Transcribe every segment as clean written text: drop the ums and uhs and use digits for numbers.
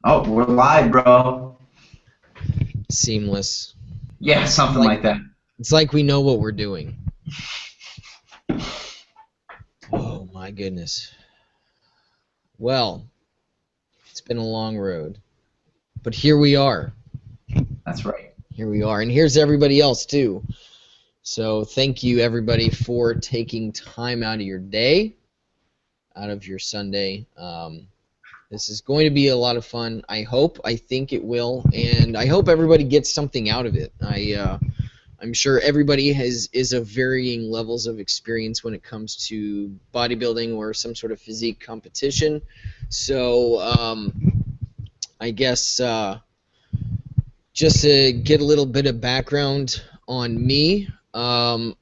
Oh, we're live, bro. Seamless. Yeah, It's something like like that. it's like we know what we're doing. Oh my goodness. Well, it's been a long road, but here we are. That's right. Here we are, and here's everybody else too. So thank you everybody for taking time out of your day, out of your Sunday. This is going to be a lot of fun. I think it will, and I hope everybody gets something out of it. I'm sure everybody is of varying levels of experience when it comes to bodybuilding or some sort of physique competition. So I guess just to get a little bit of background on me, I've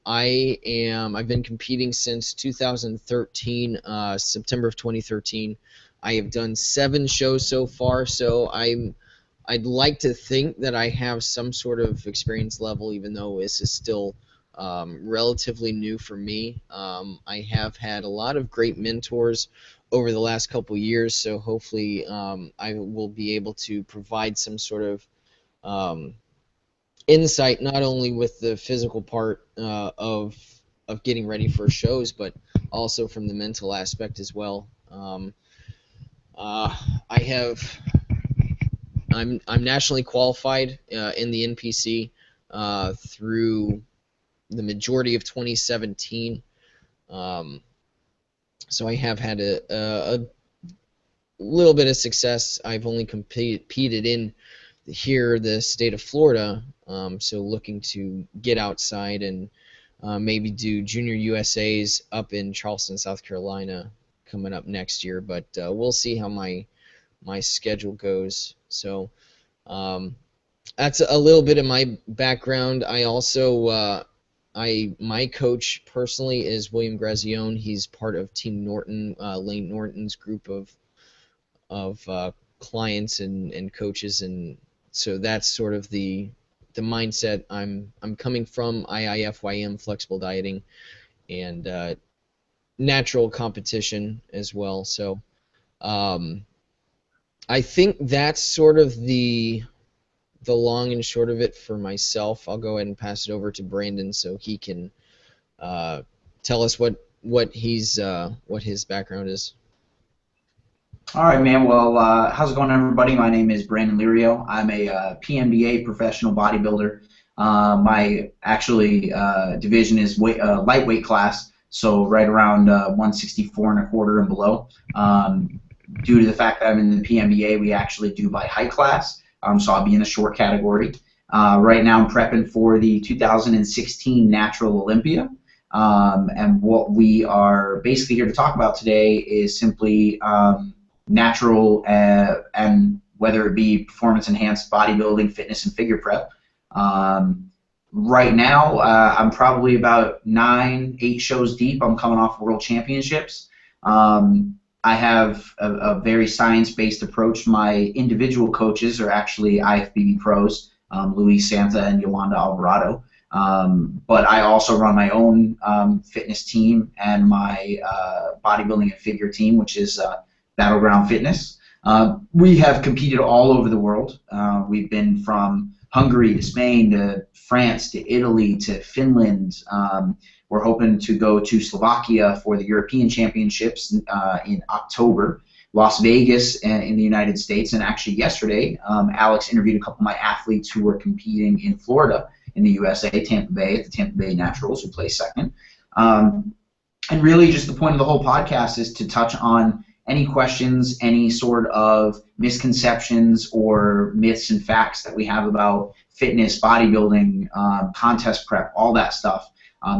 been competing since 2013, September of 2013. I have done 7 shows so far, so I'd like to think that I have some sort of experience level, even though this is still relatively new for me. I have had a lot of great mentors over the last couple years, so hopefully I will be able to provide some sort of um, insight, not only with the physical part of getting ready for shows, but also from the mental aspect as well. Uh, I have I'm nationally qualified in the NPC through the majority of 2017. Um, so I have had a little bit of success. I've only competed in here, the state of Florida. So looking to get outside and maybe do Junior USAs up in Charleston, South Carolina, coming up next year. But we'll see how my schedule goes. So um, that's a little bit of my background. I also my coach personally is William Grazione. He's part of Team Norton, Lane Norton's group of clients and coaches, and so that's sort of the mindset I'm coming from. IIFYM, flexible dieting, and natural competition as well. So um, I think that's sort of the long and short of it for myself. I'll go ahead and pass it over to Brandon so he can uh, tell us what his background is. All right, man. Well, how's it going, everybody? My name is Brandon Lirio. I'm a PNBA professional bodybuilder. My actually division is lightweight class, so right around 164 and a quarter and below. Due to the fact that I'm in the PNBA, we actually do by height class, so I'll be in the short category. Right now, I'm prepping for the 2016 Natural Olympia. And what we are basically here to talk about today is simply natural and whether it be performance enhanced bodybuilding, fitness, and figure prep. Right now, I'm probably about 8 shows deep. I'm coming off World Championships. I have a very science-based approach. My individual coaches are actually IFBB pros, Luis Santa and Yolanda Alvarado. But I also run my own fitness team and my bodybuilding and figure team, which is Battleground Fitness. We have competed all over the world. We've been from Hungary to Spain to France to Italy to Finland. We're hoping to go to Slovakia for the European Championships in October. Las Vegas in the United States, and actually yesterday, Alex interviewed a couple of my athletes who were competing in Florida in the USA, Tampa Bay, at the Tampa Bay Naturals, who placed second. And really just the point of the whole podcast is to touch on any questions, any sort of misconceptions or myths and facts that we have about fitness, bodybuilding, contest prep, all that stuff.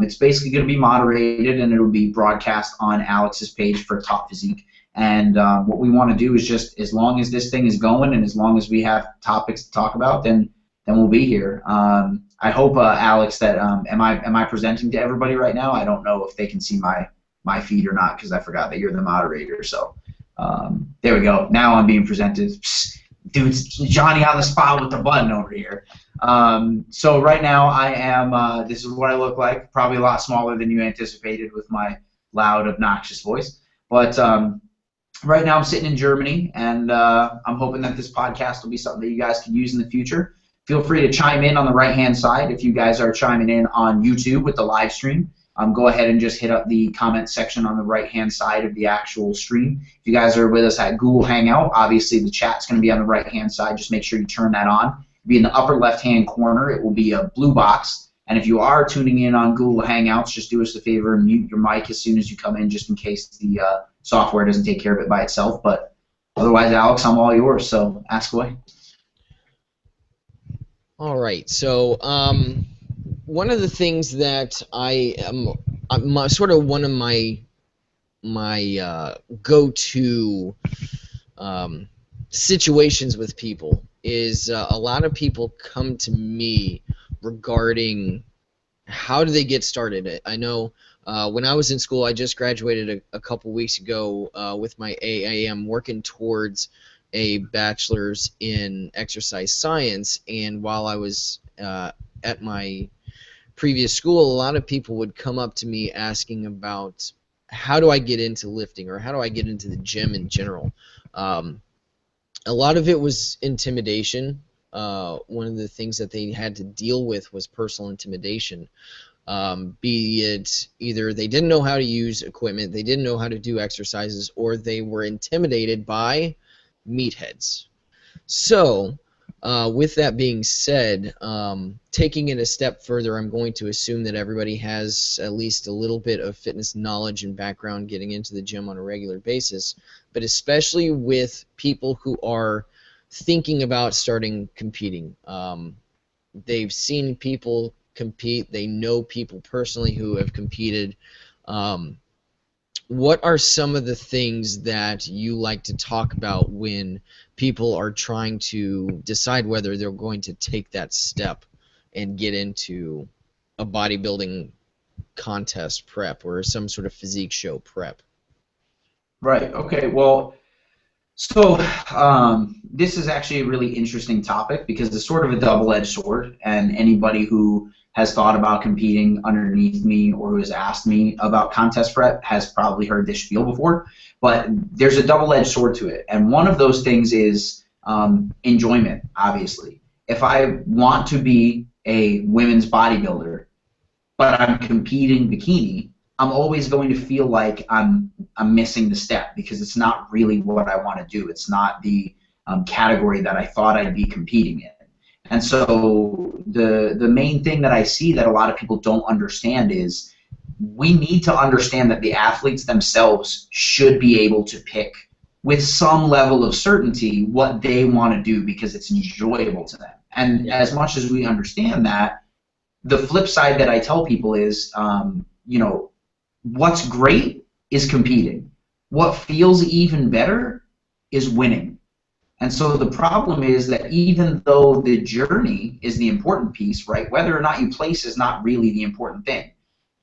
It's basically going to be moderated, and it'll be broadcast on Alex's page for Top Physique. And what we want to do is just, as long as this thing is going and as long as we have topics to talk about, then we'll be here. I hope, Alex, that am I presenting to everybody right now? I don't know if they can see my feed or not, because I forgot that you're the moderator. So there we go. Now I'm being presented. Psst, dude, Johnny on the spot with the button over here. So right now I am, this is what I look like, probably a lot smaller than you anticipated with my loud, obnoxious voice. But Right now I'm sitting in Germany, and I'm hoping that this podcast will be something that you guys can use in the future. Feel free to chime in on the right-hand side if you guys are chiming in on YouTube with the live stream. Go ahead and just hit up the comment section on the right-hand side of the actual stream. If you guys are with us at Google Hangout, obviously the chat's going to be on the right-hand side. Just make sure you turn that on. It'll be in the upper left-hand corner. It will be a blue box. And if you are tuning in on Google Hangouts, just do us a favor and mute your mic as soon as you come in, just in case the software doesn't take care of it by itself. But otherwise, Alex, I'm all yours, so ask away. All right. So one of the things that I'm sort of one of my go-to situations with people is a lot of people come to me regarding how do they get started. I know when I was in school, I just graduated a couple weeks ago with my AAM, working towards a bachelor's in exercise science, and while I was at my previous school, a lot of people would come up to me asking about how do I get into lifting or how do I get into the gym in general. A lot of it was intimidation. One of the things that they had to deal with was personal intimidation. Be it either they didn't know how to use equipment, they didn't know how to do exercises, or they were intimidated by meatheads. So, with that being said, taking it a step further, I'm going to assume that everybody has at least a little bit of fitness knowledge and background getting into the gym on a regular basis, but especially with people who are thinking about starting competing. They've seen people compete, they know people personally who have competed. What are some of the things that you like to talk about when people are trying to decide whether they're going to take that step and get into a bodybuilding contest prep or some sort of physique show prep? Right. Okay. Well, so this is actually a really interesting topic because it's sort of a double-edged sword, and anybody who has thought about competing underneath me or who has asked me about contest prep has probably heard this spiel before. But there's a double-edged sword to it, and one of those things is enjoyment, obviously. If I want to be a women's bodybuilder, but I'm competing bikini, I'm always going to feel like I'm missing the step because it's not really what I want to do. It's not the category that I thought I'd be competing in. And so the main thing that I see that a lot of people don't understand is we need to understand that the athletes themselves should be able to pick with some level of certainty what they want to do because it's enjoyable to them. And as much as we understand that, the flip side that I tell people is, you know, what's great is competing. What feels even better is winning. And so the problem is that even though the journey is the important piece, right, whether or not you place is not really the important thing.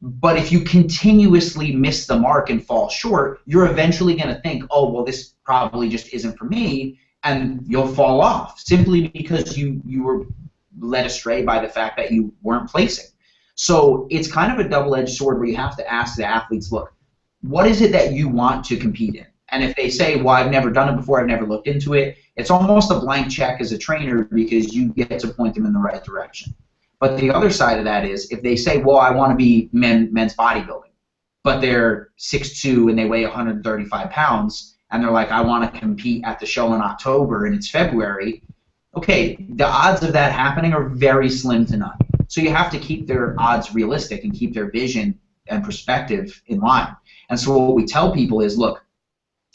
But if you continuously miss the mark and fall short, you're eventually going to think, oh, well, this probably just isn't for me, and you'll fall off simply because you were led astray by the fact that you weren't placing. So it's kind of a double-edged sword where you have to ask the athletes, look, what is it that you want to compete in? And if they say, well, I've never done it before, I've never looked into it, it's almost a blank check as a trainer because you get to point them in the right direction. But the other side of that is if they say, well, I want to be men's bodybuilding, but they're 6'2" and they weigh 135 pounds, and they're like, I want to compete at the show in October and it's February, okay, the odds of that happening are very slim to none. So you have to keep their odds realistic and keep their vision and perspective in line. And so what we tell people is, look,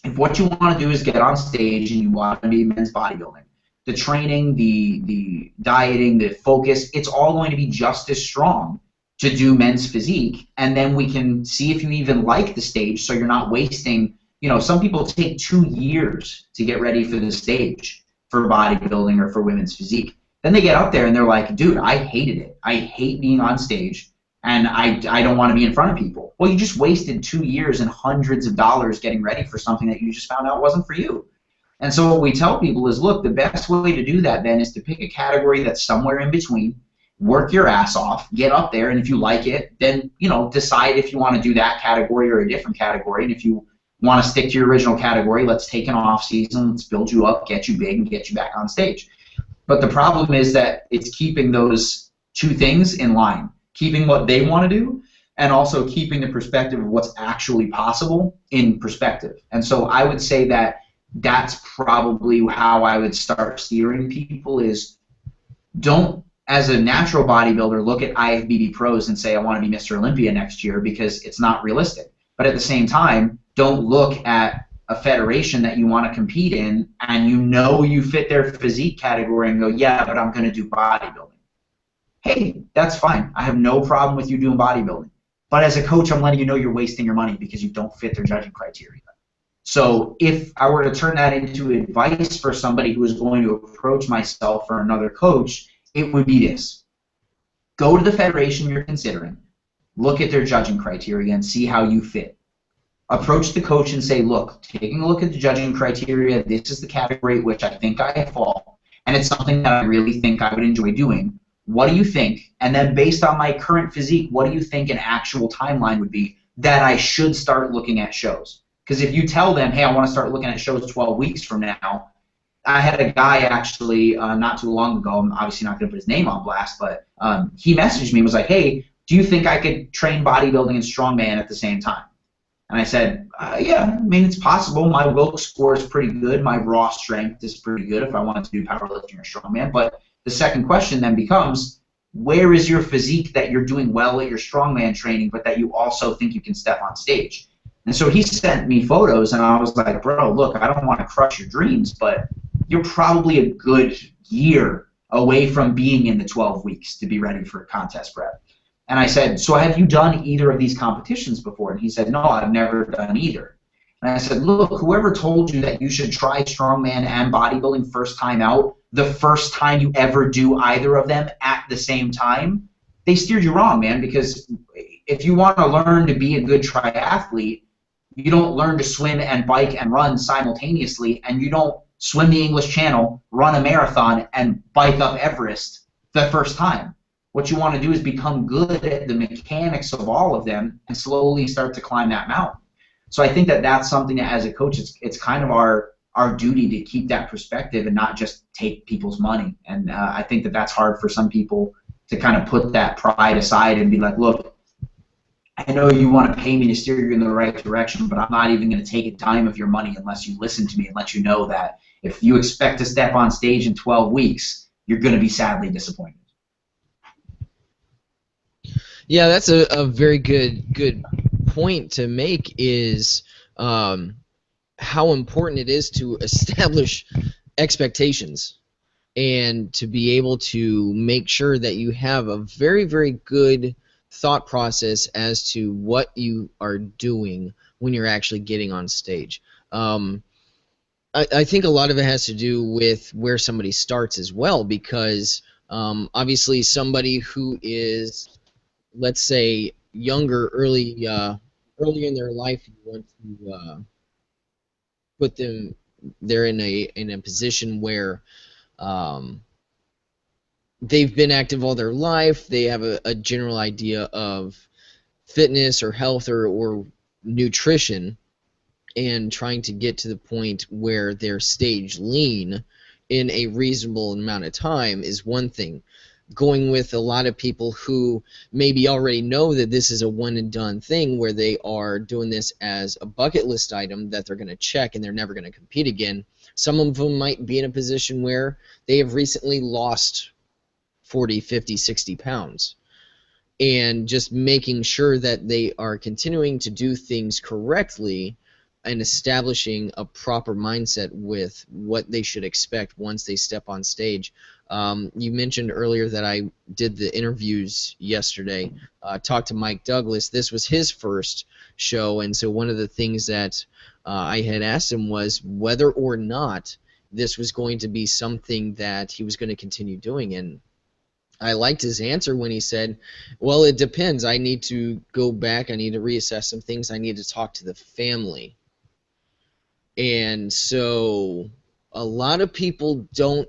if what you want to do is get on stage and you want to be men's bodybuilding, the training, the dieting, the focus, it's all going to be just as strong to do men's physique, and then we can see if you even like the stage so you're not wasting, you know, some people take 2 years to get ready for the stage for bodybuilding or for women's physique. Then they get up there and they're like, dude, I hated it. I hate being on stage, and I don't want to be in front of people. Well, you just wasted 2 years and hundreds of dollars getting ready for something that you just found out wasn't for you. And so what we tell people is, look, the best way to do that then is to pick a category that's somewhere in between, work your ass off, get up there, and if you like it, then, you know, decide if you want to do that category or a different category. And if you Want to stick to your original category? Let's take an off season. Let's build you up, get you big, and get you back on stage. But the problem is that it's keeping those two things in line, keeping what they want to do and also keeping the perspective of what's actually possible in perspective. And so I would say that that's probably how I would start steering people is don't, as a natural bodybuilder, look at IFBB pros and say, I want to be Mr. Olympia next year because it's not realistic. But at the same time, don't look at a federation that you want to compete in and you know you fit their physique category and go, yeah, but I'm going to do bodybuilding. Hey, that's fine. I have no problem with you doing bodybuilding. But as a coach, I'm letting you know you're wasting your money because you don't fit their judging criteria. So if I were to turn that into advice for somebody who is going to approach myself or another coach, it would be this. Go to the federation you're considering, look at their judging criteria and see how you fit. Approach the coach and say, look, taking a look at the judging criteria, this is the category which I think I fall, and it's something that I really think I would enjoy doing. What do you think? And then based on my current physique, what do you think an actual timeline would be that I should start looking at shows? Because if you tell them, hey, I want to start looking at shows 12 weeks from now, I had a guy actually not too long ago, I'm obviously not going to put his name on blast, but he messaged me and was like, hey, do you think I could train bodybuilding and strongman at the same time? And I said, yeah, I mean, it's possible. My Wilks score is pretty good. My raw strength is pretty good if I wanted to do powerlifting or strongman. But the second question then becomes, where is your physique that you're doing well at your strongman training, but that you also think you can step on stage? And so he sent me photos, and I was like, bro, look, I don't want to crush your dreams, but you're probably a good year away from being in the 12 weeks to be ready for a contest prep. And I said, so have you done either of these competitions before? And he said, no, I've never done either. And I said, look, whoever told you that you should try strongman and bodybuilding first time out, the first time you ever do either of them at the same time, they steered you wrong, man, because if you want to learn to be a good triathlete, you don't learn to swim and bike and run simultaneously, and you don't swim the English Channel, run a marathon, and bike up Everest the first time. What you want to do is become good at the mechanics of all of them and slowly start to climb that mountain. So I think that that's something that as a coach, it's kind of our duty to keep that perspective and not just take people's money. And I think that that's hard for some people to kind of put that pride aside and be like, look, I know you want to pay me to steer you in the right direction, but I'm not even going to take a dime of your money unless you listen to me and let you know that if you expect to step on stage in 12 weeks, you're going to be sadly disappointed. Yeah, that's a very good point to make is how important it is to establish expectations and to be able to make sure that you have a very, very good thought process as to what you are doing when you're actually getting on stage. I think a lot of it has to do with where somebody starts as well, because obviously somebody who is, let's say, younger, early in their life, you want to put them there in a position where they've been active all their life, they have a general idea of fitness or health or nutrition, and trying to get to the point where they're stage lean in a reasonable amount of time is one thing. Going with a lot of people who maybe already know that this is a one-and-done thing where they are doing this as a bucket list item that they're going to check and they're never going to compete again. Some of them might be in a position where they have recently lost 40, 50, 60 pounds. And just making sure that they are continuing to do things correctly and establishing a proper mindset with what they should expect once they step on stage. You mentioned earlier that I did the interviews yesterday, talked to Mike Douglas. This was his first show, and so one of the things that I had asked him was whether or not this was going to be something that he was going to continue doing, and I liked his answer when he said, well, it depends. I need to go back. I need to reassess some things. I need to talk to the family. And so a lot of people don't,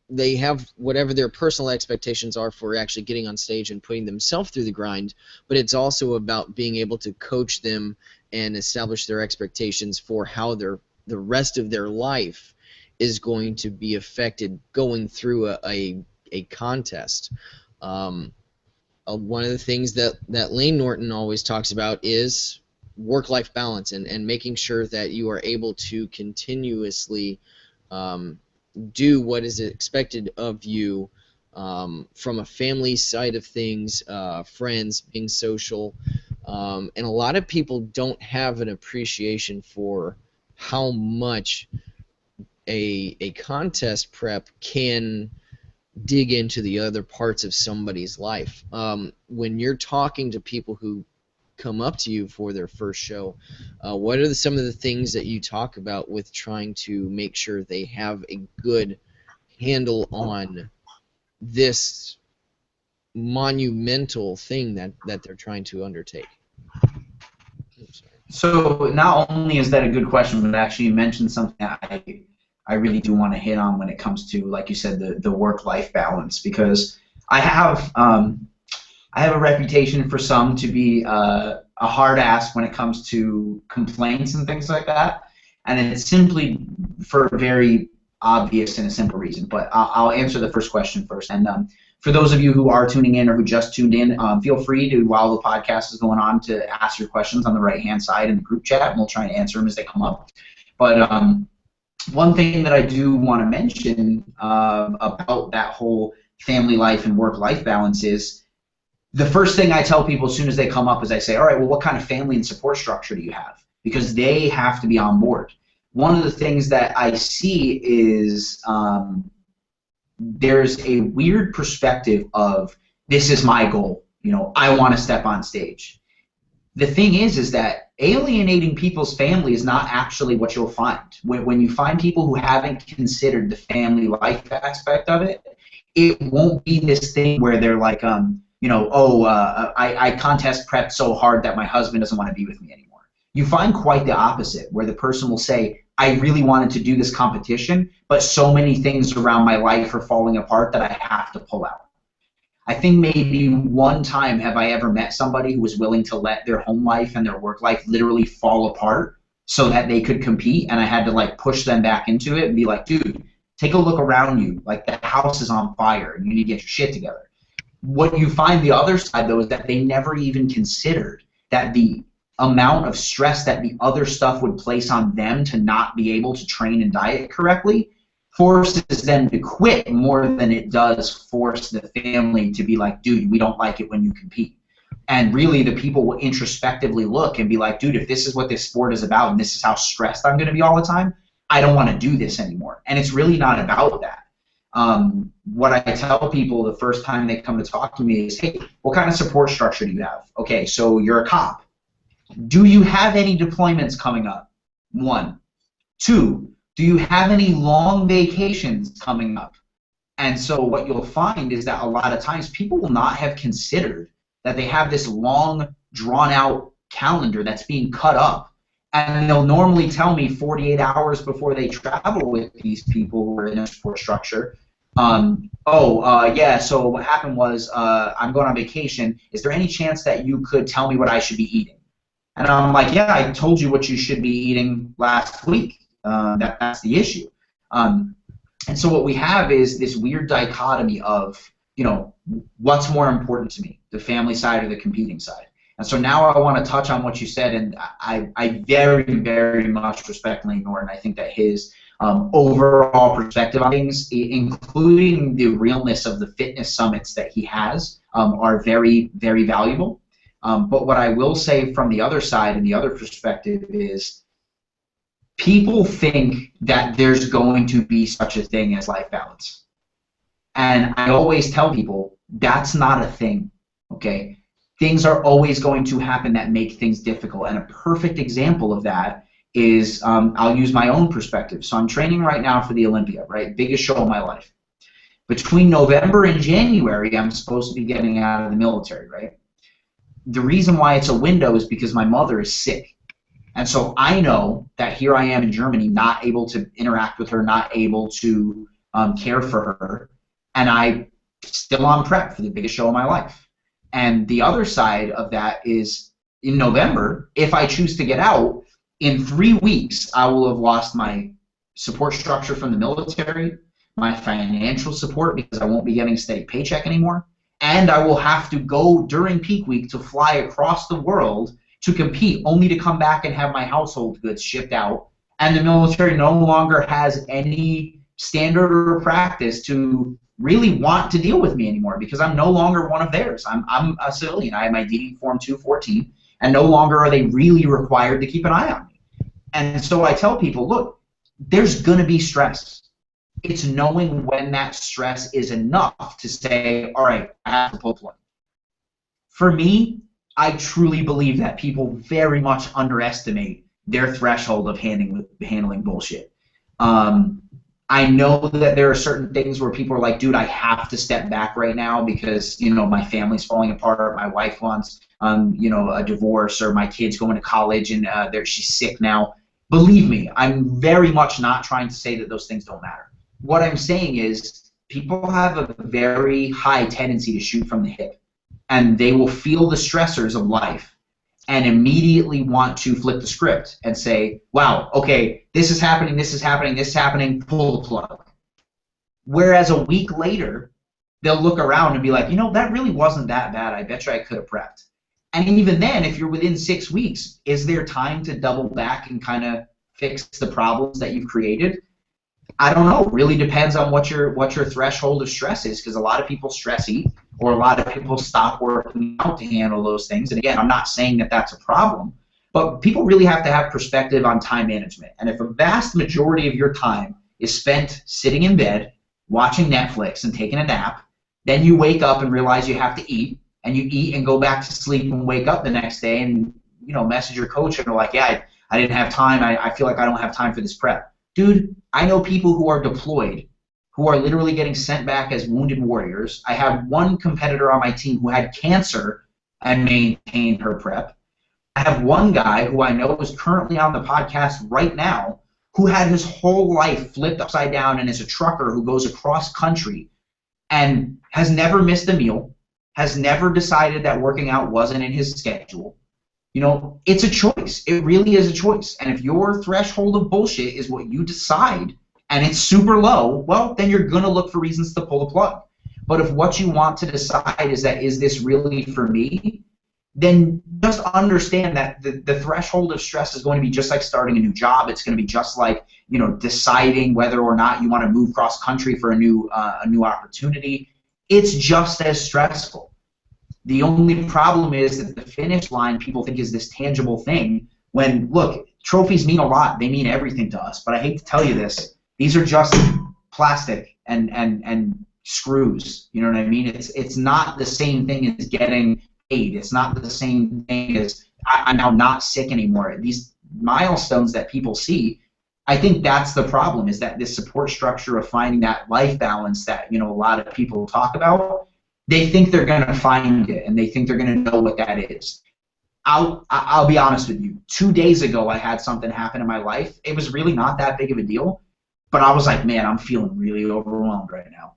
they have whatever their personal expectations are for actually getting on stage and putting themselves through the grind, but it's also about being able to coach them and establish their expectations for how the rest of their life is going to be affected going through a contest. One of the things that Lane Norton always talks about is work-life balance, and making sure that you are able to continuously do what is expected of you from a family side of things, friends, being social. And a lot of people don't have an appreciation for how much a contest prep can dig into the other parts of somebody's life. When you're talking to people who come up to you for their first show, what are some of the things that you talk about with trying to make sure they have a good handle on this monumental thing that they're trying to undertake? So not only is that a good question, but actually you mentioned something that I really do want to hit on when it comes to, like you said, the work-life balance, because I have a reputation for some to be a hard ass when it comes to complaints and things like that, and it's simply for a very obvious and a simple reason. But I'll answer the first question first. And for those of you who are tuning in or who just tuned in, feel free to, while the podcast is going on, to ask your questions on the right-hand side in the group chat, and we'll try and answer them as they come up. But one thing that I do want to mention about that whole family life and work-life balance is the first thing I tell people as soon as they come up is I say, all right, well, what kind of family and support structure do you have? Because they have to be on board. One of the things that I see is there's a weird perspective of, this is my goal, I want to step on stage. The thing is that alienating people's family is not actually what you'll find. When you find people who haven't considered the family life aspect of it, it won't be this thing where they're like, I contest prep so hard that my husband doesn't want to be with me anymore. You find quite the opposite, where the person will say, I really wanted to do this competition, but so many things around my life are falling apart that I have to pull out. I think maybe one time have I ever met somebody who was willing to let their home life and their work life literally fall apart so that they could compete, and I had to like push them back into it and be like, dude, take a look around you. Like, the house is on fire and you need to get your shit together. What you find the other side, though, is that they never even considered that the amount of stress that the other stuff would place on them to not be able to train and diet correctly forces them to quit more than it does force the family to be like, dude, we don't like it when you compete. And really, the people will introspectively look and be like, dude, if this is what this sport is about and this is how stressed I'm going to be all the time, I don't want to do this anymore. And it's really not about that. What I tell people the first time they come to talk to me is, hey, what kind of support structure do you have? Okay, so you're a cop. Do you have any deployments coming up? 1. 2, do you have any long vacations coming up? And so what you'll find is that a lot of times people will not have considered that they have this long, drawn-out calendar that's being cut up. And they'll normally tell me 48 hours before they travel with these people who are in a support structure, yeah, so what happened was I'm going on vacation. Is there any chance that you could tell me what I should be eating? And I'm like, yeah, I told you what you should be eating last week. That's the issue. And so what we have is this weird dichotomy of, what's more important to me, the family side or the competing side? And so now I want to touch on what you said, and I very, very much respect Lane Norton. I think that his overall perspective on things, including the realness of the fitness summits that he has, are very, very valuable. But what I will say from the other side and the other perspective is, people think that there's going to be such a thing as life balance. And I always tell people, that's not a thing, okay? Things are always going to happen that make things difficult. And a perfect example of that is, I'll use my own perspective. So I'm training right now for the Olympia, right? Biggest show of my life. Between November and January, I'm supposed to be getting out of the military, right? The reason why it's a window is because my mother is sick. And so I know that here I am in Germany, not able to interact with her, not able to care for her, and I'm still on prep for the biggest show of my life. And the other side of that is, in November, if I choose to get out, in 3 weeks, I will have lost my support structure from the military, my financial support because I won't be getting a steady paycheck anymore, and I will have to go during peak week to fly across the world to compete, only to come back and have my household goods shipped out, and the military no longer has any standard or practice to really want to deal with me anymore because I'm no longer one of theirs. I'm a civilian. I have my DD Form 214, and no longer are they really required to keep an eye on me. And so I tell people, look, there's going to be stress. It's knowing when that stress is enough to say, all right, I have to pull the plug. For me, I truly believe that people very much underestimate their threshold of handling bullshit. I know that there are certain things where people are like, dude, I have to step back right now because, you know, my family's falling apart, my wife wants, you know, a divorce, or my kid's going to college and she's sick now. Believe me, I'm very much not trying to say that those things don't matter. What I'm saying is people have a very high tendency to shoot from the hip, and they will feel the stressors of life and immediately want to flip the script and say, wow, okay, this is happening, this is happening, this is happening, pull the plug. Whereas a week later, they'll look around and be like, you know, that really wasn't that bad. I bet you I could have prepped. And even then, if you're within 6 weeks, is there time to double back and kind of fix the problems that you've created? I don't know. It really depends on what your threshold of stress is, because a lot of people stress eat, or a lot of people stop working out to handle those things. And again, I'm not saying that that's a problem, but people really have to have perspective on time management. And if a vast majority of your time is spent sitting in bed, watching Netflix and taking a nap, then you wake up and realize you have to eat, and you eat and go back to sleep and wake up the next day and, you know, message your coach and are like, yeah, I didn't have time. I feel like I don't have time for this prep. Dude, I know people who are deployed who are literally getting sent back as wounded warriors. I have one competitor on my team who had cancer and maintained her prep. I have one guy who I know is currently on the podcast right now who had his whole life flipped upside down and is a trucker who goes across country and has never missed a meal, has never decided that working out wasn't in his schedule. You know, it's a choice. It really is a choice. And if your threshold of bullshit is what you decide and it's super low, well, then you're going to look for reasons to pull the plug. But if what you want to decide is that, is this really for me, then just understand that the threshold of stress is going to be just like starting a new job. It's going to be just like, you know, deciding whether or not you want to move cross country for a new opportunity. It's just as stressful. The only problem is that the finish line people think is this tangible thing when, look, trophies mean a lot. They mean everything to us. But I hate to tell you this. These are just plastic and screws. You know what I mean? It's not the same thing as getting paid. It's not the same thing as I'm now not sick anymore. These milestones that people see, I think that's the problem, is that this support structure of finding that life balance that, you know, a lot of people talk about, they think they're going to find it, and they think they're going to know what that is. I'll be honest with you. 2 days ago, I had something happen in my life. It was really not that big of a deal, but I was like, man, I'm feeling really overwhelmed right now.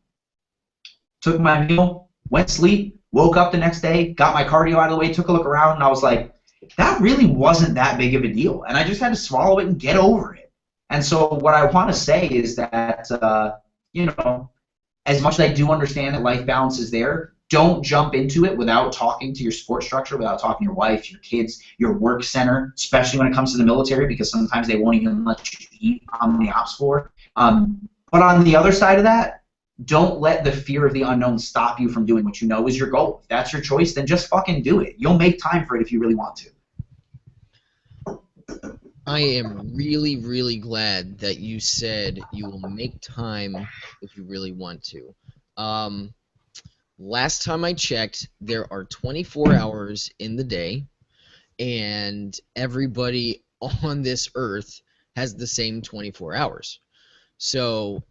Took my meal, went to sleep, woke up the next day, got my cardio out of the way, took a look around, and I was like, that really wasn't that big of a deal. And I just had to swallow it and get over it. And so what I want to say is that, you know, as much as I do understand that life balance is there, don't jump into it without talking to your support structure, without talking to your wife, your kids, your work center, especially when it comes to the military, because sometimes they won't even let you eat on the ops floor. But on the other side of that, don't let the fear of the unknown stop you from doing what you know is your goal. If that's your choice, then just fucking do it. You'll make time for it if you really want to. I am really, really glad that you said you will make time if you really want to. Last time I checked, there are 24 hours in the day, and everybody on this earth has the same 24 hours. So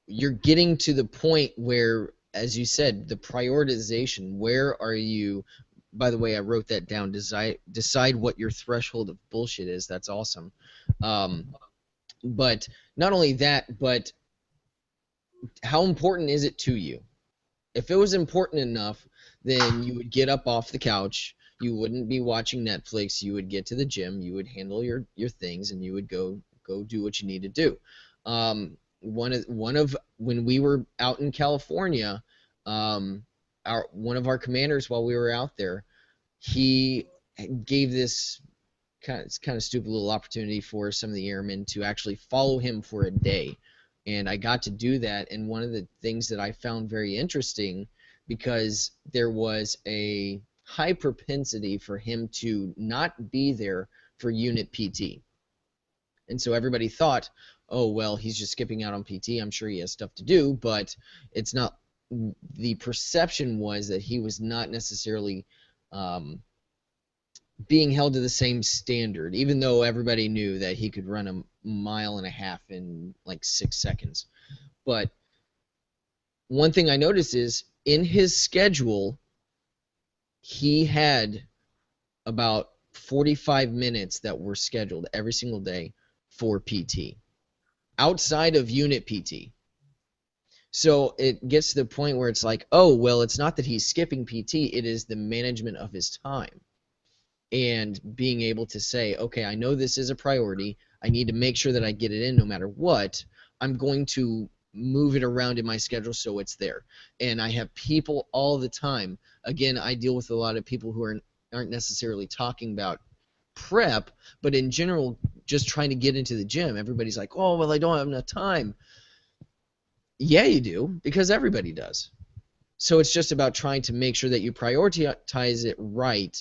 you're getting to the point where, as you said, the prioritization, where are you? By the way, I wrote that down. Decide what your threshold of bullshit is. That's awesome. But not only that, but how important is it to you? If it was important enough, then you would get up off the couch, You wouldn't be watching Netflix. You would get to the gym. You would handle your things, and you would go do what you need to do. One of when we were out in California, one of our commanders while we were out there, he gave this kind of stupid little opportunity for some of the airmen to actually follow him for a day. And I got to do that, and one of the things that I found very interesting, because there was a high propensity for him to not be there for unit PT. And so everybody thought, oh, well, he's just skipping out on PT. I'm sure he has stuff to do, but it's not. The perception was that he was not necessarily being held to the same standard, even though everybody knew that he could run a mile and a half in like 6 seconds. But one thing I noticed is in his schedule, he had about 45 minutes that were scheduled every single day for PT, outside of unit PT. So it gets to the point where it's like, oh, well, it's not that he's skipping PT, it is the management of his time. And being able to say, okay, I know this is a priority. I need to make sure that I get it in no matter what. I'm going to move it around in my schedule so it's there. And I have people all the time. Again, I deal with a lot of people who aren't necessarily talking about prep, but in general, just trying to get into the gym. Everybody's like, oh, well, I don't have enough time. Yeah, you do, because everybody does. So it's just about trying to make sure that you prioritize it right.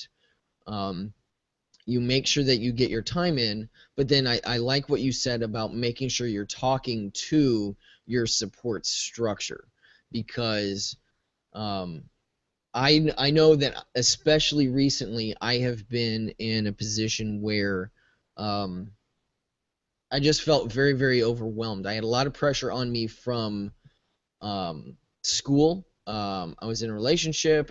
You make sure that you get your time in, but then I like what you said about making sure you're talking to your support structure, because I know that especially recently I have been in a position where I just felt very, very overwhelmed. I had a lot of pressure on me from school. I was in a relationship.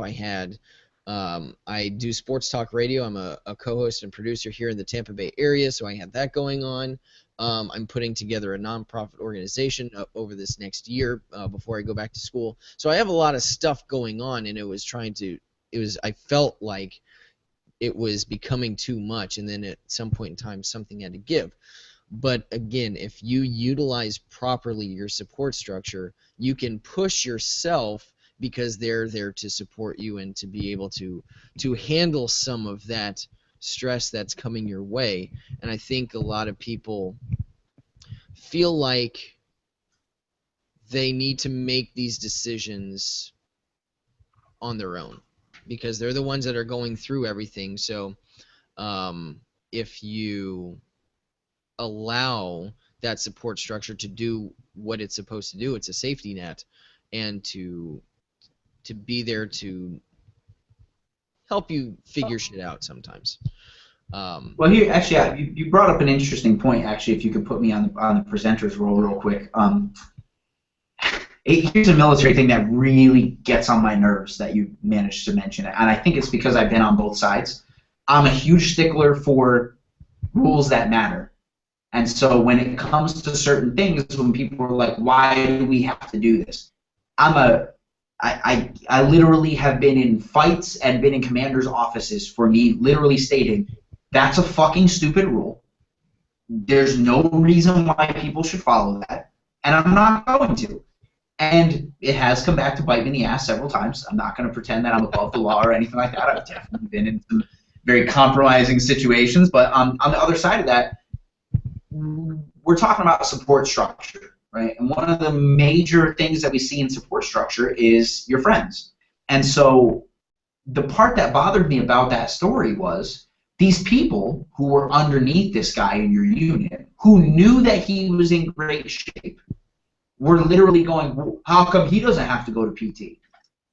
I do sports talk radio. I'm a co-host and producer here in the Tampa Bay area, so I had that going on. I'm putting together a nonprofit organization over this next year before I go back to school. So I have a lot of stuff going on, and I felt like it was becoming too much, and then at some point in time something had to give. But again, if you utilize properly your support structure, you can push yourself, because they're there to support you and to be able to handle some of that stress that's coming your way. And I think a lot of people feel like they need to make these decisions on their own, because they're the ones that are going through everything. So if you allow that support structure to do what it's supposed to do, it's a safety net, and to be there to help you figure shit out sometimes. Well, here, actually, you brought up an interesting point. Actually, if you could put me on the presenter's role real quick. Here's a military thing that really gets on my nerves that you managed to mention it, and I think it's because I've been on both sides. I'm a huge stickler for rules that matter, and so when it comes to certain things, when people are like, "Why do we have to do this?" I literally have been in fights and been in commanders' offices for me literally stating, that's a fucking stupid rule. There's no reason why people should follow that, and I'm not going to. And it has come back to bite me in the ass several times. I'm not going to pretend that I'm above the law or anything like that. I've definitely been in some very compromising situations, but on the other side of that, we're talking about support structure, right? And one of the major things that we see in support structure is your friends. And so the part that bothered me about that story was these people who were underneath this guy in your unit, who knew that he was in great shape, were literally going, well, how come he doesn't have to go to PT?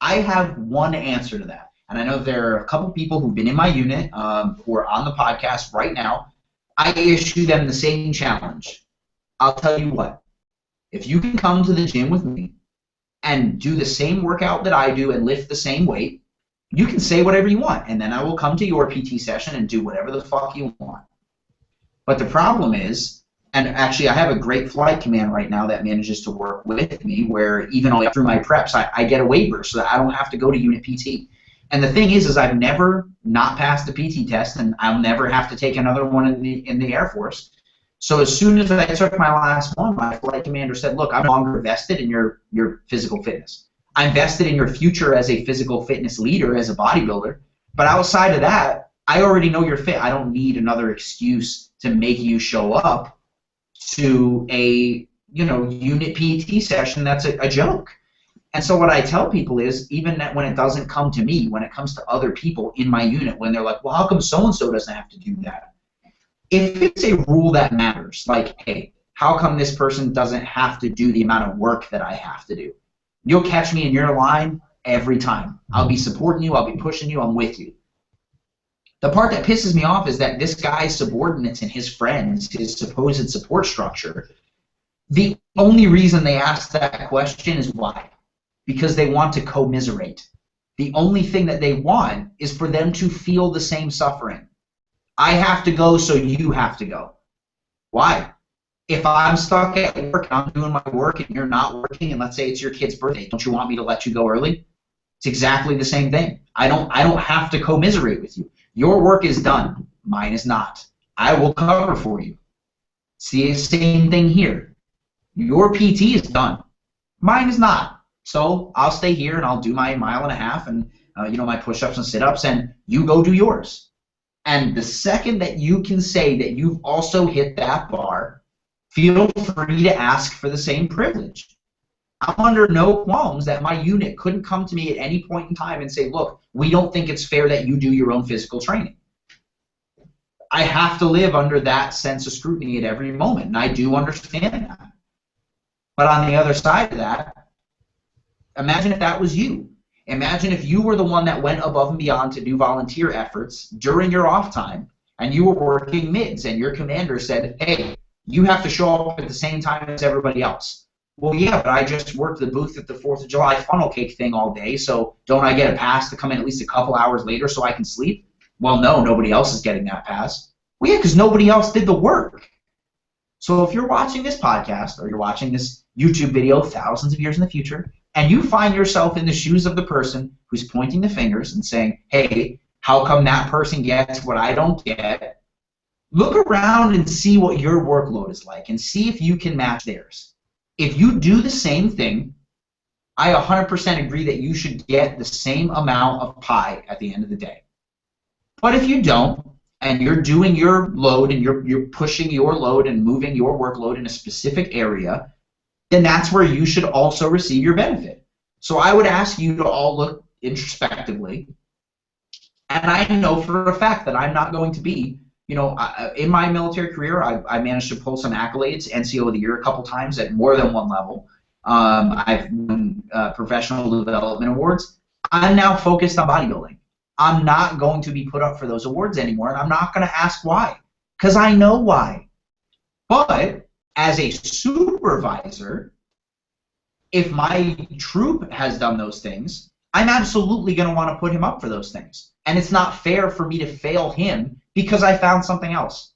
I have one answer to that. And I know there are a couple people who've been in my unit who are on the podcast right now. I issue them the same challenge. I'll tell you what. If you can come to the gym with me and do the same workout that I do and lift the same weight, you can say whatever you want, and then I will come to your PT session and do whatever the fuck you want. But the problem is, and actually I have a great flight command right now that manages to work with me, where even all through my preps I get a waiver so that I don't have to go to unit PT. And the thing is I've never not passed the PT test, and I'll never have to take another one in the Air Force. So as soon as I took my last one, my flight commander said, look, I'm no longer vested in your physical fitness. I'm vested in your future as a physical fitness leader, as a bodybuilder. But outside of that, I already know you're fit. I don't need another excuse to make you show up to a unit PT session that's a joke. And so what I tell people is, even that when it doesn't come to me, when it comes to other people in my unit, when they're like, well, how come so-and-so doesn't have to do that? If it's a rule that matters, like, hey, how come this person doesn't have to do the amount of work that I have to do? You'll catch me in your line every time. I'll be supporting you. I'll be pushing you. I'm with you. The part that pisses me off is that this guy's subordinates and his friends, his supposed support structure, the only reason they ask that question is why? Because they want to commiserate. The only thing that they want is for them to feel the same suffering. I have to go, so you have to go. Why? If I'm stuck at work and I'm doing my work and you're not working, and let's say it's your kid's birthday, don't you want me to let you go early? It's exactly the same thing. I don't have to commiserate with you. Your work is done. Mine is not. I will cover for you. It's the same thing here. Your PT is done. Mine is not. So I'll stay here and I'll do my 1.5 miles and my push-ups and sit-ups, and you go do yours. And the second that you can say that you've also hit that bar, feel free to ask for the same privilege. I'm under no qualms that my unit couldn't come to me at any point in time and say, look, we don't think it's fair that you do your own physical training. I have to live under that sense of scrutiny at every moment, and I do understand that. But on the other side of that, imagine if that was you. Imagine if you were the one that went above and beyond to do volunteer efforts during your off time, and you were working mids, and your commander said, hey, you have to show up at the same time as everybody else. Well, yeah, but I just worked the booth at the 4th of July funnel cake thing all day, so don't I get a pass to come in at least a couple hours later so I can sleep? Well, no, nobody else is getting that pass. Well, yeah, because nobody else did the work. So if you're watching this podcast or you're watching this YouTube video thousands of years in the future, and you find yourself in the shoes of the person who's pointing the fingers and saying, hey, how come that person gets what I don't get? Look around and see what your workload is like and see if you can match theirs. If you do the same thing, I 100% agree that you should get the same amount of pie at the end of the day. But if you don't, and you're doing your load and you're pushing your load and moving your workload in a specific area, then that's where you should also receive your benefit. So I would ask you to all look introspectively. And I know for a fact that I'm not going to be, in my military career, I managed to pull some accolades, NCO of the Year a couple times at more than one level. I've won professional development awards. I'm now focused on bodybuilding. I'm not going to be put up for those awards anymore, and I'm not going to ask why, because I know why. But as a supervisor, if my troop has done those things, I'm absolutely going to want to put him up for those things. And it's not fair for me to fail him because I found something else.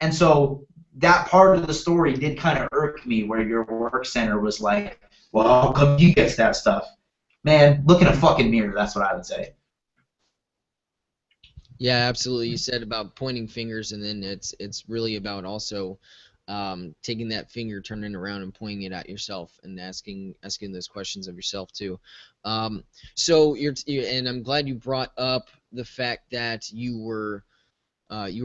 And so that part of the story did kind of irk me, where your work center was like, well, how come he gets that stuff? Man, look in a fucking mirror, that's what I would say. Yeah, absolutely. You said about pointing fingers, and then it's really about also taking that finger, turning it around, and pointing it at yourself, and asking those questions of yourself too. So and I'm glad you brought up the fact that you were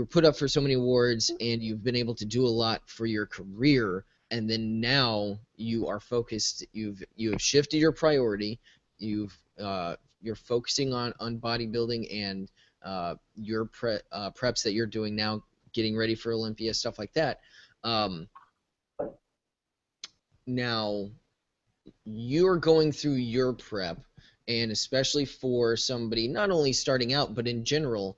put up for so many awards, and you've been able to do a lot for your career, and then now you are focused. You have shifted your priority. You're focusing on bodybuilding and your preps that you're doing now, getting ready for Olympia, stuff like that. Now you're going through your prep, and especially for somebody not only starting out but in general,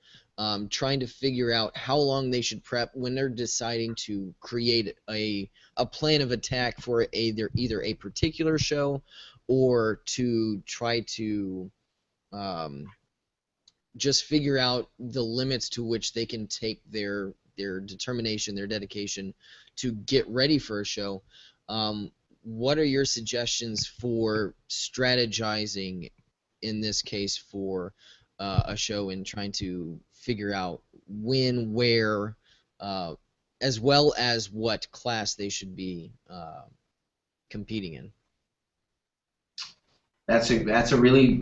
trying to figure out how long they should prep when they're deciding to create a plan of attack for either a particular show, or to try to just figure out the limits to which they can take their determination, their dedication to get ready for a show. What are your suggestions for strategizing in this case for a show in trying to figure out when, where, as well as what class they should be competing in? That's a really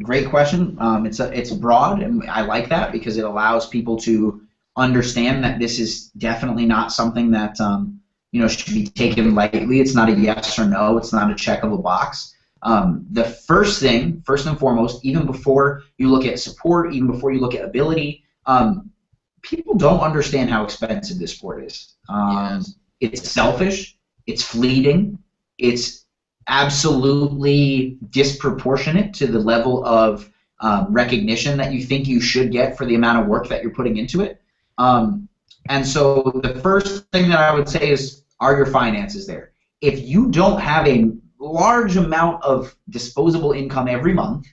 great question. It's broad, and I like that because it allows people to understand that this is definitely not something that should be taken lightly. It's not a yes or no. It's not a check of a box. The first and foremost, even before you look at support, even before you look at ability, people don't understand how expensive this sport is. Yes. It's selfish. It's fleeting. It's absolutely disproportionate to the level of recognition that you think you should get for the amount of work that you're putting into it. And so the first thing that I would say is, are your finances there? If you don't have a large amount of disposable income every month,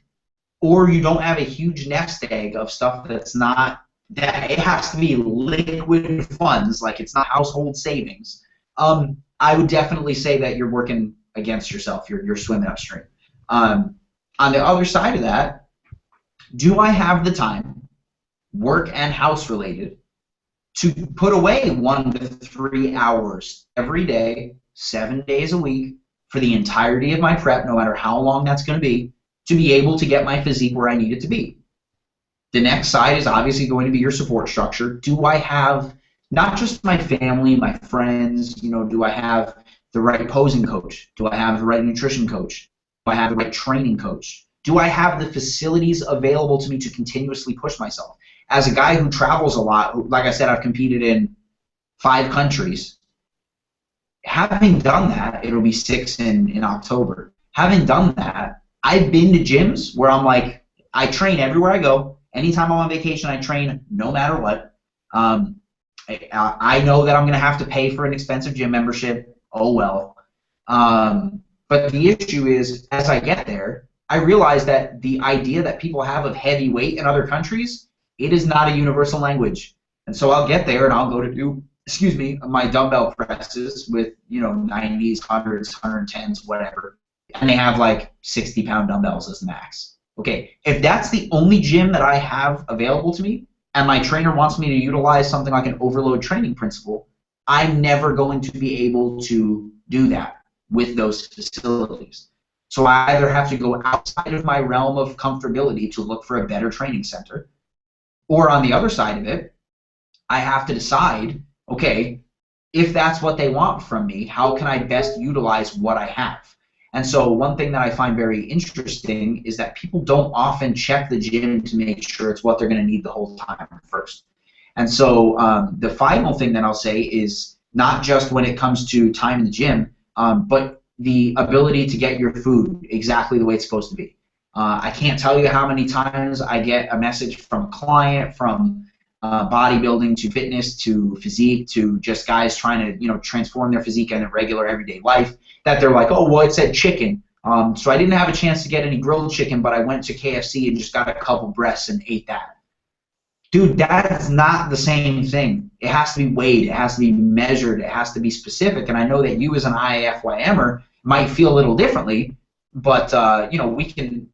or you don't have a huge nest egg of stuff that it has to be liquid funds, like it's not household savings, I would definitely say that you're working against yourself. You're swimming upstream. On the other side of that, do I have the time, work and house related, to put away 1 to 3 hours every day, 7 days a week, for the entirety of my prep, no matter how long that's going to be able to get my physique where I need it to be? The next side is obviously going to be your support structure. Do I have not just my family, my friends, do I have the right posing coach? Do I have the right nutrition coach? Do I have the right training coach? Do I have the facilities available to me to continuously push myself? As a guy who travels a lot, like I said, I've competed in 5 countries. Having done that, it'll be 6 in October. Having done that, I've been to gyms where I'm like, I train everywhere I go. Anytime I'm on vacation, I train no matter what. I know that I'm going to have to pay for an expensive gym membership. Oh, well. But the issue is, as I get there, I realize that the idea that people have of heavy weight in other countries, it is not a universal language. And so I'll get there and I'll go to do, my dumbbell presses with, 90s, 100s, 110s, whatever. And they have like 60-pound dumbbells as the max. Okay, if that's the only gym that I have available to me, and my trainer wants me to utilize something like an overload training principle, I'm never going to be able to do that with those facilities. So I either have to go outside of my realm of comfortability to look for a better training center, or on the other side of it, I have to decide, okay, if that's what they want from me, how can I best utilize what I have? And so one thing that I find very interesting is that people don't often check the gym to make sure it's what they're going to need the whole time first. And so the final thing that I'll say is not just when it comes to time in the gym, but the ability to get your food exactly the way it's supposed to be. I can't tell you how many times I get a message from a client, from bodybuilding to fitness to physique to just guys trying to transform their physique in a regular everyday life, that they're like, oh, well, it said chicken, so I didn't have a chance to get any grilled chicken, but I went to KFC and just got a couple breasts and ate that. Dude, that's not the same thing. It has to be weighed, it has to be measured, it has to be specific, and I know that you as an IFYMer might feel a little differently, but we can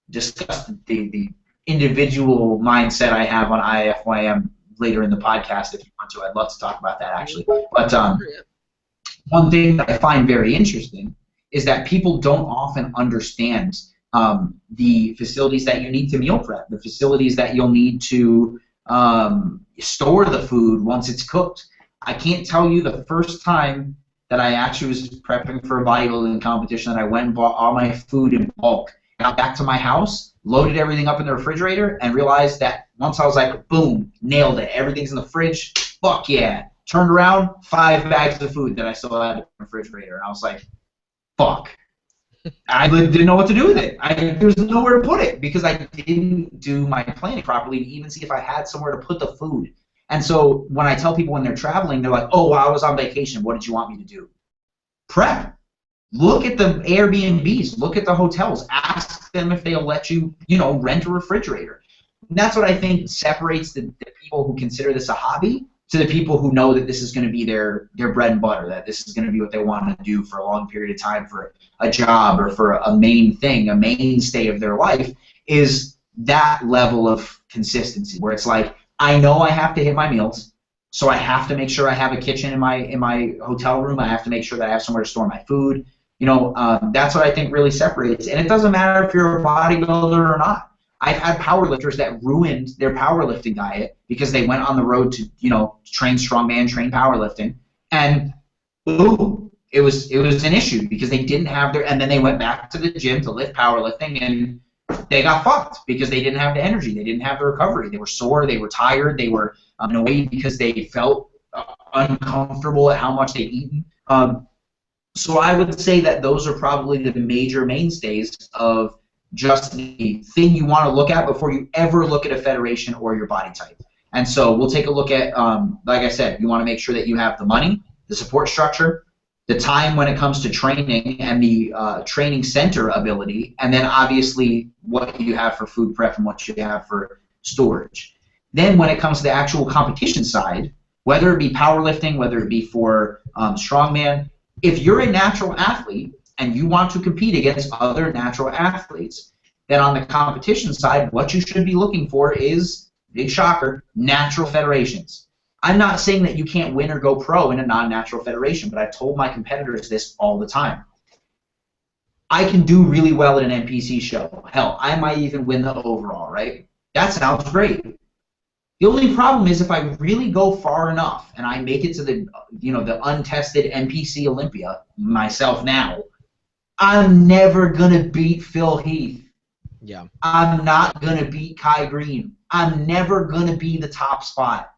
discuss the individual mindset I have on IFYM later in the podcast if you want to. I'd love to talk about that, actually. But one thing that I find very interesting is that people don't often understand the facilities that you need to meal prep, the facilities that you'll need to store the food once it's cooked. I can't tell you the first time that I actually was prepping for a bodybuilding competition that I went and bought all my food in bulk, got back to my house, loaded everything up in the refrigerator, and realized that once I was like, boom, nailed it, everything's in the fridge, fuck yeah. Turned around, 5 bags of food that I still had in the refrigerator, and I was like, fuck. I didn't know what to do with it. There was nowhere to put it because I didn't do my planning properly to even see if I had somewhere to put the food. And so when I tell people when they're traveling, they're like, oh, well, I was on vacation. What did you want me to do? Prep. Look at the Airbnbs. Look at the hotels. Ask them if they'll let you, rent a refrigerator. And that's what I think separates the people who consider this a hobby to the people who know that this is going to be their bread and butter, that this is going to be what they want to do for a long period of time for a job or for a main thing, a mainstay of their life, is that level of consistency where it's like, I know I have to hit my meals, so I have to make sure I have a kitchen in my hotel room. I have to make sure that I have somewhere to store my food. You know, that's what I think really separates. And it doesn't matter if you're a bodybuilder or not. I've had powerlifters that ruined their powerlifting diet because they went on the road to, you know, train strongman, train powerlifting, and boom, it was an issue because they didn't have their, and then they went back to the gym to lift powerlifting, and they got fucked because they didn't have the energy, they didn't have the recovery, they were sore, they were tired, they were annoyed because they felt uncomfortable at how much they'd eaten. So I would say that those are probably the major mainstays of just the thing you want to look at before you ever look at a federation or your body type. And so we'll take a look at, like I said, you want to make sure that you have the money, the support structure, the time when it comes to training and the training center ability, and then obviously what you have for food prep and what you have for storage. Then when it comes to the actual competition side, whether it be powerlifting, whether it be for strongman, if you're a natural athlete and you want to compete against other natural athletes, then on the competition side, what you should be looking for is, big shocker, natural federations. I'm not saying that you can't win or go pro in a non-natural federation, but I've told my competitors this all the time. I can do really well at an NPC show. Hell, I might even win the overall, right? That sounds great. The only problem is if I really go far enough and I make it to the, you know, the untested NPC Olympia myself now, I'm never gonna beat Phil Heath. Yeah. I'm not gonna beat Kai Green. I'm never gonna be the top spot.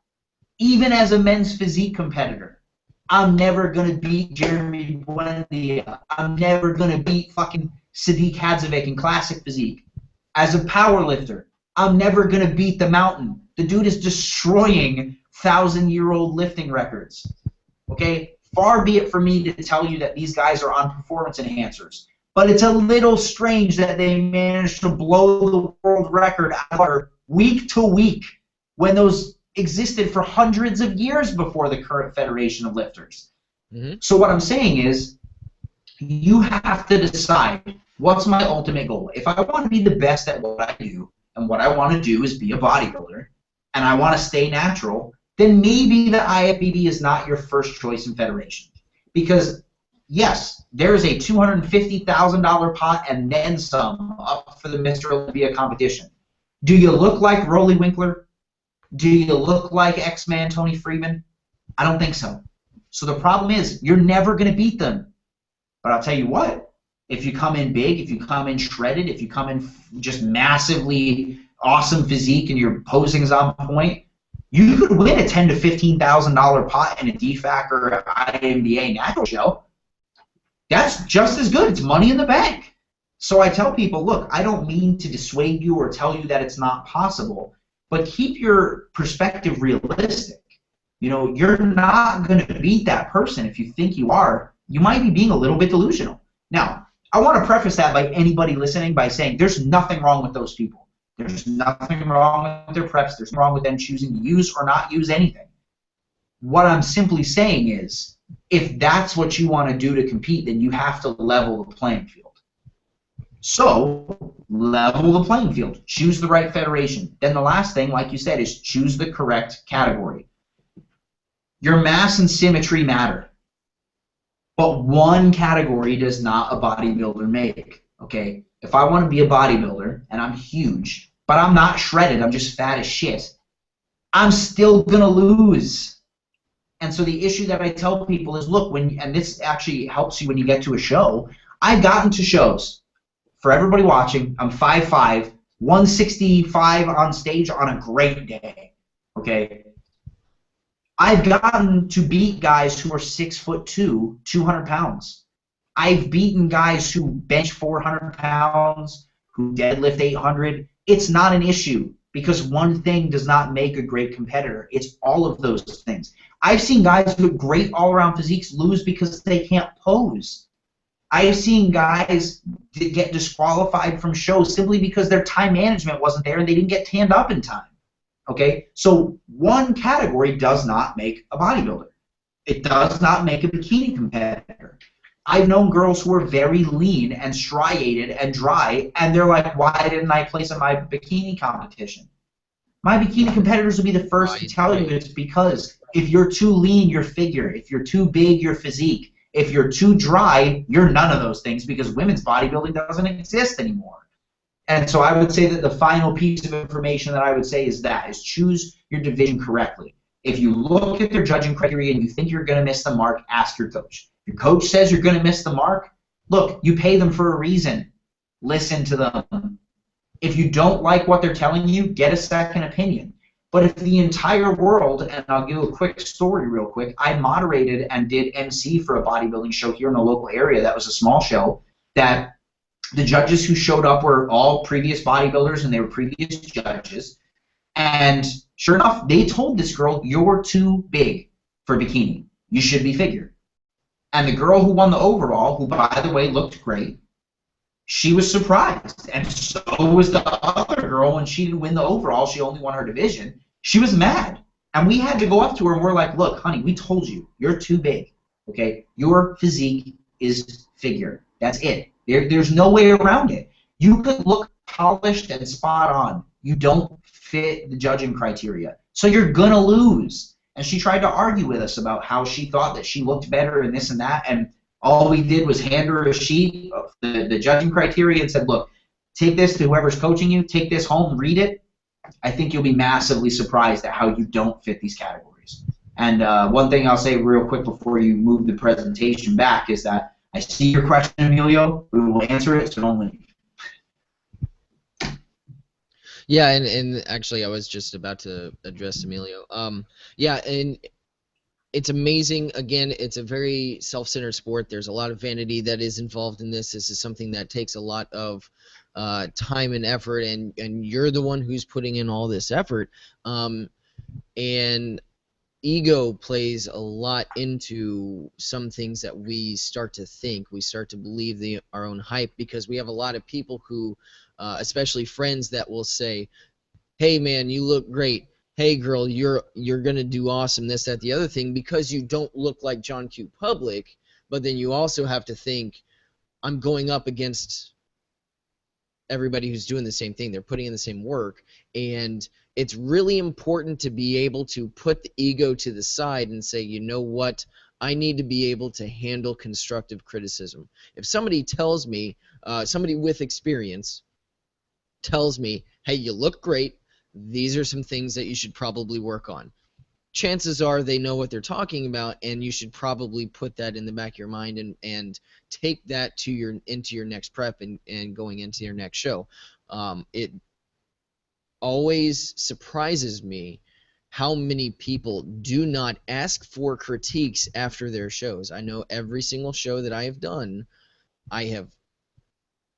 Even as a men's physique competitor, I'm never gonna beat Jeremy Buendia. I'm never gonna beat fucking Sadiq Hadzovic in classic physique. As a powerlifter, I'm never gonna beat the Mountain. The dude is destroying 1,000-year-old lifting records. Okay? Far be it for me to tell you that these guys are on performance enhancers. But it's a little strange that they managed to blow the world record out week to week when those existed for hundreds of years before the current Federation of Lifters. Mm-hmm. So what I'm saying is, you have to decide, what's my ultimate goal? If I want to be the best at what I do, and what I want to do is be a bodybuilder, and I want to stay natural, then maybe the IFBB is not your first choice in federation. Because, yes, there is a $250,000 pot and then some up for the Mr. Olympia competition. Do you look like Rolly Winkler? Do you look like X-Man Tony Freeman? I don't think so. So the problem is, you're never going to beat them. But I'll tell you what, if you come in big, if you come in shredded, if you come in just massively awesome physique and your posing is on point, you could win a $10,000 to $15,000 pot in a DFAC or INBA natural show. That's just as good. It's money in the bank. So I tell people, look, I don't mean to dissuade you or tell you that it's not possible, but keep your perspective realistic. You know, you're not going to beat that person if you think you are. You might be being a little bit delusional. Now, I want to preface that by anybody listening by saying there's nothing wrong with those people. There's nothing wrong with their preps. There's nothing wrong with them choosing to use or not use anything. What I'm simply saying is, if that's what you want to do to compete, then you have to level the playing field. So, level the playing field. Choose the right federation. Then the last thing, like you said, is choose the correct category. Your mass and symmetry matter. But one category does not a bodybuilder make. Okay? If I want to be a bodybuilder, and I'm huge, but I'm not shredded, I'm just fat as shit, I'm still going to lose. And so the issue that I tell people is, look, and this actually helps you when you get to a show, I've gotten to shows. For everybody watching, I'm 5'5", 165 on stage on a great day. Okay? I've gotten to beat guys who are 6'2", 200 pounds. I've beaten guys who bench 400 pounds, who deadlift 800. It's not an issue because one thing does not make a great competitor. It's all of those things. I've seen guys with great all-around physiques lose because they can't pose. I've seen guys get disqualified from shows simply because their time management wasn't there and they didn't get tanned up in time. Okay? So one category does not make a bodybuilder. It does not make a bikini competitor. I've known girls who are very lean and striated and dry, and they're like, why didn't I place in my bikini competition? My bikini competitors will be the first to Right, tell you right. it's because if you're too lean, your figure. If you're too big, your physique. If you're too dry, you're none of those things because women's bodybuilding doesn't exist anymore. And so I would say that the final piece of information that I would say is choose your division correctly. If you look at their judging criteria and you think you're going to miss the mark, ask your coach. If your coach says you're going to miss the mark, look, you pay them for a reason. Listen to them. If you don't like what they're telling you, get a second opinion. But if the entire world, and I'll give a quick story real quick, I moderated and did MC for a bodybuilding show here in the local area that was a small show that the judges who showed up were all previous bodybuilders and they were previous judges. And sure enough, they told this girl, you're too big for bikini. You should be figured. And the girl who won the overall, who by the way looked great, she was surprised. And so was the other girl when she didn't win the overall. She only won her division. She was mad. And we had to go up to her and we're like, look, honey, we told you, you're too big. Okay? Your physique is figure. That's it. There's no way around it. You could look polished and spot on. You don't fit the judging criteria. So you're going to lose. And she tried to argue with us about how she thought that she looked better and this and that. And all we did was hand her a sheet of the judging criteria and said, look, take this to whoever's coaching you. Take this home, read it. I think you'll be massively surprised at how you don't fit these categories. And one thing I'll say real quick before you move the presentation back is that I see your question, Emilio. We will answer it, so don't leave. Yeah, and actually, I was just about to address Emilio. Yeah, and it's amazing. Again, it's a very self-centered sport. There's a lot of vanity that is involved in this. This is something that takes a lot of time and effort, and you're the one who's putting in all this effort. And ego plays a lot into some things that we start to think. We start to believe our own hype because we have a lot of people who, especially friends, that will say, hey, man, you look great. Hey, girl, you're going to do awesome, this, that, the other thing, because you don't look like John Q. Public. But then you also have to think, I'm going up against everybody who's doing the same thing. They're putting in the same work. And it's really important to be able to put the ego to the side and say, you know what? I need to be able to handle constructive criticism. If somebody tells me, somebody with experience tells me, hey, you look great, these are some things that you should probably work on. Chances are they know what they're talking about, and you should probably put that in the back of your mind and take that to into your next prep and going into your next show. It always surprises me how many people do not ask for critiques after their shows. I know every single show that I have done, I have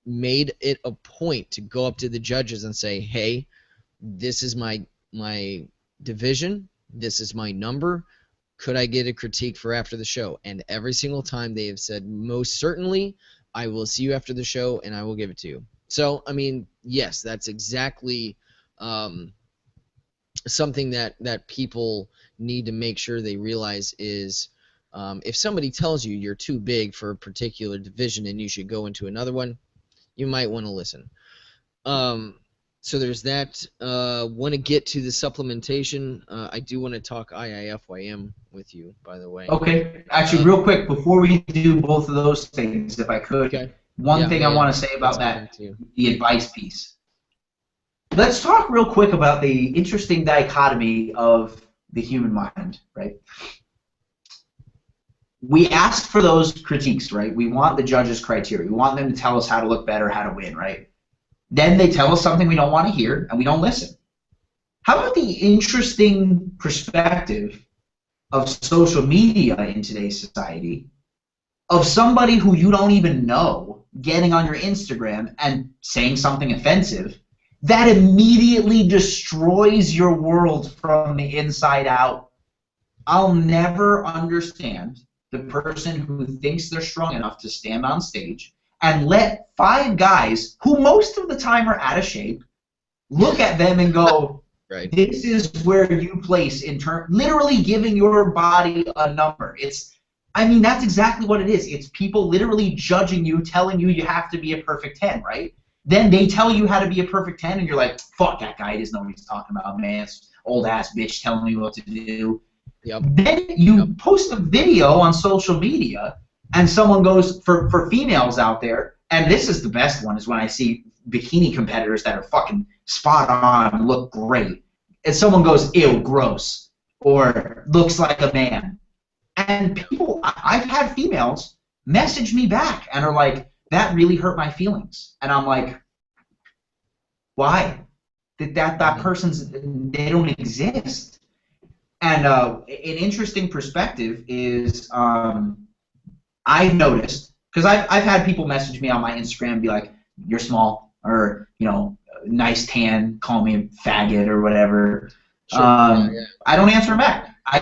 made it a point to go up to the judges and say, hey, this is my division, this is my number, could I get a critique for after the show? And every single time they have said, most certainly, I will see you after the show and I will give it to you. So, I mean, yes, that's exactly something that people need to make sure they realize is if somebody tells you you're too big for a particular division and you should go into another one, you might want to listen. So there's that. Want to get to the supplementation. I do want to talk IIFYM with you, by the way. Okay. Actually, real quick, before we do both of those things, if I could, okay. one thing I want to say about that, the advice piece. Let's talk real quick about the interesting dichotomy of the human mind, right? We ask for those critiques, right? We want the judges' criteria. We want them to tell us how to look better, how to win, right? Then they tell us something we don't want to hear, and we don't listen. How about the interesting perspective of social media in today's society of somebody who you don't even know getting on your Instagram and saying something offensive that immediately destroys your world from the inside out? I'll never understand the person who thinks they're strong enough to stand on stage and let 5 guys, who most of the time are out of shape, look at them and go, right. This is where you place in term, literally giving your body a number. I mean, that's exactly what it is. It's people literally judging you, telling you you have to be a perfect 10, right? Then they tell you how to be a perfect 10, and you're like, fuck that guy. He doesn't know what he's talking about, man. It's old-ass bitch telling me what to do. Yep. Then you post a video on social media, and someone goes, for females out there, and this is the best one, is when I see bikini competitors that are fucking spot on, look great, and someone goes, ew, gross, or looks like a man. And people, I've had females message me back and are like, that really hurt my feelings. And I'm like, why? That person's, they don't exist. And an interesting perspective is I've noticed, because I've had people message me on my Instagram and be like, you're small, or, you know, nice tan, call me a faggot or whatever. Sure. Yeah. I don't answer them back. I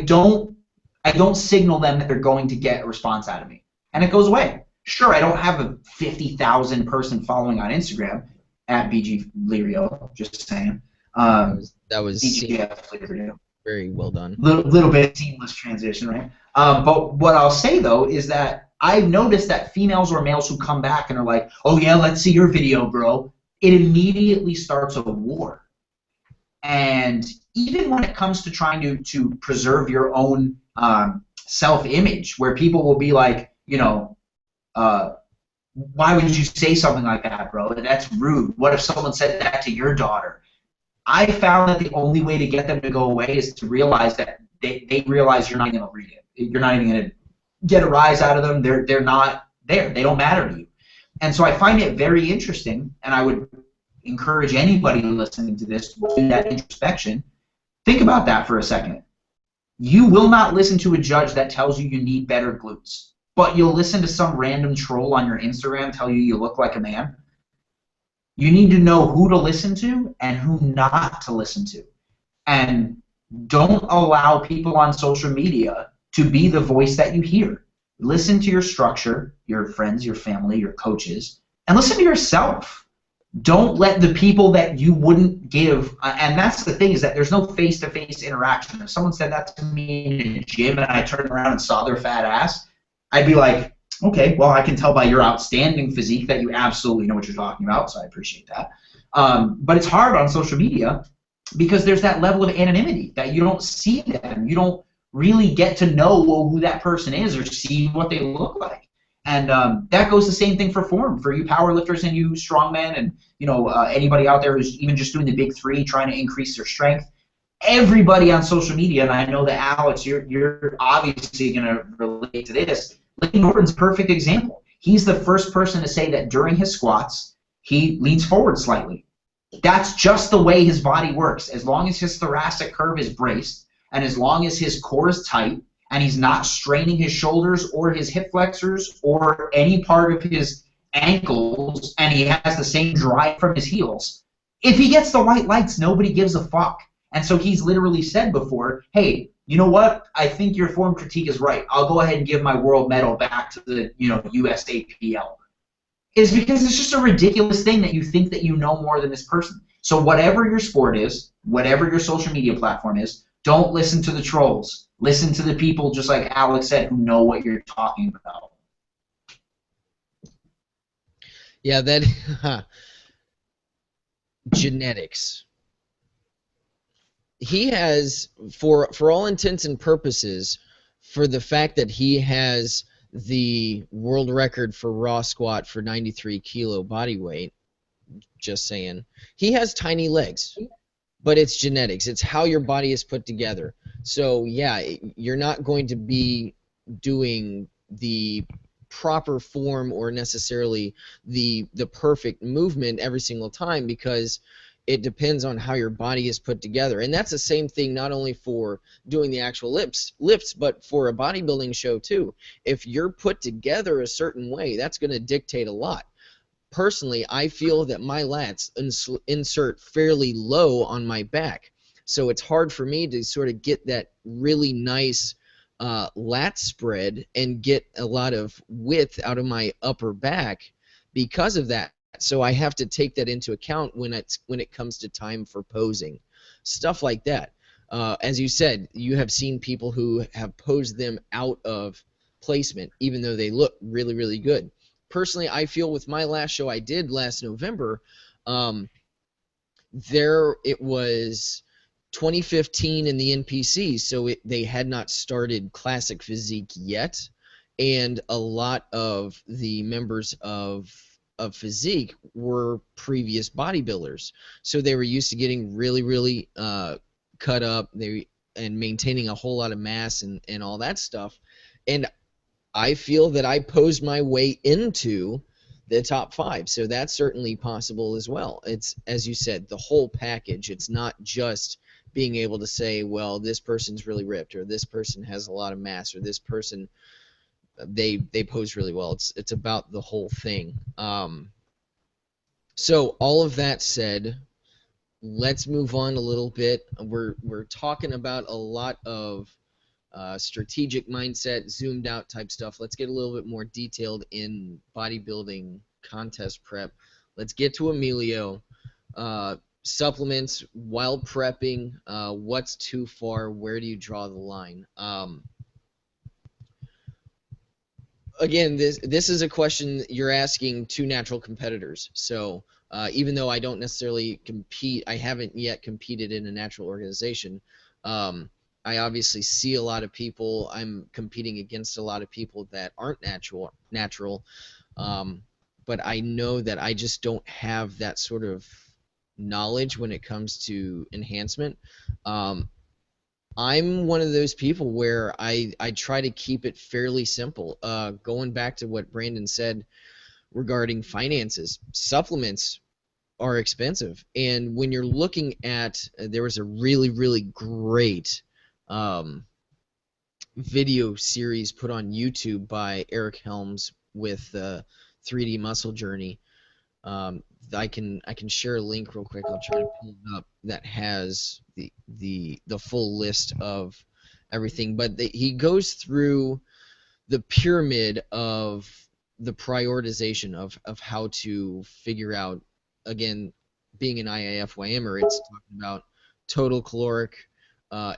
don't signal them that they're going to get a response out of me. And it goes away. Sure, I don't have a 50,000 person following on Instagram at BG Lirio, just saying. That was BGF Lirio. very well done. Little bit seamless transition, right? But what I'll say, though, is that I've noticed that females or males who come back and are like, oh, yeah, let's see your video, bro, it immediately starts a war. And even when it comes to trying to preserve your own self-image, where people will be like, you know, why would you say something like that, bro? That's rude. What if someone said that to your daughter? I found that the only way to get them to go away is to realize that they realize you're not going to read it. You're not even going to get a rise out of them. They're not there. They don't matter to you. And so I find it very interesting, and I would encourage anybody listening to this to do that introspection. Think about that for a second. You will not listen to a judge that tells you need better glutes, but you'll listen to some random troll on your Instagram tell you look like a man. You need to know who to listen to and who not to listen to. And don't allow people on social media to be the voice that you hear. Listen to your structure, your friends, your family, your coaches, and listen to yourself. Don't let the people that you wouldn't give, and that's the thing, is that there's no face-to-face interaction. If someone said that to me in a gym and I turned around and saw their fat ass, I'd be like, okay, well, I can tell by your outstanding physique that you absolutely know what you're talking about, so I appreciate that. But it's hard on social media because there's that level of anonymity that you don't see them. You don't really get to know who that person is or see what they look like. And that goes the same thing for form, for you powerlifters and you strongmen and anybody out there who's even just doing the big three, trying to increase their strength. Everybody on social media, and I know that Alex, you're obviously going to relate to this. Lee Norton's a perfect example. He's the first person to say that during his squats, he leans forward slightly. That's just the way his body works. As long as his thoracic curve is braced, and as long as his core is tight, and he's not straining his shoulders or his hip flexors or any part of his ankles, and he has the same drive from his heels, if he gets the white lights, nobody gives a fuck. And so he's literally said before, hey, you know what? I think your form critique is right. I'll go ahead and give my world medal back to the USAPL. It's because it's just a ridiculous thing that you think that you know more than this person. So whatever your sport is, whatever your social media platform is, don't listen to the trolls. Listen to the people, just like Alex said, who know what you're talking about. Yeah, that genetics. He has, for all intents and purposes, for the fact that he has the world record for raw squat for 93 kilo body weight, just saying, he has tiny legs. But it's genetics. It's how your body is put together. So, yeah, you're not going to be doing the proper form or necessarily the perfect movement every single time because it depends on how your body is put together. And that's the same thing not only for doing the actual lifts, but for a bodybuilding show too. If you're put together a certain way, that's going to dictate a lot. Personally, I feel that my lats insert fairly low on my back. So it's hard for me to sort of get that really nice lat spread and get a lot of width out of my upper back because of that. So I have to take that into account when it comes to time for posing. Stuff like that. As you said, you have seen people who have posed them out of placement, even though they look really, really good. Personally, I feel with my last show I did last November, there it was 2015 in the NPC, so they had not started Classic Physique yet, and a lot of the members of Physique were previous bodybuilders, so they were used to getting really, really cut up, and maintaining a whole lot of mass and all that stuff, and I feel that I posed my way into the top 5, so that's certainly possible as well. It's, as you said, the whole package. It's not just being able to say, well, this person's really ripped, or this person has a lot of mass, or this person they pose really well. It's about the whole thing. So all of that said, let's move on a little bit. We're talking about a lot of strategic mindset, zoomed out type stuff. Let's get a little bit more detailed in bodybuilding contest prep. Let's get to Emilio. Supplements while prepping. What's too far? Where do you draw the line? Again, this is a question you're asking two natural competitors. So even though I don't necessarily compete, I haven't yet competed in a natural organization. I obviously see a lot of people. I'm competing against a lot of people that aren't natural. But I know that I just don't have that sort of knowledge when it comes to enhancement. I'm one of those people where I try to keep it fairly simple. Going back to what Brandon said regarding finances, supplements are expensive. And when you're looking at, there was a really, really great video series put on YouTube by Eric Helms with 3D Muscle Journey. I can share a link real quick. I'll try to pull it up. That has the full list of everything. But he goes through the pyramid of the prioritization of how to figure out, again, being an IIFYMer, it's talking about total caloric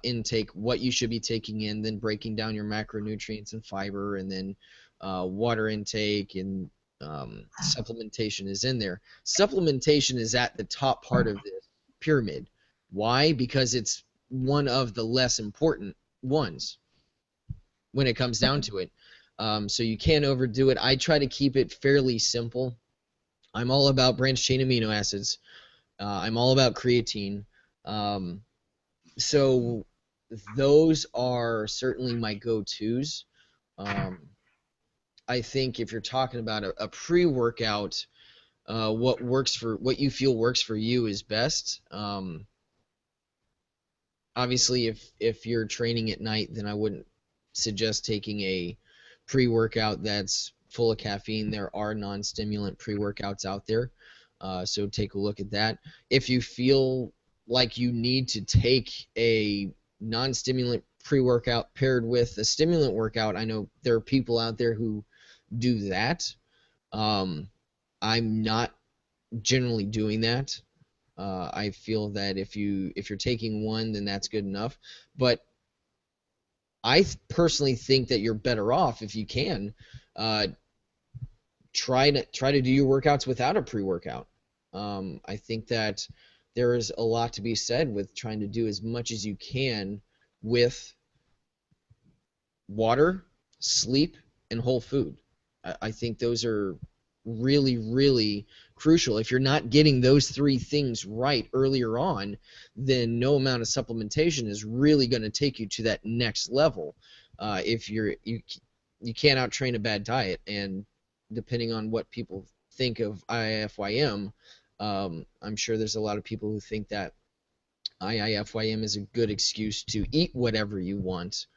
intake, what you should be taking in, then breaking down your macronutrients and fiber, and then water intake, and supplementation is in there. Supplementation is at the top part of this pyramid. Why? Because it's one of the less important ones when it comes down to it. So you can't overdo it. I try to keep it fairly simple. I'm all about branched chain amino acids. I'm all about creatine. So those are certainly my go-tos. I think if you're talking about a pre-workout, what you feel works for you is best. Obviously, if you're training at night, then I wouldn't suggest taking a pre-workout that's full of caffeine. There are non-stimulant pre-workouts out there, so take a look at that. If you feel like you need to take a non-stimulant pre-workout paired with a stimulant workout, I know there are people out there who do that. I'm not generally doing that. I feel that if you're taking one, then that's good enough. But I personally think that you're better off if you can try to do your workouts without a pre-workout. I think that there is a lot to be said with trying to do as much as you can with water, sleep, and whole food. I think those are really, really crucial. If you're not getting those three things right earlier on, then no amount of supplementation is really going to take you to that next level. If you can't out-train a bad diet, and depending on what people think of IIFYM, I'm sure there's a lot of people who think that IIFYM is a good excuse to eat whatever you want.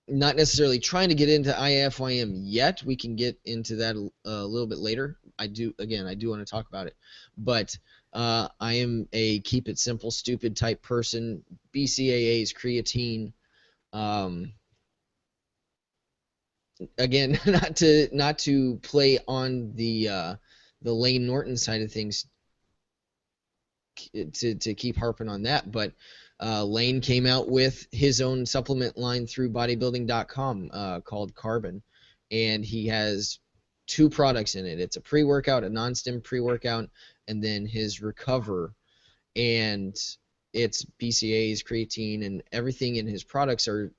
Not necessarily trying to get into IIFYM yet. We can get into that a little bit later. I do want to talk about it. But I am a keep it simple, stupid type person. BCAAs, creatine. Again, not to play on the Lane Norton side of things, to keep harping on that, but Lane came out with his own supplement line through bodybuilding.com called Carbon, and he has 2 products in it. It's a pre-workout, a non-stim pre-workout, and then his Recover, and it's BCAAs, creatine, and everything in his products are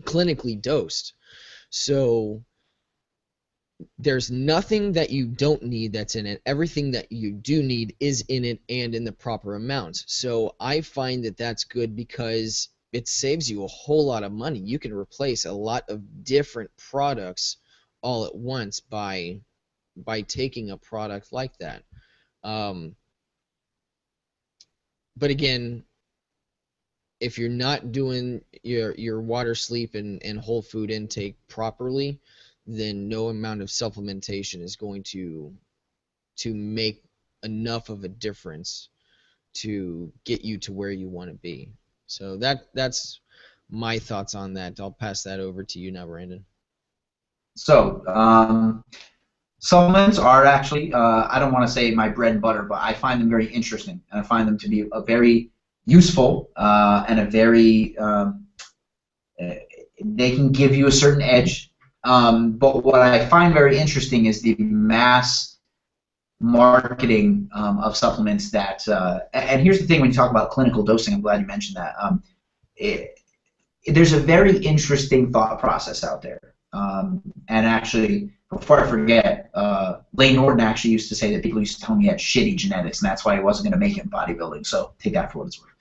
clinically dosed. So there's nothing that you don't need that's in it. Everything that you do need is in it and in the proper amounts. So I find that that's good because it saves you a whole lot of money. You can replace a lot of different products all at once by taking a product like that. But again, if you're not doing your water, sleep, and whole food intake properly, then no amount of supplementation is going to make enough of a difference to get you to where you want to be. So that's my thoughts on that. I'll pass that over to you now, Brandon. So supplements are actually, I don't want to say my bread and butter, but I find them very interesting, and I find them to be a very useful and a very, they can give you a certain edge. But what I find very interesting is the mass marketing of supplements that, and here's the thing when you talk about clinical dosing, I'm glad you mentioned that. There's a very interesting thought process out there. And actually, before I forget, Lane Norton actually used to say that people used to tell me he had shitty genetics, and that's why he wasn't going to make it in bodybuilding. So take that for what it's worth.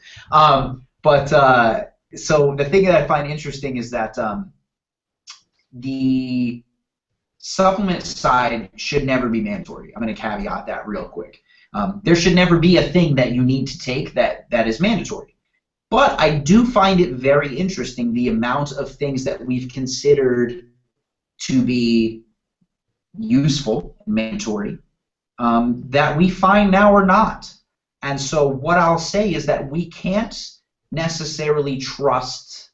So the thing that I find interesting is that the supplement side should never be mandatory. I'm going to caveat that real quick. There should never be a thing that you need to take that is mandatory. But I do find it very interesting the amount of things that we've considered to be useful and mandatory that we find now are not. And so what I'll say is that we can't necessarily trust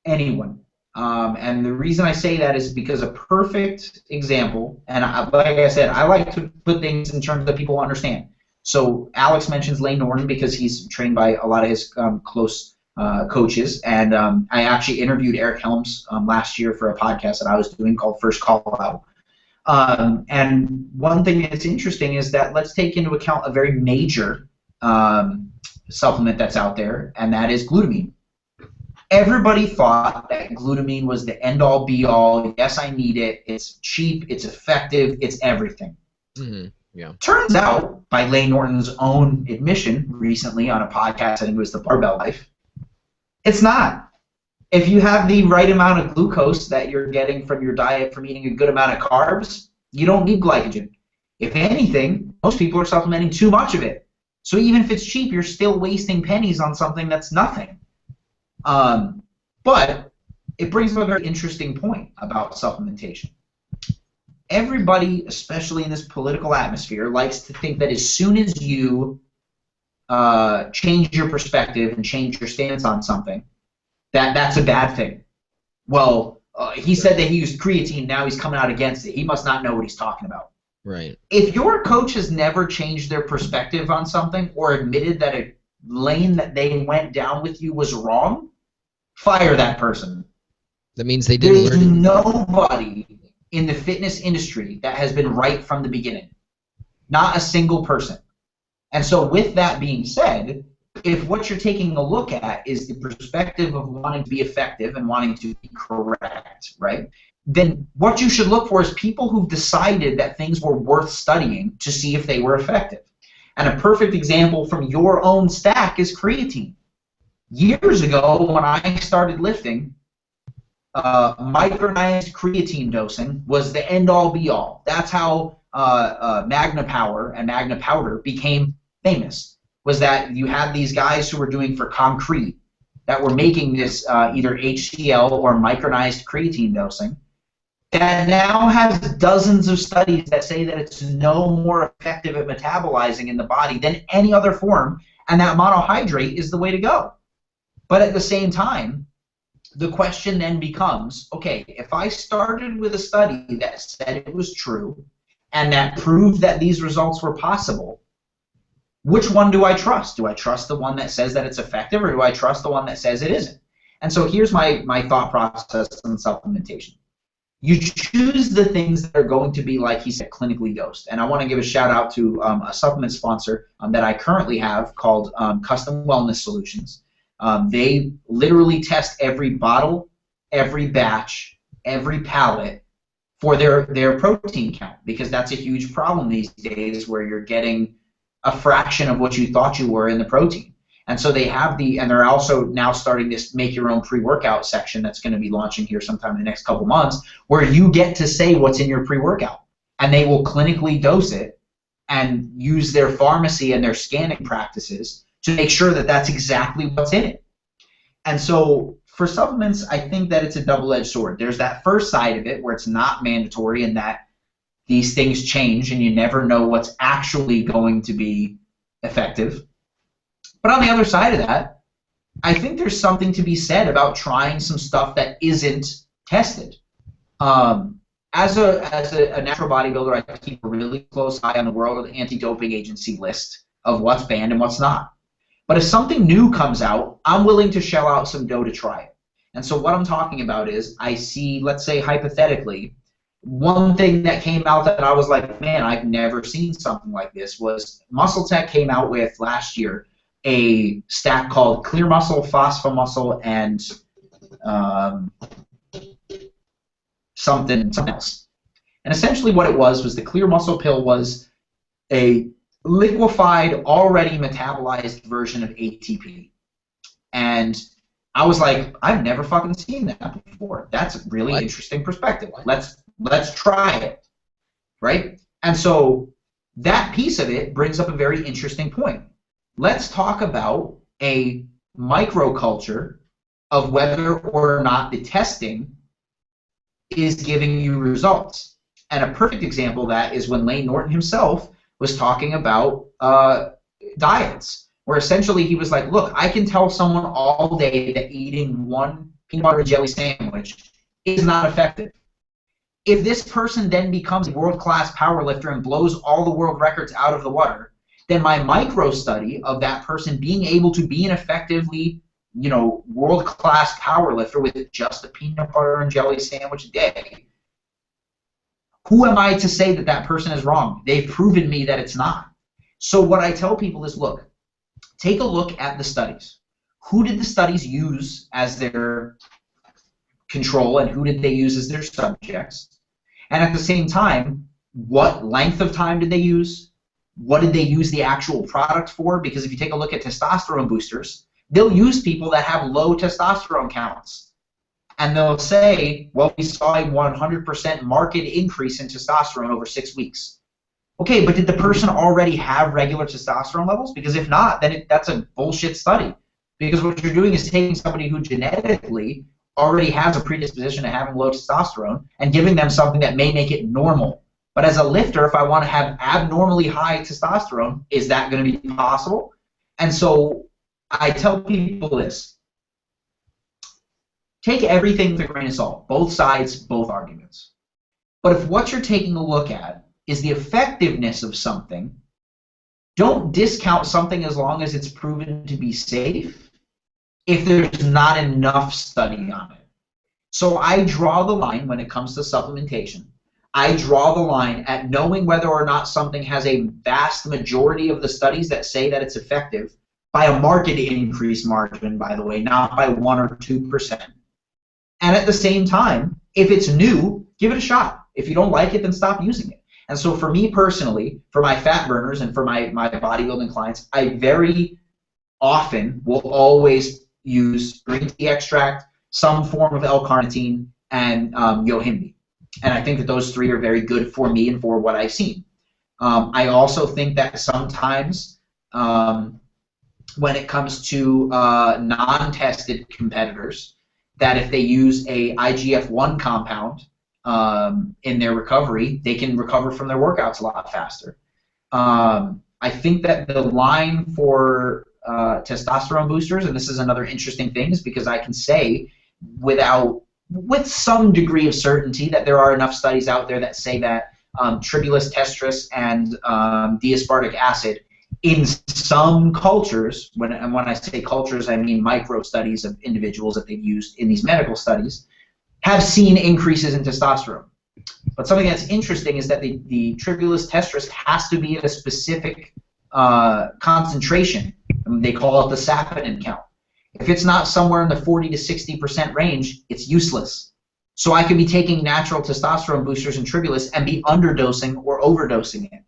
anyone. And the reason I say that is because a perfect example, and like I said, I like to put things in terms that people understand. So Alex mentions Lane Norton because he's trained by a lot of his close coaches, and I actually interviewed Eric Helms last year for a podcast that I was doing called First Call Out. And one thing that's interesting is that let's take into account a very major supplement that's out there, and that is glutamine. Everybody thought that glutamine was the end-all, be-all. Yes, I need it. It's cheap. It's effective. It's everything. Mm-hmm. Yeah. Turns out, by Lane Norton's own admission recently on a podcast, I think it was The Barbell Life, it's not. If you have the right amount of glucose that you're getting from your diet from eating a good amount of carbs, you don't need glycogen. If anything, most people are supplementing too much of it. So even if it's cheap, you're still wasting pennies on something that's nothing. But it brings up a very interesting point about supplementation. Everybody, especially in this political atmosphere, likes to think that as soon as you change your perspective and change your stance on something, that's a bad thing. Well, he said that he used creatine, now he's coming out against it. He must not know what he's talking about. Right. If your coach has never changed their perspective on something or admitted that a lane that they went down with you was wrong, fire that person. That means they didn't learn. There's nobody in the fitness industry that has been right from the beginning. Not a single person. And so with that being said, if what you're taking a look at is the perspective of wanting to be effective and wanting to be correct, right, then what you should look for is people who've decided that things were worth studying to see if they were effective. And a perfect example from your own stack is creatine. Years ago, when I started lifting, micronized creatine dosing was the end-all, be-all. That's how Magna Power and Magna Powder became famous, was that you had these guys who were doing for concrete that were making this either HCl or micronized creatine dosing that now has dozens of studies that say that it's no more effective at metabolizing in the body than any other form, and that monohydrate is the way to go. But at the same time, the question then becomes, okay, if I started with a study that said it was true and that proved that these results were possible, which one do I trust? Do I trust the one that says that it's effective, or do I trust the one that says it isn't? And so here's my thought process on supplementation. You choose the things that are going to be, like he said, clinically dosed. And I want to give a shout out to a supplement sponsor that I currently have called Custom Wellness Solutions. They literally test every bottle, every batch, every pallet for their protein count, because that's a huge problem these days, where you're getting a fraction of what you thought you were in the protein. And so they have and they're also now starting this make your own pre-workout section that's going to be launching here sometime in the next couple months, where you get to say what's in your pre-workout, and they will clinically dose it and use their pharmacy and their scanning practices to make sure that that's exactly what's in it. And so for supplements, I think that it's a double-edged sword. There's that first side of it where it's not mandatory and that these things change and you never know what's actually going to be effective. But on the other side of that, I think there's something to be said about trying some stuff that isn't tested. As a natural bodybuilder, I keep a really close eye on the World Anti-Doping Agency list of what's banned and what's not. But if something new comes out, I'm willing to shell out some dough to try it. And so what I'm talking about is, I see, let's say hypothetically, one thing that came out that I was like, man, I've never seen something like this, was Muscle Tech came out with last year a stack called Clear Muscle, Phospha Muscle, and something else. And essentially what it was the Clear Muscle pill was a liquefied, already metabolized version of ATP. And I was like, I've never fucking seen that before. That's a really interesting perspective. Let's try it, right? And so that piece of it brings up a very interesting point. Let's talk about a microculture of whether or not the testing is giving you results. And a perfect example of that is when Lane Norton himself was talking about diets, where essentially he was like, look, I can tell someone all day that eating one peanut butter and jelly sandwich is not effective. If this person then becomes a world-class powerlifter and blows all the world records out of the water, then my micro study of that person being able to be an effectively, world-class powerlifter with just a peanut butter and jelly sandwich a day, who am I to say that that person is wrong? They've proven me that it's not. So what I tell people is, look, take a look at the studies. Who did the studies use as their control, and who did they use as their subjects? And at the same time, what length of time did they use? What did they use the actual product for? Because if you take a look at testosterone boosters, they'll use people that have low testosterone counts. And they'll say, well, we saw a 100% marked increase in testosterone over 6 weeks. Okay, but did the person already have regular testosterone levels? Because if not, then that's a bullshit study. Because what you're doing is taking somebody who genetically already has a predisposition to having low testosterone and giving them something that may make it normal. But as a lifter, if I want to have abnormally high testosterone, is that going to be possible? And so I tell people this. Take everything with a grain of salt, both sides, both arguments. But if what you're taking a look at is the effectiveness of something, don't discount something as long as it's proven to be safe if there's not enough study on it. So I draw the line when it comes to supplementation. I draw the line at knowing whether or not something has a vast majority of the studies that say that it's effective by a marked increase margin, by the way, not by 1 or 2%. And at the same time, if it's new, give it a shot. If you don't like it, then stop using it. And so for me personally, for my fat burners and for my bodybuilding clients, I very often will always use green tea extract, some form of L-carnitine, and yohimbe. And I think that those three are very good for me and for what I've seen. I also think that sometimes when it comes to non-tested competitors, that if they use a IGF-1 compound in their recovery, they can recover from their workouts a lot faster. I think that the line for testosterone boosters, and this is another interesting thing, is because I can say with some degree of certainty that there are enough studies out there that say that tribulus, testris, and D-aspartic acid In some cultures, and when I say cultures, I mean micro studies of individuals that they've used in these medical studies, have seen increases in testosterone. But something that's interesting is that the tribulus testris has to be at a specific concentration. They call it the saponin count. If it's not somewhere in the 40 to 60% range, it's useless. So I could be taking natural testosterone boosters and tribulus and be underdosing or overdosing it.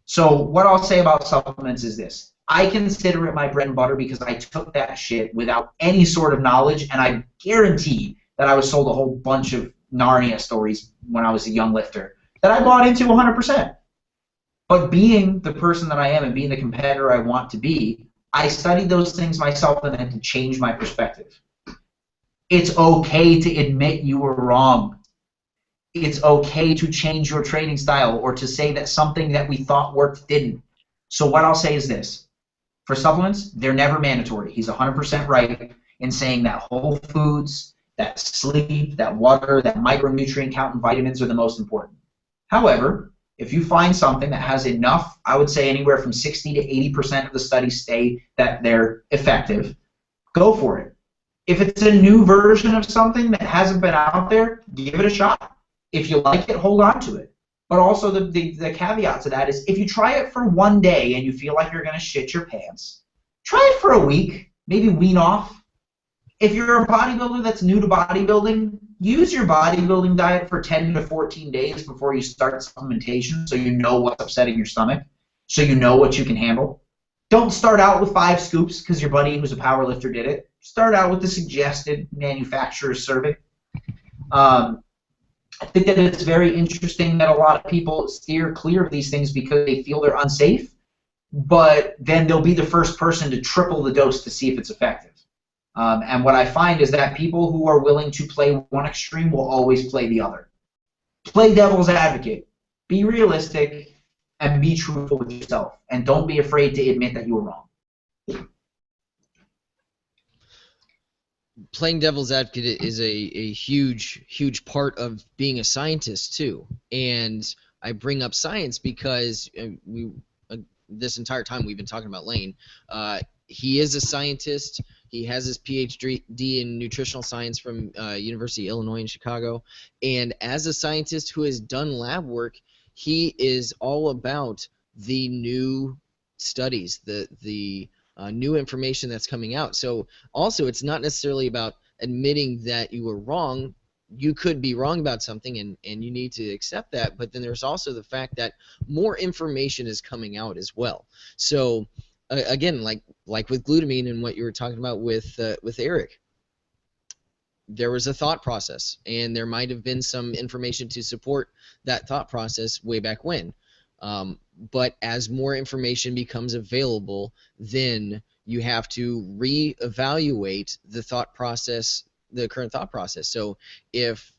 So what I'll say about supplements is this. I consider it my bread and butter because I took that shit without any sort of knowledge, and I guarantee that I was sold a whole bunch of Narnia stories when I was a young lifter that I bought into 100%. But being the person that I am and being the competitor I want to be, I studied those things myself and had to change my perspective. It's okay to admit you were wrong. It's okay to change your training style or to say that something that we thought worked didn't. So what I'll say is this. For supplements, they're never mandatory. He's 100% right in saying that whole foods, that sleep, that water, that micronutrient count and vitamins are the most important. However, if you find something that has enough, I would say anywhere from 60 to 80% of the studies say that they're effective, go for it. If it's a new version of something that hasn't been out there, give it a shot. If you like it, hold on to it. But also the caveat to that is if you try it for one day and you feel like you're going to shit your pants, try it for a week, maybe wean off. If you're a bodybuilder that's new to bodybuilding, use your bodybuilding diet for 10 to 14 days before you start supplementation so you know what's upsetting your stomach, so you know what you can handle. Don't start out with 5 scoops because your buddy who's a powerlifter did it. Start out with the suggested manufacturer's serving. I think that it's very interesting that a lot of people steer clear of these things because they feel they're unsafe, but then they'll be the first person to triple the dose to see if it's effective. And what I find is that people who are willing to play one extreme will always play the other. Play devil's advocate. Be realistic and be truthful with yourself. And don't be afraid to admit that you were wrong. Playing devil's advocate is a huge part of being a scientist too. And I bring up science because this entire time we've been talking about Lane. He is a scientist. He has his PhD in nutritional science from University of Illinois in Chicago. And as a scientist who has done lab work, he is all about the new studies, the new information that's coming out. So also it's not necessarily about admitting that you were wrong. You could be wrong about something and you need to accept that, but then there's also the fact that more information is coming out as well. So again, like with glutamine and what you were talking about with Eric, there was a thought process, and there might have been some information to support that thought process way back when. But as more information becomes available, then you have to reevaluate the thought process, the current thought process. So if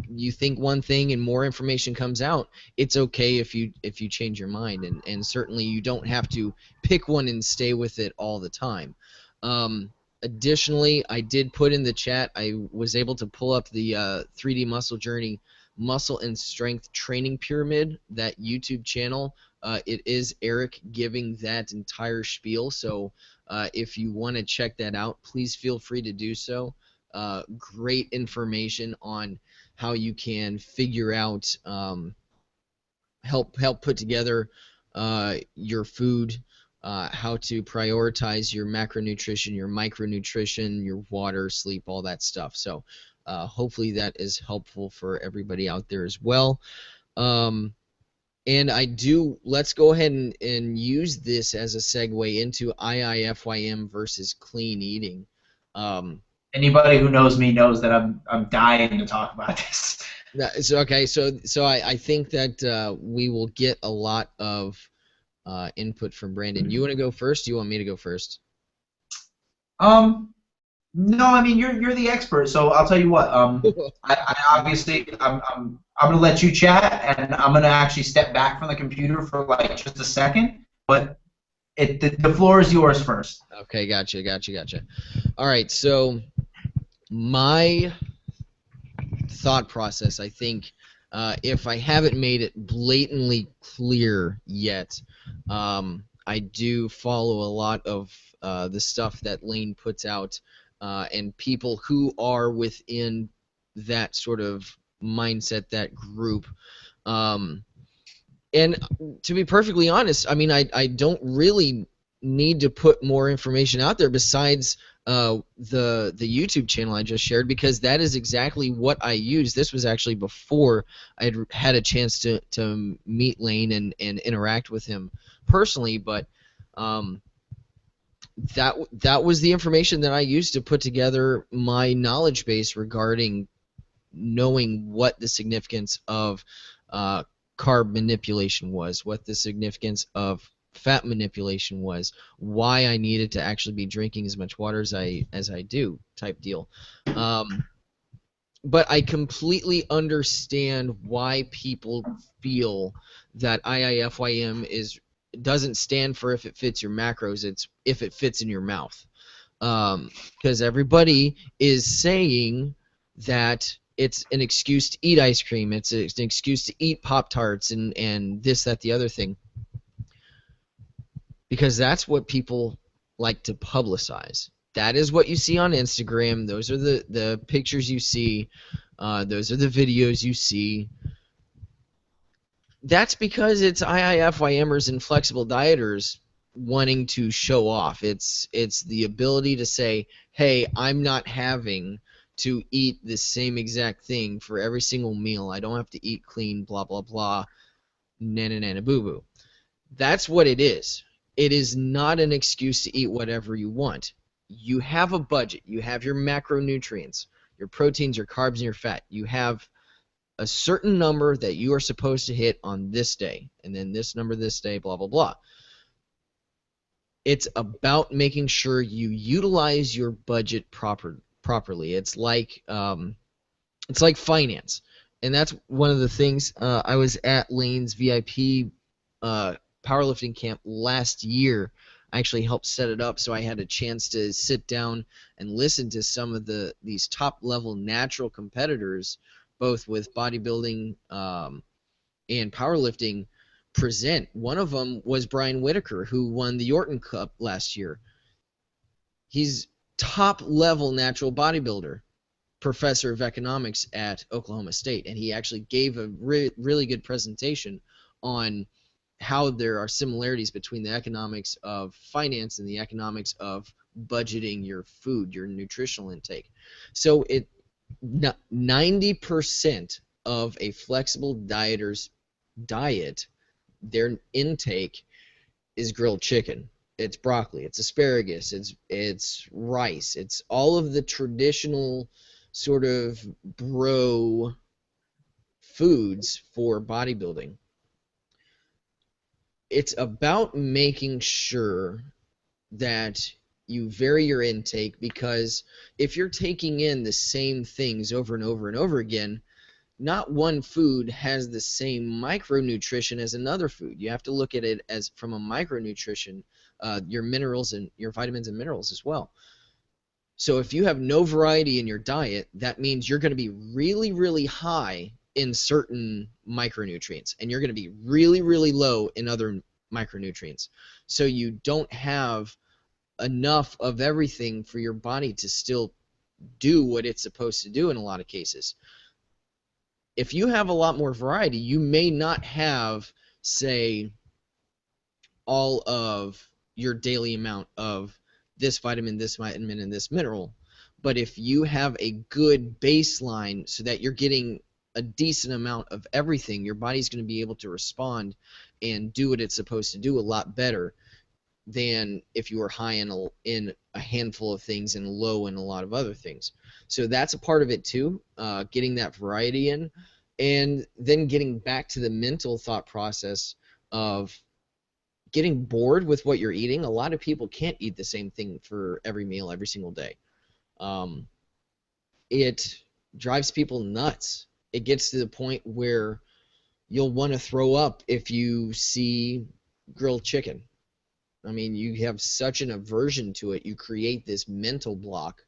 you think one thing and more information comes out, it's okay if you change your mind, and certainly you don't have to pick one and stay with it all the time. Additionally, I did put in the chat, I was able to pull up the 3D Muscle Journey Muscle and Strength Training Pyramid, that YouTube channel. It is Eric giving that entire spiel, so if you want to check that out, please feel free to do so. Great information on how you can figure out, help put together your food, how to prioritize your macronutrition, your micronutrition, your water, sleep, all that stuff. So hopefully that is helpful for everybody out there as well. And let's go ahead and use this as a segue into IIFYM versus clean eating. Anybody who knows me knows that I'm dying to talk about this. Okay, so I think that we will get a lot of input from Brandon. You want to go first? Do you want me to go first? No, I mean you're the expert, so I'll tell you what. I obviously I'm gonna let you chat, and I'm gonna actually step back from the computer for like just a second. But the floor is yours first. Okay, gotcha. All right, so my thought process, I think, if I haven't made it blatantly clear yet, I I do follow a lot of the stuff that Lane puts out, and people who are within that sort of mindset, that group. Um, and to be perfectly honest, I mean, I don't really need to put more information out there besides the YouTube channel I just shared, because that is exactly what I use. This was actually before I had a chance to meet Lane and interact with him personally, but um, that was the information that I used to put together my knowledge base regarding knowing what the significance of uh, carb manipulation was, what the significance of fat manipulation was, why I needed to actually be drinking as much water as I do, type deal. But I completely understand why people feel that IIFYM doesn't stand for if it fits your macros, it's if it fits in your mouth. Because everybody is saying that it's an excuse to eat ice cream, it's an excuse to eat Pop-Tarts and this, that, the other thing. Because that's what people like to publicize. That is what you see on Instagram. Those are the pictures you see. Those are the videos you see. That's because it's IIFYMers and flexible dieters wanting to show off. It's the ability to say, hey, I'm not having to eat the same exact thing for every single meal. I don't have to eat clean, blah, blah, blah, nana, nana, boo, boo. That's what it is. It is not an excuse to eat whatever you want. You have a budget. You have your macronutrients, your proteins, your carbs, and your fat. You have a certain number that you are supposed to hit on this day, and then this number this day, blah, blah, blah. It's about making sure you utilize your budget properly. It's like finance, and that's one of the things. I was at Lane's VIP powerlifting camp last year. I actually helped set it up, so I had a chance to sit down and listen to some of these top level natural competitors, both with bodybuilding and powerlifting, present. One of them was Brian Whitaker, who won the Yorton Cup last year. He's top level natural bodybuilder, professor of economics at Oklahoma State, and he actually gave a really good presentation on how there are similarities between the economics of finance and the economics of budgeting your food, your nutritional intake. So 90% of a flexible dieter's diet, their intake, is grilled chicken. It's broccoli, it's asparagus, it's rice, it's all of the traditional sort of bro foods for bodybuilding. It's about making sure that you vary your intake, because if you're taking in the same things over and over and over again, not one food has the same micronutrition as another food. You have to look at it as from a micronutrition, your minerals and your vitamins and minerals as well. So if you have no variety in your diet, that means you're going to be really, really high in certain micronutrients, and you're going to be really, really low in other micronutrients. So you don't have enough of everything for your body to still do what it's supposed to do in a lot of cases. If you have a lot more variety, you may not have, say, all of your daily amount of this vitamin, and this mineral. But if you have a good baseline so that you're getting a decent amount of everything, your body's going to be able to respond and do what it's supposed to do a lot better than if you were high in a handful of things and low in a lot of other things. So that's a part of it too, getting that variety in, and then getting back to the mental thought process of getting bored with what you're eating. A lot of people can't eat the same thing for every meal every single day. It drives people nuts. It gets to the point where you'll want to throw up if you see grilled chicken. I mean, you have such an aversion to it, you create this mental block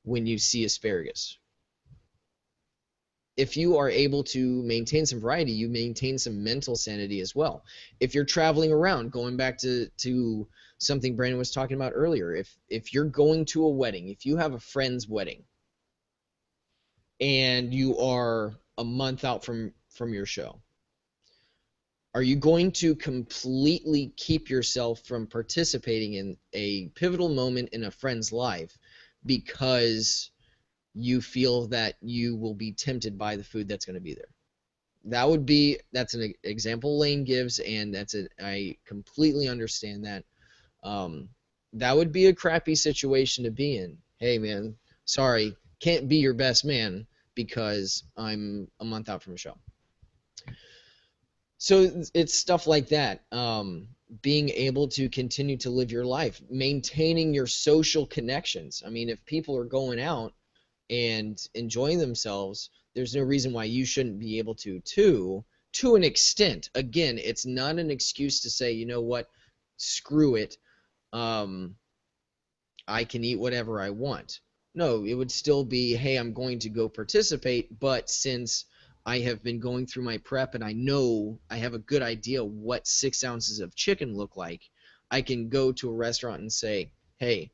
when you see asparagus. if you are able to maintain some variety, you maintain some mental sanity as well. If you're traveling around, going back to something Brandon was talking about earlier, if you're going to a wedding, if you have a friend's wedding, and you are a month out from your show, are you going to completely keep yourself from participating in a pivotal moment in a friend's life because you feel that you will be tempted by the food that's going to be there? That's an example Lane gives, and I completely understand that. That would be a crappy situation to be in. Hey man, sorry, can't be your best man because I'm a month out from a show. So it's stuff like that. Being able to continue to live your life, maintaining your social connections. I mean, if people are going out and enjoying themselves, there's no reason why you shouldn't be able to an extent. Again, it's not an excuse to say, you know what, screw it, I can eat whatever I want. No, it would still be, hey, I'm going to go participate, but since I have been going through my prep and I know I have a good idea what 6 ounces of chicken look like, I can go to a restaurant and say, hey,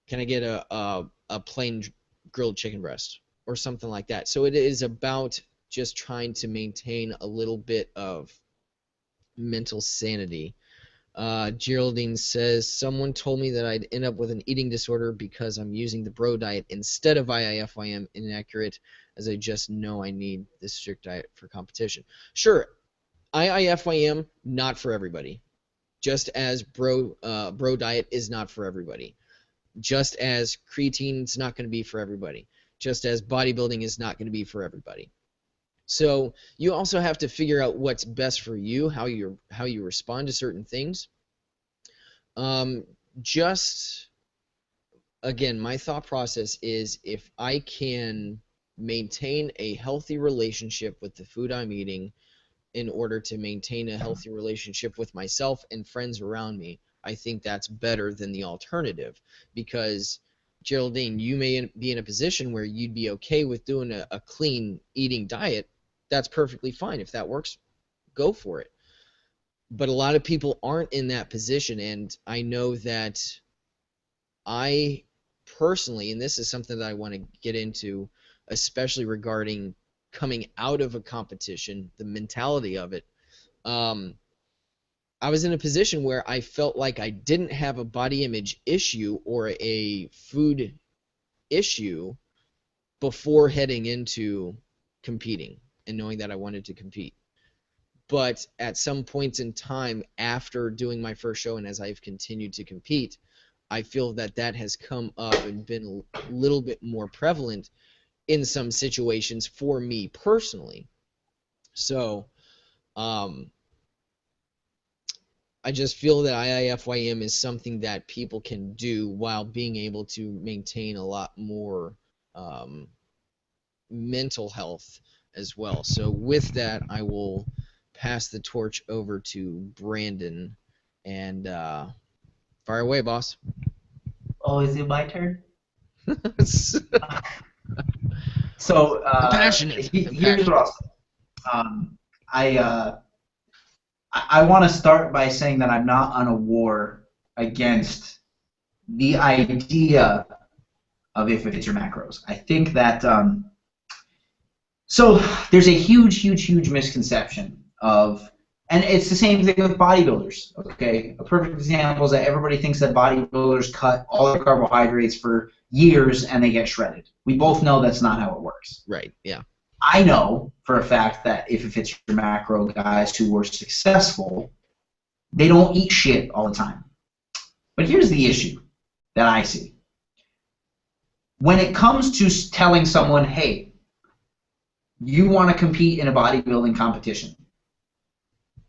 can I get a plain grilled chicken breast or something like that. So it is about just trying to maintain a little bit of mental sanity. Geraldine says, someone told me that I'd end up with an eating disorder because I'm using the bro diet instead of IIFYM. Inaccurate, as I just know I need this strict diet for competition. Sure, IIFYM, not for everybody. Just as bro diet is not for everybody. Just as creatine is not going to be for everybody. Just as bodybuilding is not going to be for everybody. So you also have to figure out what's best for you, how you respond to certain things. Just again, my thought process is if I can maintain a healthy relationship with the food I'm eating in order to maintain a healthy relationship with myself and friends around me, I think that's better than the alternative. Because Geraldine, you may be in a position where you'd be okay with doing a clean eating diet. That's perfectly fine. If that works, go for it. But a lot of people aren't in that position, and I know that I personally, and this is something that I want to get into, especially regarding coming out of a competition, the mentality of it, I was in a position where I felt like I didn't have a body image issue or a food issue before heading into competing and knowing that I wanted to compete. But at some points in time after doing my first show and as I've continued to compete, I feel that that has come up and been a little bit more prevalent in some situations for me personally. So I just feel that IIFYM is something that people can do while being able to maintain a lot more mental health as well. So with that, I will pass the torch over to Brandon, and fire away, boss. Oh, is it my turn? I'm So passionate. Here's what I want to start by saying that I'm not on a war against the idea of if it's your macros. I think that so there's a huge misconception of, and it's the same thing with bodybuilders. Okay, a perfect example is that everybody thinks that bodybuilders cut all their carbohydrates for years and they get shredded. We both know that's not how it works. Right. Yeah. I know for a fact that if it fits your macro, guys who were successful, they don't eat shit all the time. But here's the issue that I see. When it comes to telling someone, hey, you want to compete in a bodybuilding competition,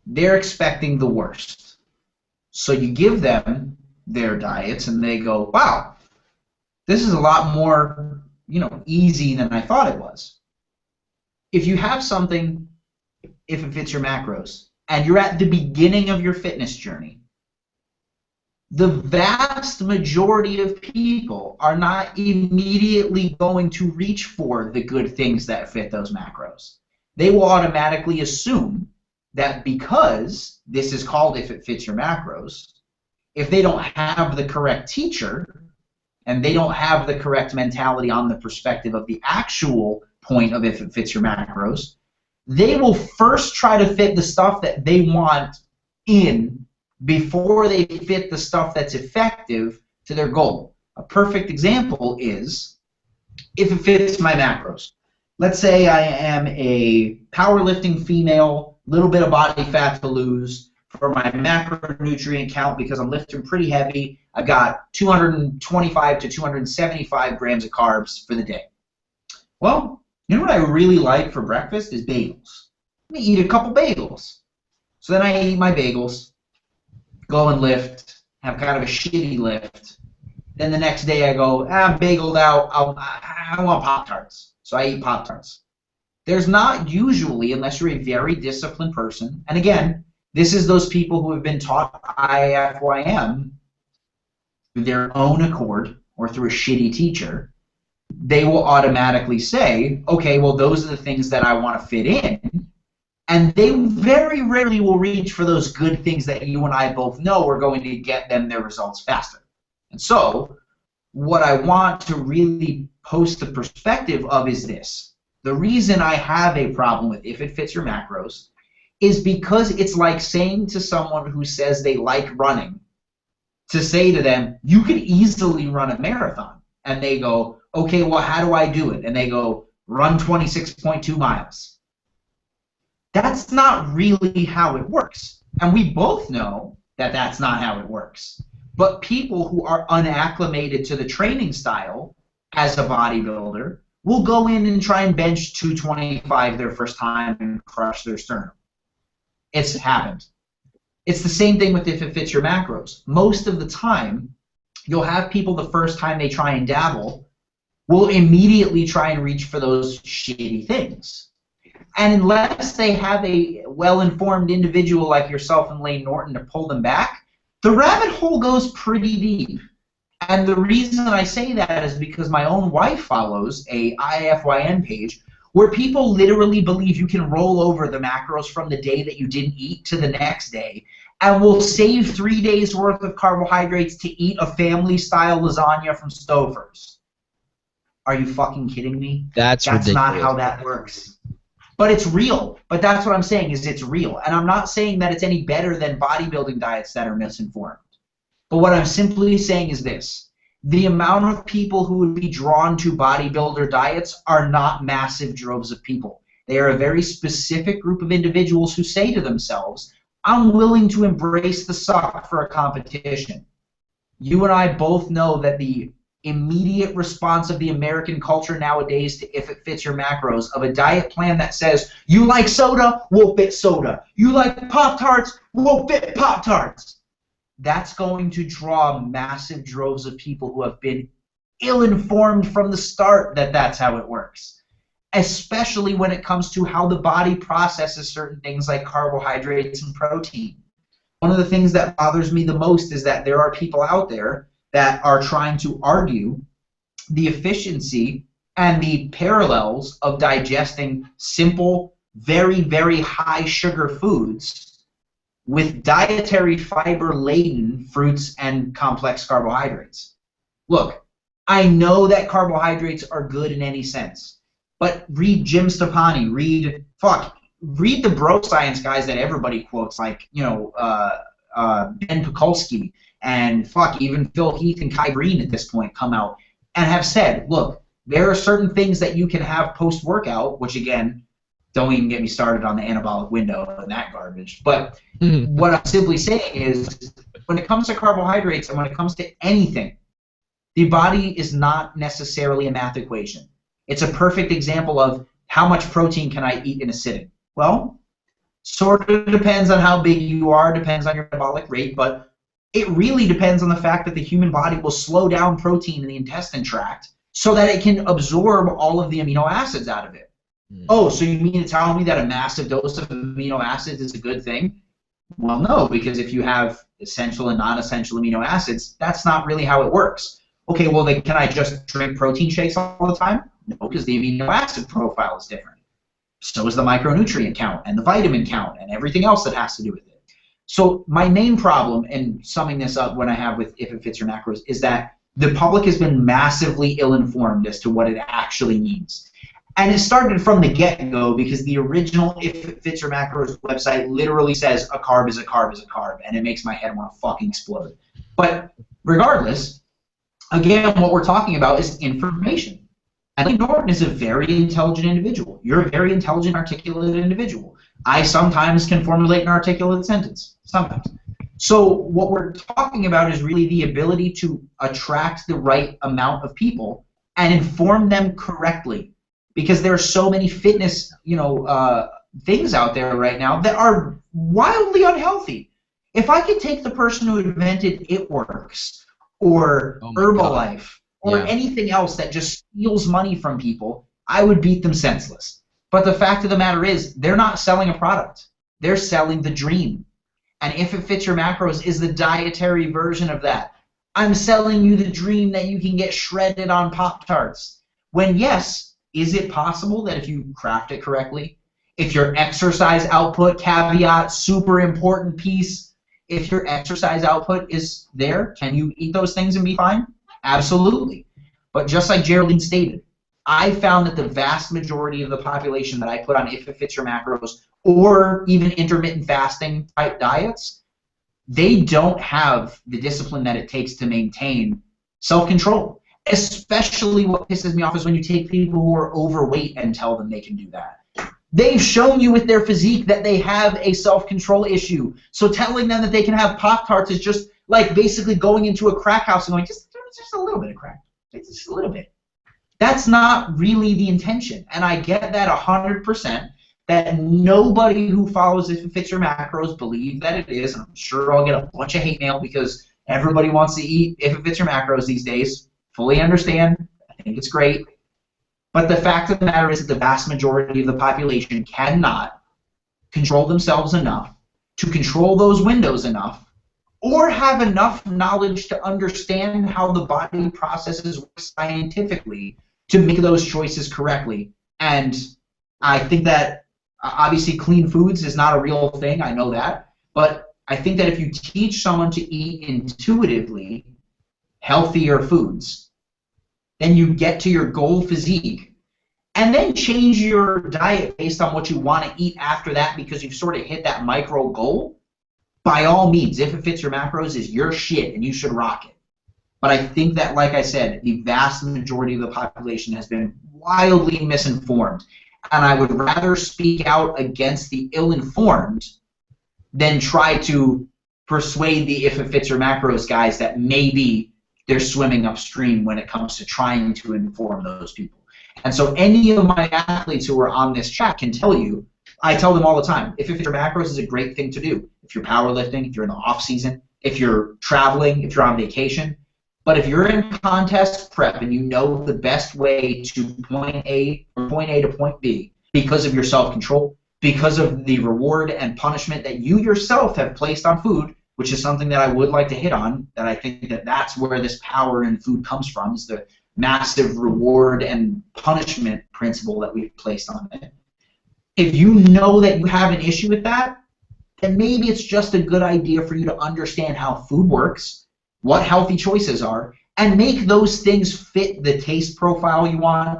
they're expecting the worst. So you give them their diets and they go, wow, this is a lot more, easy than I thought it was. If you have something, if it fits your macros, and you're at the beginning of your fitness journey, the vast majority of people are not immediately going to reach for the good things that fit those macros. They will automatically assume that because this is called if it fits your macros, if they don't have the correct teacher and they don't have the correct mentality on the perspective of the actual point of if it fits your macros, they will first try to fit the stuff that they want in before they fit the stuff that's effective to their goal. A perfect example is if it fits my macros. Let's say I am a powerlifting female, little bit of body fat to lose for my macronutrient count because I'm lifting pretty heavy. I've got 225 to 275 grams of carbs for the day. Well, you know what I really like for breakfast is bagels. Let me eat a couple bagels. So then I eat my bagels, go and lift, have kind of a shitty lift. Then the next day I go, I'm bageled out, I want Pop-Tarts. So I eat Pop-Tarts. There's not usually, unless you're a very disciplined person, and again, this is those people who have been taught IFYM through their own accord or through a shitty teacher, they will automatically say, okay, well, those are the things that I want to fit in. And they very rarely will reach for those good things that you and I both know are going to get them their results faster. And so what I want to really post the perspective of is this. The reason I have a problem with if it fits your macros is because it's like saying to someone who says they like running to say to them, you could easily run a marathon. And they go, okay, well, how do I do it? And they go, run 26.2 miles. That's not really how it works. And we both know that that's not how it works. But people who are unacclimated to the training style as a bodybuilder will go in and try and bench 225 their first time and crush their sternum. It's happened. It's the same thing with if it fits your macros. Most of the time, you'll have people the first time they try and dabble will immediately try and reach for those shitty things. And unless they have a well-informed individual like yourself and Lane Norton to pull them back, the rabbit hole goes pretty deep. And the reason I say that is because my own wife follows a IFYN page where people literally believe you can roll over the macros from the day that you didn't eat to the next day and will save 3 days worth of carbohydrates to eat a family-style lasagna from Stouffer's. Are you fucking kidding me? That's ridiculous. Not how that works. But it's real. But that's what I'm saying is it's real. And I'm not saying that it's any better than bodybuilding diets that are misinformed. But what I'm simply saying is this. The amount of people who would be drawn to bodybuilder diets are not massive droves of people. They are a very specific group of individuals who say to themselves, I'm willing to embrace the suck for a competition. You and I both know that the immediate response of the American culture nowadays to if it fits your macros of a diet plan that says, you like soda, we'll fit soda. You like Pop-Tarts, we'll fit Pop-Tarts. That's going to draw massive droves of people who have been ill-informed from the start that that's how it works, especially when it comes to how the body processes certain things like carbohydrates and protein. One of the things that bothers me the most is that there are people out there that are trying to argue the efficiency and the parallels of digesting simple, very, very high sugar foods with dietary fiber-laden fruits and complex carbohydrates. Look, I know that carbohydrates are good in any sense, but read Jim Stoppani, read the bro science guys that everybody quotes, like, Ben Pekulski, and even Phil Heath and Kai Green at this point come out and have said, look, there are certain things that you can have post-workout, which again, don't even get me started on the anabolic window and that garbage. But what I'm simply saying is when it comes to carbohydrates and when it comes to anything, the body is not necessarily a math equation. It's a perfect example of how much protein can I eat in a sitting. Well, sort of depends on how big you are, depends on your metabolic rate, but it really depends on the fact that the human body will slow down protein in the intestine tract so that it can absorb all of the amino acids out of it. Oh, so you mean to tell me that a massive dose of amino acids is a good thing? Well, no, because if you have essential and non-essential amino acids, that's not really how it works. Okay, well, then can I just drink protein shakes all the time? No, because the amino acid profile is different. So is the micronutrient count and the vitamin count and everything else that has to do with it. So my main problem, and summing this up, what I have with If It Fits Your Macros, is that the public has been massively ill-informed as to what it actually means. And it started from the get-go because the original If It Fits Your Macros website literally says a carb is a carb is a carb, and it makes my head want to fucking explode. But regardless, again, what we're talking about is information. And Lee Norton is a very intelligent individual. You're a very intelligent, articulate individual. I sometimes can formulate an articulate sentence. Sometimes. So what we're talking about is really the ability to attract the right amount of people and inform them correctly. Because there are so many fitness, things out there right now that are wildly unhealthy. If I could take the person who invented It Works or Herbalife or anything else that just steals money from people, I would beat them senseless. But the fact of the matter is, they're not selling a product. They're selling the dream. And If It Fits Your Macros is the dietary version of that. I'm selling you the dream that you can get shredded on Pop-Tarts. When yes, is it possible that if you craft it correctly, if your exercise output, caveat, super important piece, if your exercise output is there, can you eat those things and be fine? Absolutely. But just like Geraldine stated, I found that the vast majority of the population that I put on If It Fits Your Macros or even intermittent fasting type diets, they don't have the discipline that it takes to maintain self-control. Especially what pisses me off is when you take people who are overweight and tell them they can do that. They've shown you with their physique that they have a self-control issue. So telling them that they can have Pop-Tarts is just like basically going into a crack house and going, just a little bit of crack. Just a little bit. That's not really the intention. And I get that 100%, that nobody who follows If It Fits Your Macros believe that it is. I'm sure I'll get a bunch of hate mail because everybody wants to eat If It Fits Your Macros these days. Fully understand. I think it's great. But the fact of the matter is that the vast majority of the population cannot control themselves enough to control those windows enough or have enough knowledge to understand how the body processes work scientifically to make those choices correctly. And I think that obviously clean foods is not a real thing. I know that. But I think that if you teach someone to eat intuitively healthier foods, then you get to your goal physique, and then change your diet based on what you want to eat after that because you've sort of hit that micro goal, by all means, If It Fits Your Macros is your shit and you should rock it. But I think that, like I said, the vast majority of the population has been wildly misinformed, and I would rather speak out against the ill-informed than try to persuade the If It Fits Your Macros guys that maybe they're swimming upstream when it comes to trying to inform those people. And so any of my athletes who are on this chat can tell you, I tell them all the time, If It Fits Your Macros is a great thing to do. If you're powerlifting, if you're in the off season, if you're traveling, if you're on vacation. But if you're in contest prep and you know the best way to point A to point B because of your self-control, because of the reward and punishment that you yourself have placed on food, which is something that I would like to hit on, that I think that that's where this power in food comes from, is the massive reward and punishment principle that we've placed on it. If you know that you have an issue with that, then maybe it's just a good idea for you to understand how food works, what healthy choices are, and make those things fit the taste profile you want,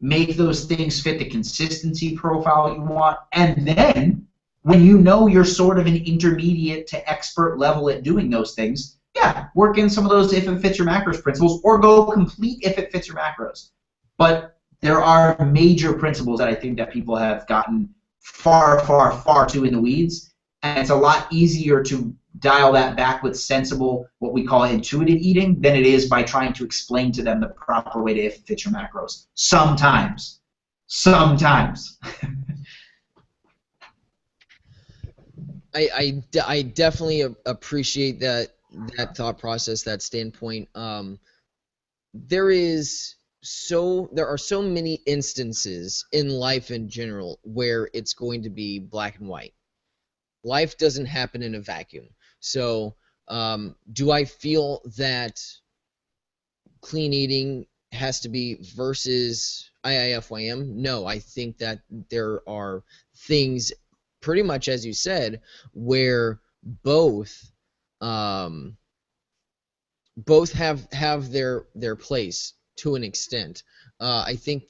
make those things fit the consistency profile you want, and then when you know you're sort of an intermediate to expert level at doing those things, yeah, work in some of those If It Fits Your Macros principles or go complete If It Fits Your Macros. But there are major principles that I think that people have gotten far, far, far too in the weeds, and it's a lot easier to dial that back with sensible, what we call intuitive eating, than it is by trying to explain to them the proper way to If It Fits Your Macros. Sometimes. Sometimes. I definitely appreciate that thought process, that standpoint. There are so many instances in life in general where it's going to be black and white. life doesn't happen in a vacuum. So do I feel that clean eating has to be versus IIFYM? No, I think that there are things, pretty much as you said, where both both have their place to an extent. I think,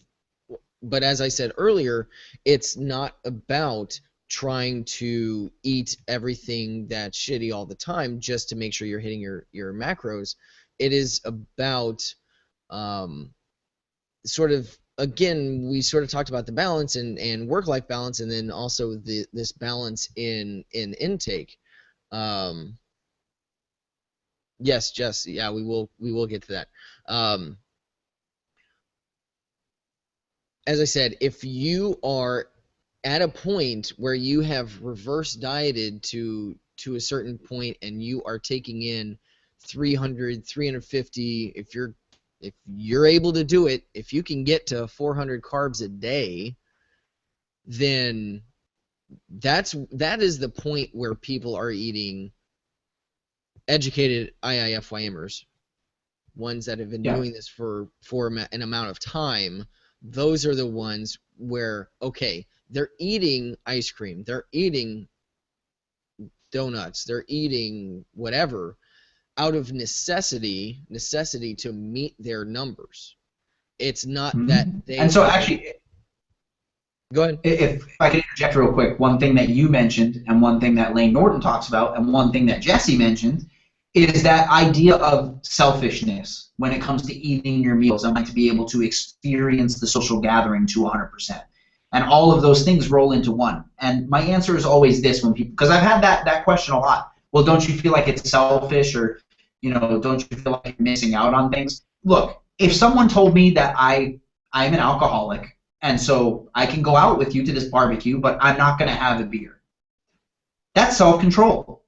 but as I said earlier, it's not about trying to eat everything that's shitty all the time just to make sure you're hitting your macros. It is about sort of, again, we sort of talked about the balance and work-life balance, and then also this balance in intake. Yes, Jess. Yeah, we will get to that. As I said, if you are at a point where you have reverse dieted to a certain point and you are taking in 300, 350, if you're able to do it, if you can get to 400 carbs a day, then that is the point where people are eating educated IIFYMers, ones that have been doing this for an amount of time. Those are the ones where, okay, they're eating ice cream, they're eating donuts, they're eating whatever out of necessity to meet their numbers. It's not that they... And so actually, go ahead. If I could interject real quick, one thing that you mentioned and one thing that Lane Norton talks about and one thing that Jesse mentioned is that idea of selfishness when it comes to eating your meals and like to be able to experience the social gathering to 100%. And all of those things roll into one. And my answer is always this when people, because I've had that question a lot. Well, don't you feel like it's selfish, or, you know, don't you feel like you're missing out on things? Look, if someone told me that I'm an alcoholic and so I can go out with you to this barbecue, but I'm not going to have a beer, that's self-control.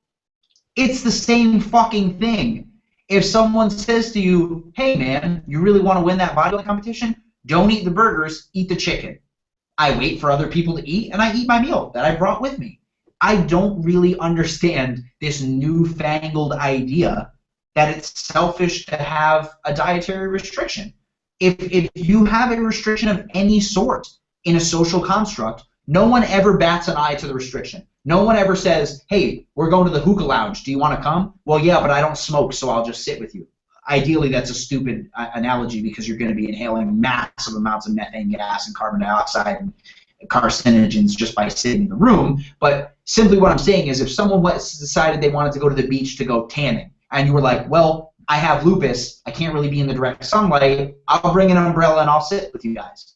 It's the same fucking thing. If someone says to you, hey man, you really want to win that bodybuilding competition? Don't eat the burgers, eat the chicken. I wait for other people to eat, and I eat my meal that I brought with me. I don't really understand this newfangled idea that it's selfish to have a dietary restriction. If you have a restriction of any sort in a social construct, no one ever bats an eye to the restriction. No one ever says, hey, we're going to the hookah lounge. Do you want to come? Well, yeah, but I don't smoke, so I'll just sit with you. Ideally, that's a stupid analogy because you're going to be inhaling massive amounts of methane gas and carbon dioxide and carcinogens just by sitting in the room. But simply what I'm saying is if someone decided they wanted to go to the beach to go tanning, and you were like, well, I have lupus, I can't really be in the direct sunlight, I'll bring an umbrella and I'll sit with you guys.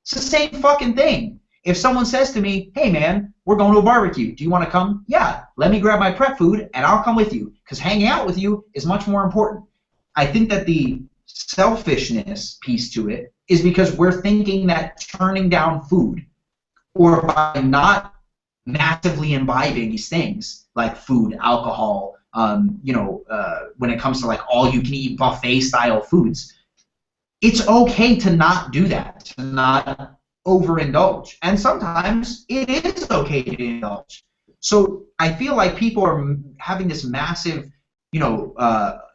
It's the same fucking thing. If someone says to me, hey man, we're going to a barbecue, do you want to come? Yeah, let me grab my prep food and I'll come with you, because hanging out with you is much more important. I think that the selfishness piece to it is because we're thinking that turning down food, or by not massively imbibing these things like food, alcohol, when it comes to like all-you-can-eat buffet-style foods, it's okay to not do that, to not overindulge. And sometimes it is okay to indulge. So I feel like people are having this massive,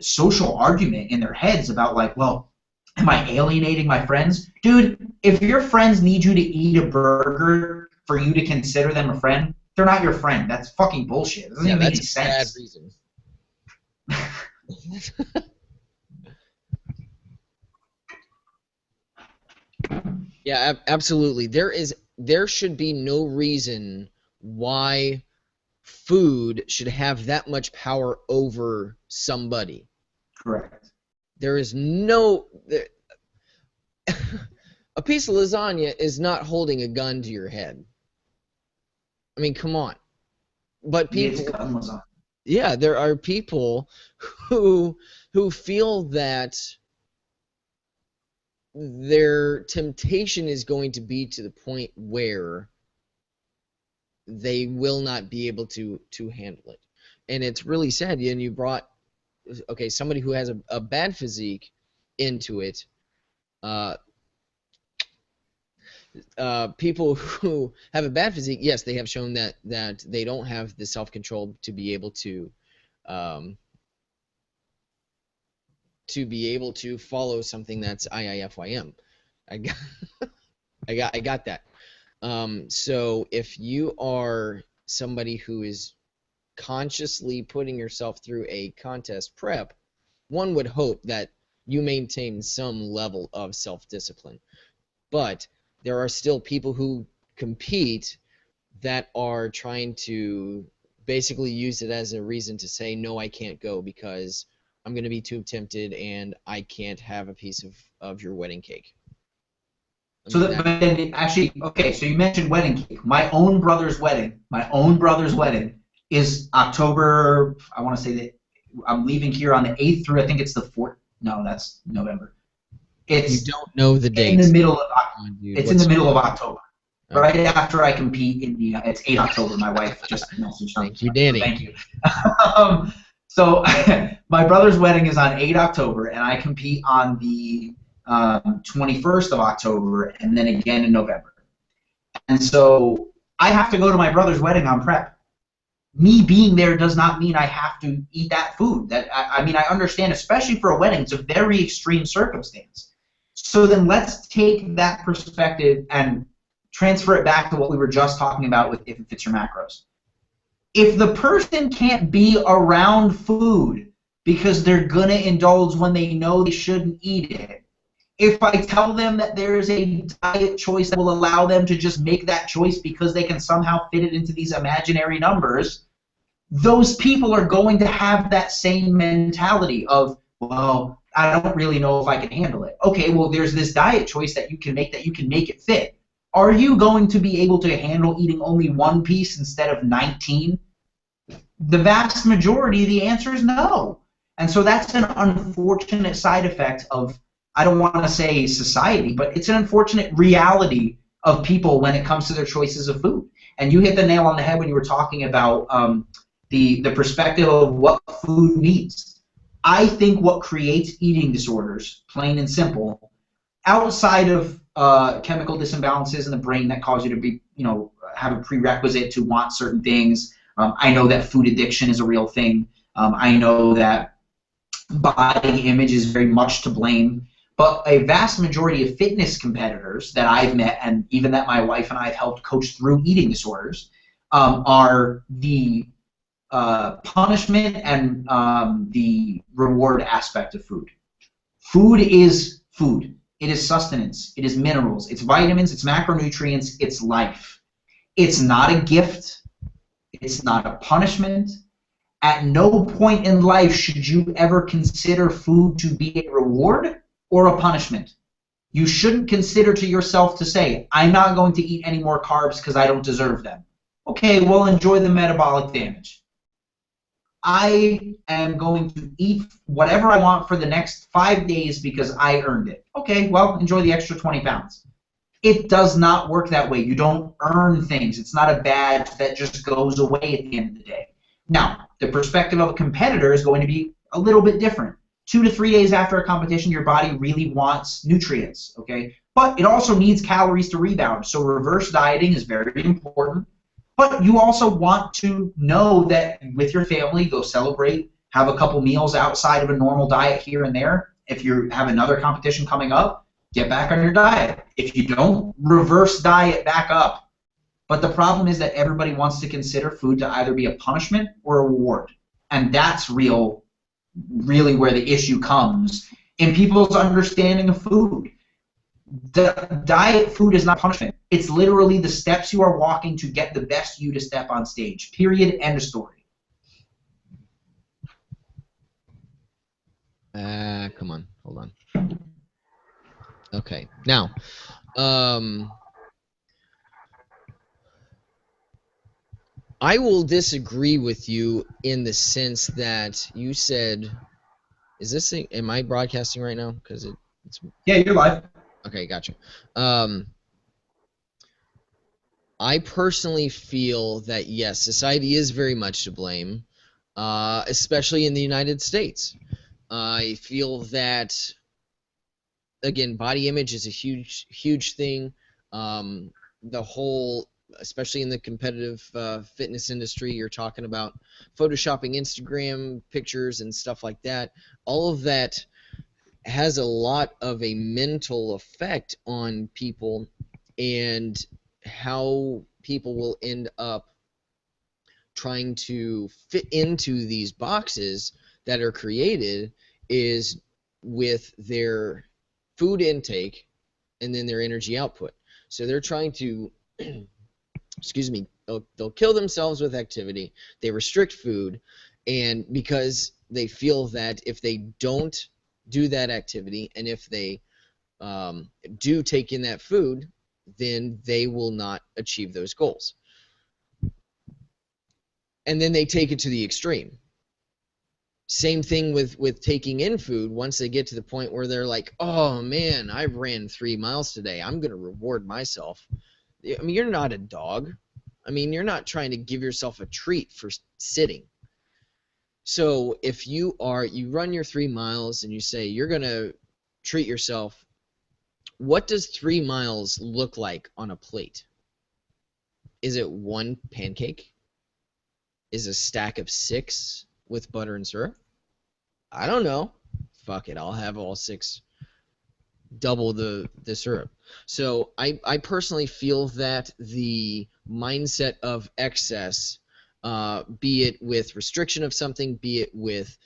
social argument in their heads about like, well, am I alienating my friends? Dude, if your friends need you to eat a burger for you to consider them a friend, they're not your friend. That's fucking bullshit. It doesn't even make any sense. Bad reason. Yeah, absolutely. There should be no reason why food should have that much power over somebody. Correct. There is no... A piece of lasagna is not holding a gun to your head. I mean, come on. But people... It's gun lasagna. Yeah, there are people who feel that their temptation is going to be to the point where they will not be able to handle it. And it's really sad. And you brought, okay, somebody who has a bad physique into it. people who have a bad physique, yes, they have shown that they don't have the self-control to be able to follow something that's IIFYM. I got I got that. So if you are somebody who is consciously putting yourself through a contest prep, one would hope that you maintain some level of self-discipline. But there are still people who compete that are trying to basically use it as a reason to say, no, I can't go because I'm going to be too tempted and I can't have a piece of your wedding cake. So that, but then actually, okay, so you mentioned wedding cake. My own brother's wedding is October, I want to say that I'm leaving here on the 8th through, I think it's the 4th. No, that's November. It's you don't know the date. In the middle of it's in the middle of October. Okay. Right after I compete in the it's 8 October. My wife just messaged. Thank you, Danny. Thank you. So my brother's wedding is on 8 October, and I compete on the 21st of October, and then again in November. And so I have to go to my brother's wedding on prep. Me being there does not mean I have to eat that food. I mean, I understand, especially for a wedding, it's a very extreme circumstance. So then let's take that perspective and transfer it back to what we were just talking about with if it fits your macros. If the person can't be around food because they're going to indulge when they know they shouldn't eat it, if I tell them that there's a diet choice that will allow them to just make that choice because they can somehow fit it into these imaginary numbers, those people are going to have that same mentality of, well, I don't really know if I can handle it. Okay, well, there's this diet choice that you can make it fit. Are you going to be able to handle eating only one piece instead of 19? The vast majority, the answer is no. And so that's an unfortunate side effect of, I don't want to say society, but it's an unfortunate reality of people when it comes to their choices of food. And you hit the nail on the head when you were talking about the perspective of what food needs. I think what creates eating disorders, plain and simple, outside of chemical disimbalances in the brain that cause you to be, have a prerequisite to want certain things. I know that food addiction is a real thing. I know that body image is very much to blame. But a vast majority of fitness competitors that I've met, and even that my wife and I have helped coach through eating disorders, are the punishment and the reward aspect of food. Food is food. It is sustenance. It is minerals. It's vitamins. It's macronutrients. It's life. It's not a gift. It's not a punishment. At no point in life should you ever consider food to be a reward or a punishment. You shouldn't consider to yourself to say, I'm not going to eat any more carbs because I don't deserve them. Okay, well, enjoy the metabolic damage. I am going to eat whatever I want for the next 5 days because I earned it. Okay, well, enjoy the extra 20 pounds. It does not work that way. You don't earn things. It's not a badge that just goes away at the end of the day. Now, the perspective of a competitor is going to be a little bit different. 2 to 3 days after a competition, your body really wants nutrients, okay? But it also needs calories to rebound, so reverse dieting is very important. But you also want to know that with your family, go celebrate, have a couple meals outside of a normal diet here and there. If you have another competition coming up, get back on your diet. If you don't, reverse diet back up. But the problem is that everybody wants to consider food to either be a punishment or a reward. And that's really where the issue comes in people's understanding of food. The diet food is not punishment. It's literally the steps you are walking to get the best you to step on stage. Period. End of story. Come on. Hold on. Okay. Now, I will disagree with you in the sense that you said, am I broadcasting right now? Because it's. Yeah, you're live. Okay, gotcha. I personally feel that, yes, society is very much to blame, especially in the United States. I feel that, again, body image is a huge thing. The whole, especially in the competitive fitness industry, you're talking about photoshopping Instagram pictures and stuff like that. All of that has a lot of a mental effect on people, and how people will end up trying to fit into these boxes that are created is with their food intake and then their energy output. So they're trying to, excuse me, they'll kill themselves with activity, they restrict food, and because they feel that if they don't do that activity, and if they do take in that food, then they will not achieve those goals. And then they take it to the extreme. Same thing with taking in food. Once they get to the point where they're like, oh man, I ran 3 miles today, I'm going to reward myself. I mean, you're not a dog. I mean, you're not trying to give yourself a treat for sitting. So if you run your 3 miles and you say you're going to treat yourself, what does 3 miles look like on a plate? Is it 1 pancake? Is a stack of 6 with butter and syrup? I don't know. Fuck it, I'll have all 6. Double the syrup. So I personally feel that the mindset of excess, be it with restriction of something, be it with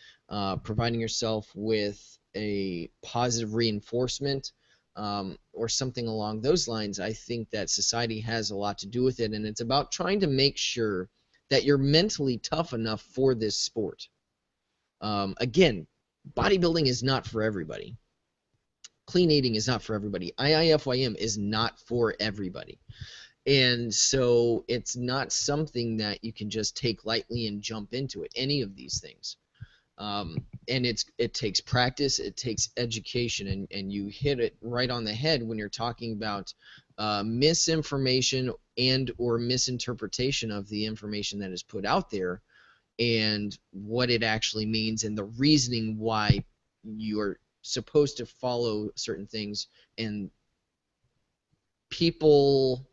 providing yourself with a positive reinforcement, or something along those lines, I think that society has a lot to do with it, and it's about trying to make sure that you're mentally tough enough for this sport. Again, bodybuilding is not for everybody. Clean eating is not for everybody. IIFYM is not for everybody. And so it's not something that you can just take lightly and jump into it, any of these things. And it takes practice, it takes education, and you hit it right on the head when you're talking about misinformation and or misinterpretation of the information that is put out there, and what it actually means, and the reasoning why you're supposed to follow certain things, and people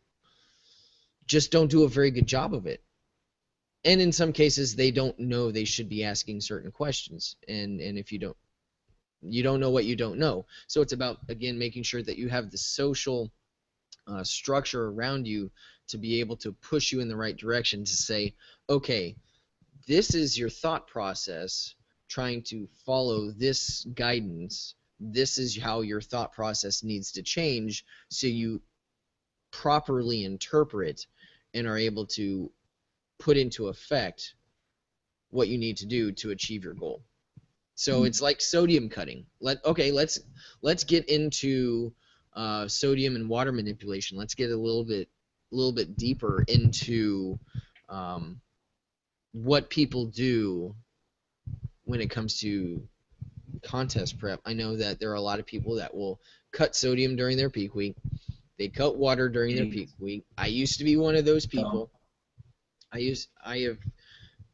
just don't do a very good job of it. And in some cases, they don't know they should be asking certain questions, and if you don't know what you don't know. So it's about, again, making sure that you have the social structure around you to be able to push you in the right direction, to say, okay, this is your thought process, trying to follow this guidance. This is how your thought process needs to change, so you properly interpret and are able to put into effect what you need to do to achieve your goal. So it's like sodium cutting. Let's get into sodium and water manipulation. Let's get a little bit deeper into what people do when it comes to contest prep. I know that there are a lot of people that will cut sodium during their peak week. They cut water during their peak week. I used to be one of those people.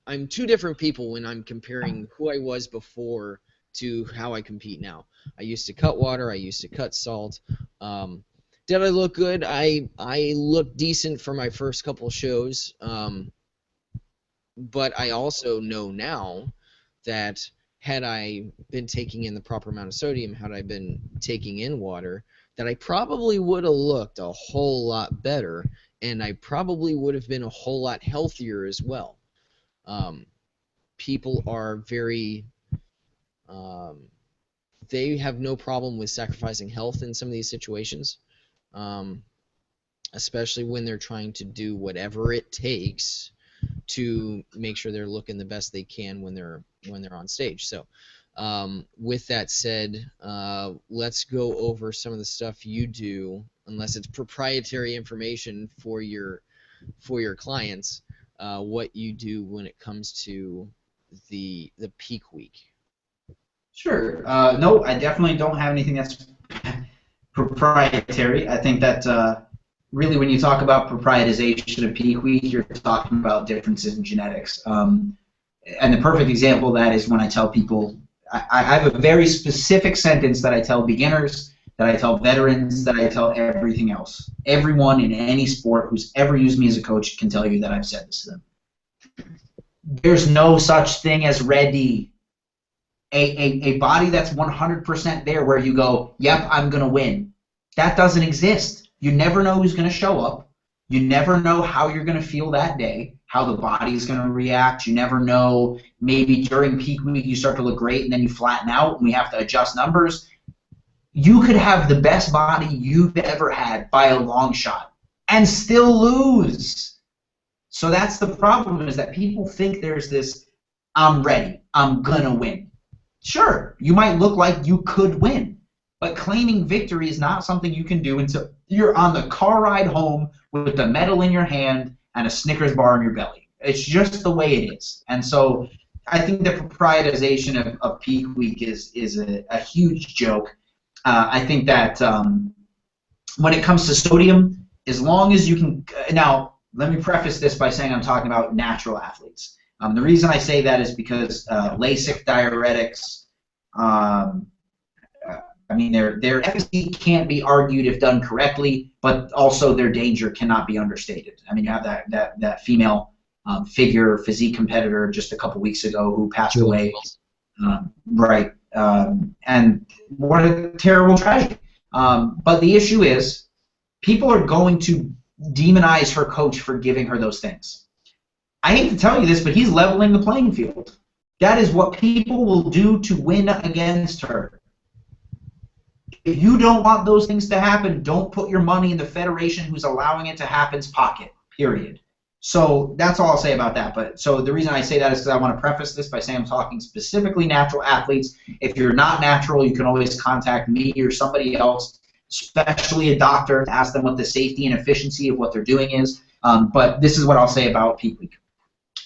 I'm 2 different people when I'm comparing who I was before to how I compete now. I used to cut water. I used to cut salt. Did I look good? I looked decent for my first couple shows. But I also know now that had I been taking in the proper amount of sodium, had I been taking in water, that I probably would have looked a whole lot better, and I probably would have been a whole lot healthier as well. People are very they have no problem with sacrificing health in some of these situations, especially when they're trying to do whatever it takes to make sure they're looking the best they can when they're on stage. So with that said, let's go over some of the stuff you do, unless it's proprietary information for your clients, what you do when it comes to the peak week. Sure. No, I definitely don't have anything that's proprietary. I think that really when you talk about proprietization of peak week, you're talking about differences in genetics. And the perfect example of that is when I tell people, I have a very specific sentence that I tell beginners that I tell veterans, that I tell everything else. Everyone in any sport who's ever used me as a coach can tell you that I've said this to them. There's no such thing as ready. A body that's 100% there where you go, yep, I'm going to win. That doesn't exist. You never know who's going to show up. You never know how you're going to feel that day, how the body is going to react. You never know, maybe during peak week you start to look great and then you flatten out and we have to adjust numbers. You could have the best body you've ever had by a long shot and still lose. So that's the problem, is that people think there's this, I'm ready, I'm going to win. Sure, you might look like you could win, but claiming victory is not something you can do until you're on the car ride home with the medal in your hand and a Snickers bar in your belly. It's just the way it is. And so I think the proprietization of peak week is a huge joke. I think that when it comes to sodium, as long as you can – now, let me preface this by saying I'm talking about natural athletes. The reason I say that is because LASIK diuretics, I mean, their efficacy can't be argued if done correctly, but also their danger cannot be understated. I mean, you have that female figure physique competitor just a couple weeks ago who passed away. Right. And what a terrible tragedy. But the issue is, people are going to demonize her coach for giving her those things. I hate to tell you this, but he's leveling the playing field. That is what people will do to win against her. If you don't want those things to happen, don't put your money in the federation who's allowing it to happen's pocket, period. So that's all I'll say about that. But so the reason I say that is because I want to preface this by saying I'm talking specifically natural athletes. If you're not natural, you can always contact me or somebody else, especially a doctor, to ask them what the safety and efficiency of what they're doing is. But this is what I'll say about peak week.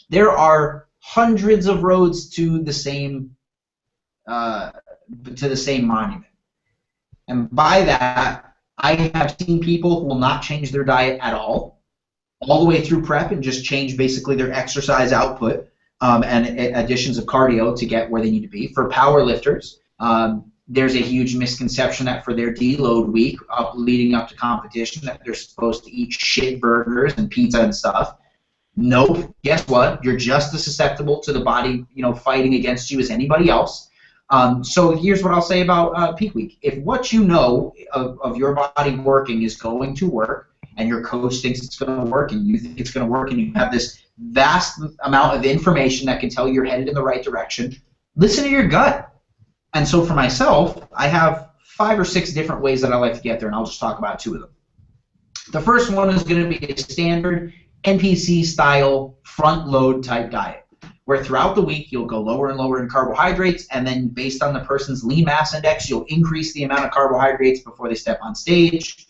There are hundreds of roads to the same monument. And by that, I have seen people who will not change their diet at all the way through prep, and just change basically their exercise output and additions of cardio to get where they need to be. For power lifters, there's a huge misconception that for their deload week leading up to competition that they're supposed to eat shit burgers and pizza and stuff. Nope. Guess what? You're just as susceptible to the body, fighting against you as anybody else. So here's what I'll say about peak week. If what you know of your body working is going to work, and your coach thinks it's going to work, and you think it's going to work, and you have this vast amount of information that can tell you you're headed in the right direction, listen to your gut. And so for myself, I have 5 or 6 different ways that I like to get there, and I'll just talk about 2 of them. The first one is going to be a standard NPC-style front-load type diet, where throughout the week you'll go lower and lower in carbohydrates, and then based on the person's lean mass index, you'll increase the amount of carbohydrates before they step on stage.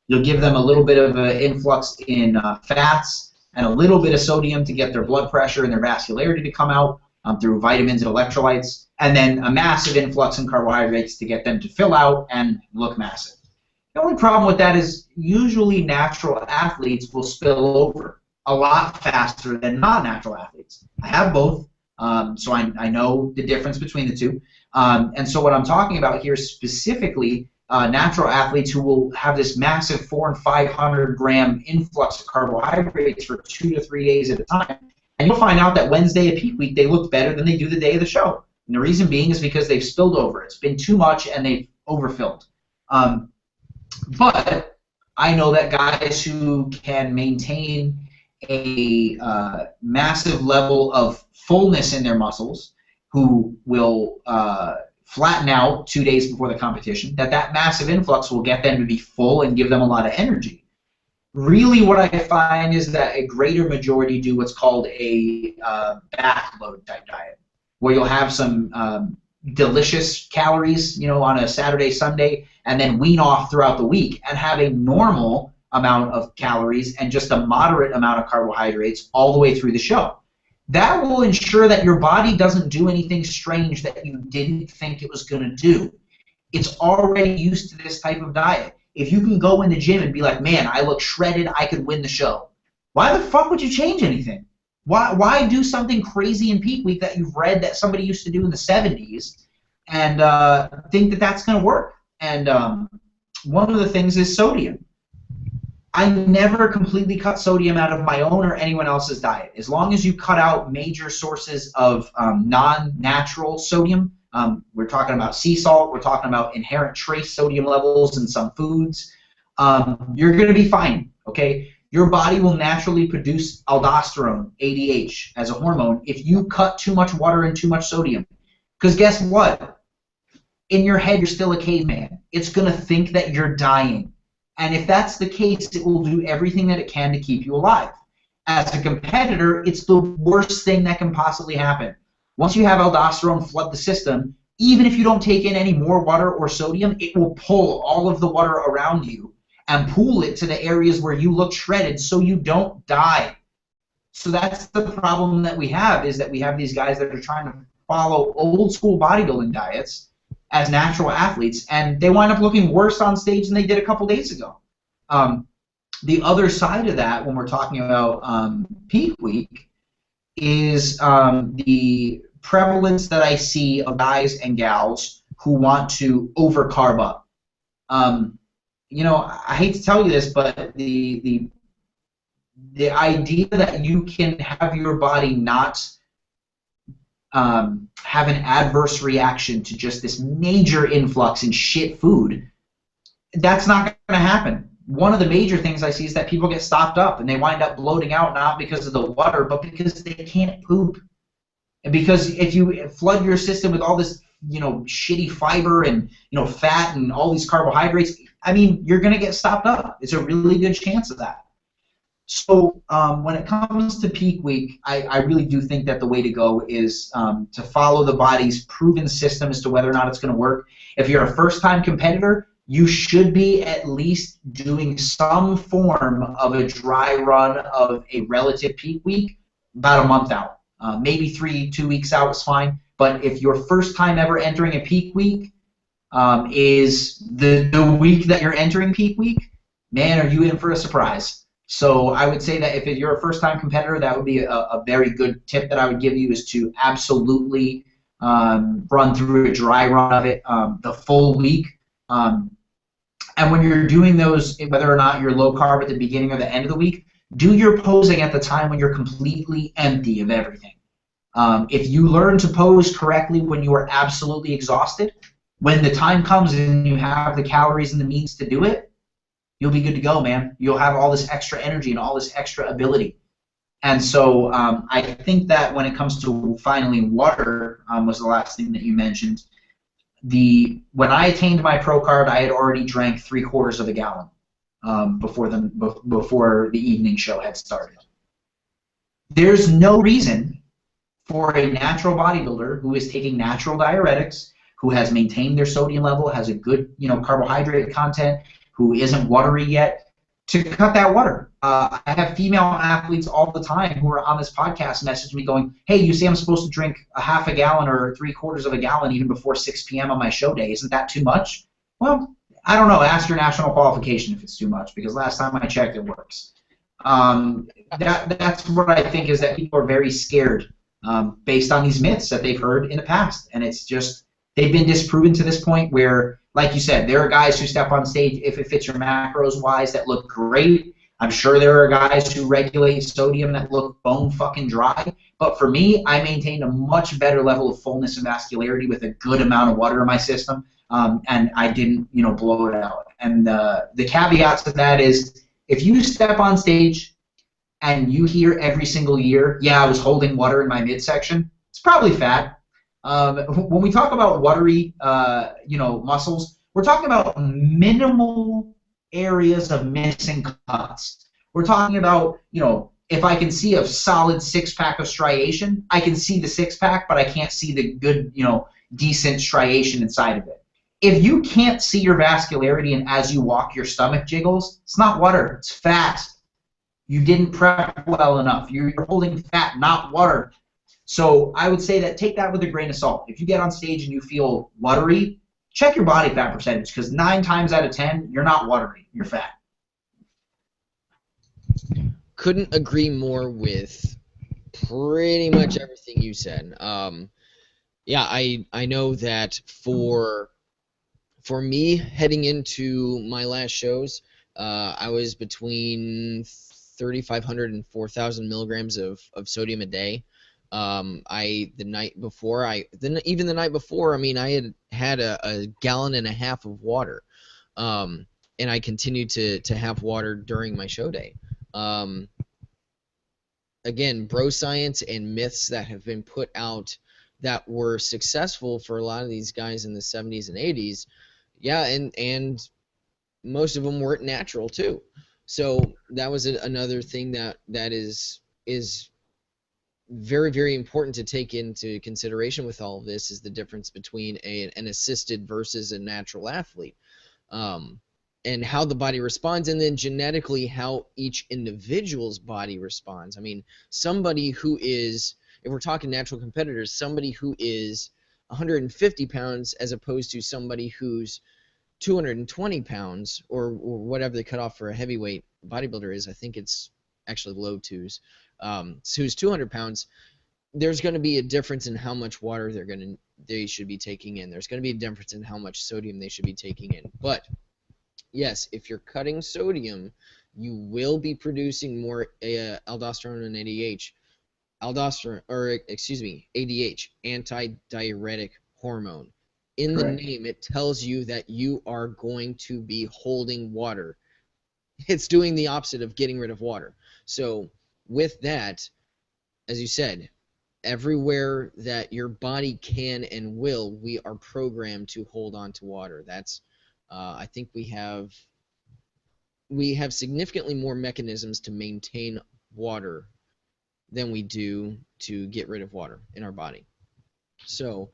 You'll give them a little bit of an influx in fats and a little bit of sodium to get their blood pressure and their vascularity to come out through vitamins and electrolytes, and then a massive influx in carbohydrates to get them to fill out and look massive. The only problem with that is usually natural athletes will spill over a lot faster than non-natural athletes. I have both, so I know the difference between the two. And so what I'm talking about here is specifically natural athletes who will have this massive 400 and 500 gram influx of carbohydrates for 2 to 3 days at a time. And you'll find out that Wednesday at peak week they look better than they do the day of the show. And the reason being is because they've spilled over. It's been too much and they've overfilled. But I know that guys who can maintain a massive level of fullness in their muscles, who will flatten out 2 days before the competition, that massive influx will get them to be full and give them a lot of energy. Really what I find is that a greater majority do what's called a backload type diet, where you'll have some delicious calories, on a Saturday, Sunday, and then wean off throughout the week and have a normal amount of calories and just a moderate amount of carbohydrates all the way through the show. That will ensure that your body doesn't do anything strange that you didn't think it was going to do. It's already used to this type of diet. If you can go in the gym and be like, man, I look shredded, I could win the show, why the fuck would you change anything? Why do something crazy in peak week that you've read that somebody used to do in the 70s and think that that's going to work? And one of the things is sodium. I never completely cut sodium out of my own or anyone else's diet. As long as you cut out major sources of non-natural sodium, we're talking about sea salt, we're talking about inherent trace sodium levels in some foods, you're going to be fine, okay? Your body will naturally produce aldosterone, ADH, as a hormone if you cut too much water and too much sodium. Because guess what? In your head, you're still a caveman. It's going to think that you're dying. And if that's the case, it will do everything that it can to keep you alive. As a competitor, it's the worst thing that can possibly happen. Once you have aldosterone flood the system, even if you don't take in any more water or sodium, it will pull all of the water around you and pool it to the areas where you look shredded so you don't die. So that's the problem that we have, is that we have these guys that are trying to follow old school bodybuilding diets as natural athletes, and they wind up looking worse on stage than they did a couple days ago. The other side of that, when we're talking about peak week, is the prevalence that I see of guys and gals who want to over-carb up. You know, I hate to tell you this, but the idea that you can have your body not have an adverse reaction to just this major influx in shit food, that's not going to happen. One of the major things I see is that people get stopped up and they wind up bloating out, not because of the water, but because they can't poop. And because if you flood your system with all this, you know, shitty fiber and, you know, fat and all these carbohydrates, I mean, you're going to get stopped up. It's a really good chance of that. So when it comes to peak week, I really do think that the way to go is to follow the body's proven system as to whether or not it's going to work. If you're a first-time competitor, you should be at least doing some form of a dry run of a relative peak week about a month out. Maybe 2 weeks out is fine. But if your first time ever entering a peak week is the week that you're entering peak week, man, are you in for a surprise. So I would say that if you're a first-time competitor, that would be a very good tip that I would give you, is to absolutely run through a dry run of it the full week. And when you're doing those, whether or not you're low-carb at the beginning or the end of the week, do your posing at the time when you're completely empty of everything. If you learn to pose correctly when you are absolutely exhausted, when the time comes and you have the calories and the means to do it, you'll be good to go, man. You'll have all this extra energy and all this extra ability. And so I think that when it comes to finally water, was the last thing that you mentioned. When I attained my pro card, I had already drank 3/4 of a gallon before the evening show had started. There's no reason for a natural bodybuilder who is taking natural diuretics, who has maintained their sodium level, has a good, you know, carbohydrate content, who isn't watery yet, to cut that water. I have female athletes all the time who are on this podcast message me going, hey, you say I'm supposed to drink a half a gallon or 3/4 of a gallon even before 6 p.m. on my show day. Isn't that too much? Well, I don't know. Ask your national qualification if it's too much, because last time I checked, it works. That's what I think, is that people are very scared based on these myths that they've heard in the past. And it's just, they've been disproven to this point where, like you said, there are guys who step on stage, if it fits your macros wise, that look great. I'm sure there are guys who regulate sodium that look bone fucking dry. But for me, I maintained a much better level of fullness and vascularity with a good amount of water in my system, and I didn't, you know, blow it out. And the caveat to that is, if you step on stage and you hear every single year, yeah, I was holding water in my midsection, it's probably fat. When we talk about watery, you know, muscles, we're talking about minimal areas of missing cuts. We're talking about, you know, if I can see a solid six-pack of striation, I can see the six-pack, but I can't see the good, you know, decent striation inside of it. If you can't see your vascularity and as you walk your stomach jiggles, it's not water, it's fat. You didn't prep well enough. You're holding fat, not water. So I would say that take that with a grain of salt. If you get on stage and you feel watery, check your body fat percentage, because 9 times out of 10, you're not watery, you're fat. Couldn't agree more with pretty much everything you said. Yeah, I know that for For me, heading into my last shows, I was between 3,500 and 4,000 milligrams of sodium a day. The night before, even the night before, I mean, I had a gallon and a half of water, and I continued to have water during my show day. Again, bro science and myths that have been put out that were successful for a lot of these guys in the 70s and 80s. Yeah, and most of them weren't natural too. So that was another thing that is very, very important to take into consideration with all of this, is the difference between an assisted versus a natural athlete, and how the body responds, and then genetically how each individual's body responds. I mean, somebody who is, if we're talking natural competitors, somebody who is 150 pounds as opposed to somebody who's 220 pounds, or whatever the cutoff for a heavyweight bodybuilder is. I think it's actually low twos. So who's 200 pounds, there's going to be a difference in how much water they should be taking in. There's going to be a difference in how much sodium they should be taking in. But yes, if you're cutting sodium, you will be producing more aldosterone and ADH. ADH, anti-diuretic hormone. In the name, it tells you that you are going to be holding water. It's doing the opposite of getting rid of water. So with that, as you said, everywhere that your body can and will, we are programmed to hold on to water. That's I think we have significantly more mechanisms to maintain water than we do to get rid of water in our body. So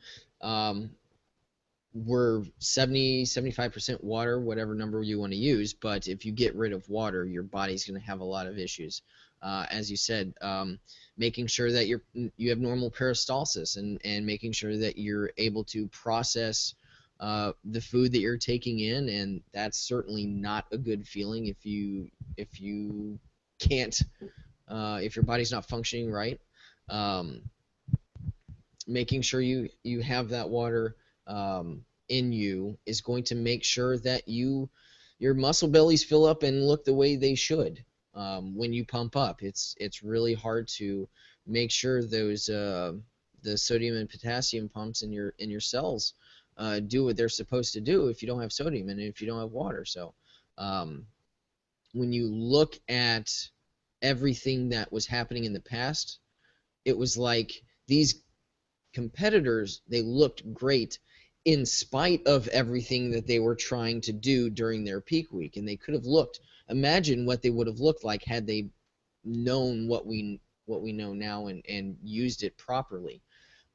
we're 75% water, whatever number you want to use, but if you get rid of water, your body's going to have a lot of issues. As you said, making sure that you have normal peristalsis, and making sure that you're able to process the food that you're taking in, and that's certainly not a good feeling if you can't, if your body's not functioning right. Making sure you have that water in you is going to make sure that your muscle bellies fill up and look the way they should. When you pump up, it's really hard to make sure those the sodium and potassium pumps in your cells do what they're supposed to do if you don't have sodium and if you don't have water. So when you look at everything that was happening in the past, it was like these competitors, they looked great in spite of everything that they were trying to do during their peak week. And they could have imagine what they would have looked like had they known what we know now and used it properly.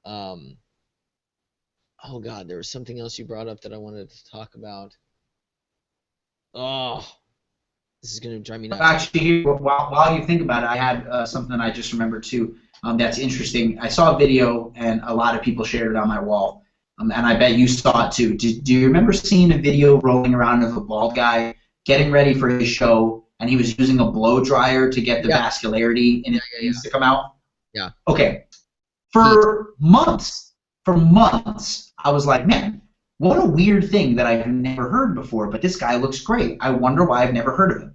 Oh God, there was something else you brought up that I wanted to talk about. Oh, this is going to drive me nuts. Actually, while you think about it, I had something I just remembered too. That's interesting. I saw a video, and a lot of people shared it on my wall, and I bet you saw it too. Do you remember seeing a video rolling around of a bald guy getting ready for his show, and he was using a blow dryer to get the vascularity in his veins to come out? Yeah. Okay. For months, I was like, man, what a weird thing that I've never heard before, but this guy looks great. I wonder why I've never heard of him.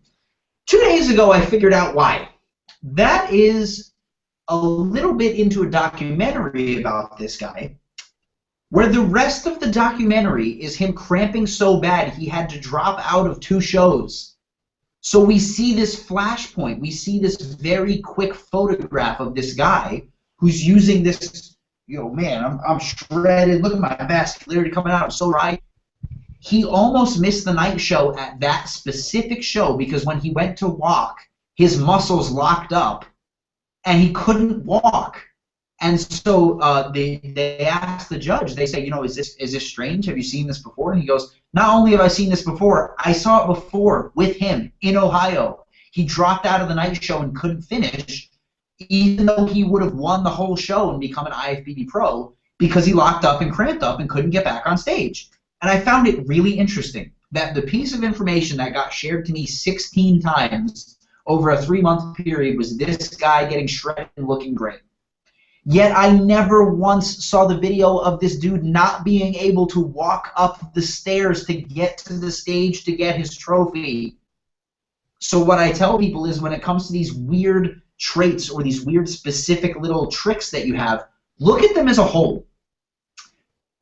2 days ago, I figured out why. That is a little bit into a documentary about this guy, where the rest of the documentary is him cramping so bad he had to drop out of 2 shows. So we see this flashpoint. We see this very quick photograph of this guy who's using this, man, I'm shredded. Look at my vascularity coming out. I'm so dry. He almost missed the night show at that specific show because when he went to walk, his muscles locked up and he couldn't walk. And so they asked the judge, they say, is this strange? Have you seen this before? And he goes, not only have I seen this before, I saw it before with him in Ohio. He dropped out of the night show and couldn't finish, even though he would have won the whole show and become an IFBB pro, because he locked up and cramped up and couldn't get back on stage. And I found it really interesting that the piece of information that got shared to me 16 times over a 3-month period was this guy getting shredded and looking great. Yet I never once saw the video of this dude not being able to walk up the stairs to get to the stage to get his trophy. So what I tell people is when it comes to these weird traits or these weird specific little tricks that you have, look at them as a whole.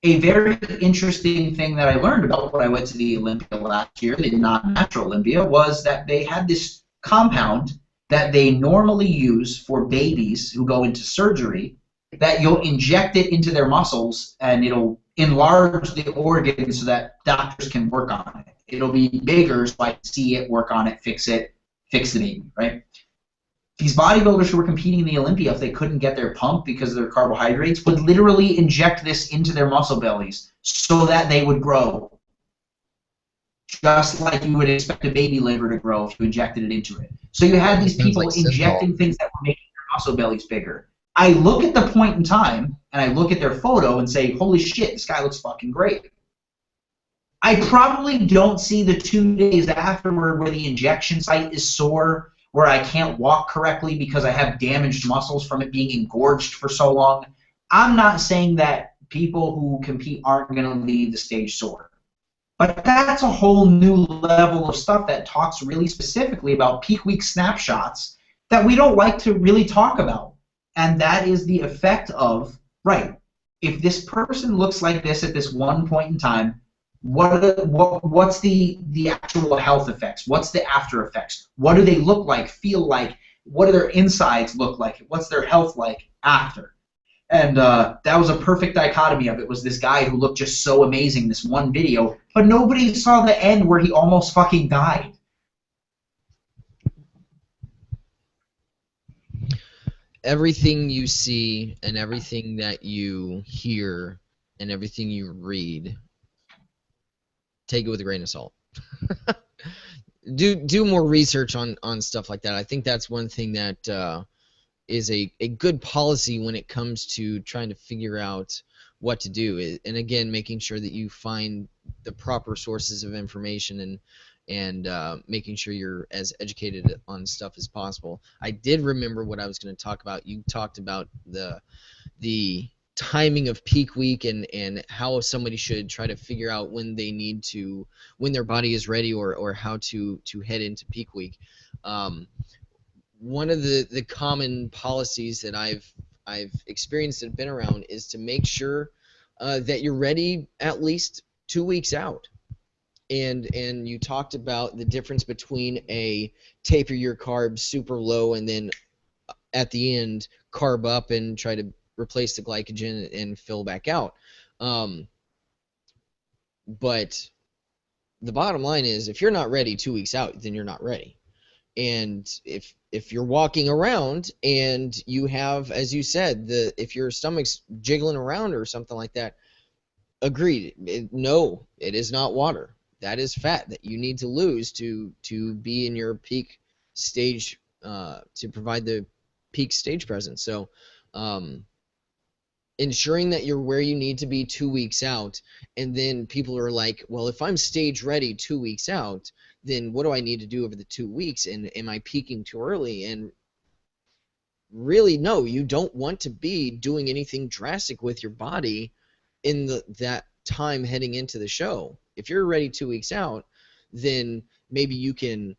A very interesting thing that I learned about when I went to the Olympia last year, the non-natural Olympia, was that they had this compound that they normally use for babies who go into surgery, that you'll inject it into their muscles and it'll enlarge the organ so that doctors can work on it. It'll be bigger so I can see it, work on it, fix the baby, right? These bodybuilders who were competing in the Olympia, if they couldn't get their pump because of their carbohydrates, would literally inject this into their muscle bellies so that they would grow. Just like you would expect a baby liver to grow if you injected it into it. So you had these people injecting things that were making their muscle bellies bigger. I look at the point in time, and I look at their photo and say, holy shit, this guy looks fucking great. I probably don't see the 2 days afterward where the injection site is sore, where I can't walk correctly because I have damaged muscles from it being engorged for so long. I'm not saying that people who compete aren't going to leave the stage sore. But that's a whole new level of stuff that talks really specifically about peak week snapshots that we don't like to really talk about. And that is the effect of, right, if this person looks like this at this one point in time, what's the actual health effects? What's the after effects? What do they look like, feel like? What do their insides look like? What's their health like after? And that was a perfect dichotomy of it. Was this guy who looked just so amazing in this one video, but nobody saw the end where he almost fucking died. Everything you see and everything that you hear and everything you read, take it with a grain of salt. do more research on stuff like that. I think that's one thing that is a good policy when it comes to trying to figure out what to do. And again, making sure that you find the proper sources of information and making sure you're as educated on stuff as possible. I did remember what I was going to talk about. You talked about the timing of peak week and how somebody should try to figure out when they need to, when their body is ready, or how to head into peak week. One of the common policies that I've experienced and been around is to make sure that you're ready at least 2 weeks out. And you talked about the difference between a taper your carbs super low and then at the end carb up and try to replace the glycogen and fill back out. But the bottom line is, if you're not ready 2 weeks out, then you're not ready. And if you're walking around and you have, as you said, if your stomach's jiggling around or something like that, agreed. No, it is not water. That is fat that you need to lose to be in your peak stage, to provide the peak stage presence. So ensuring that you're where you need to be 2 weeks out, and then people are like, well, if I'm stage ready 2 weeks out, then what do I need to do over the 2 weeks, and am I peaking too early? And really, no, you don't want to be doing anything drastic with your body in that time heading into the show. If you're ready 2 weeks out, then maybe you can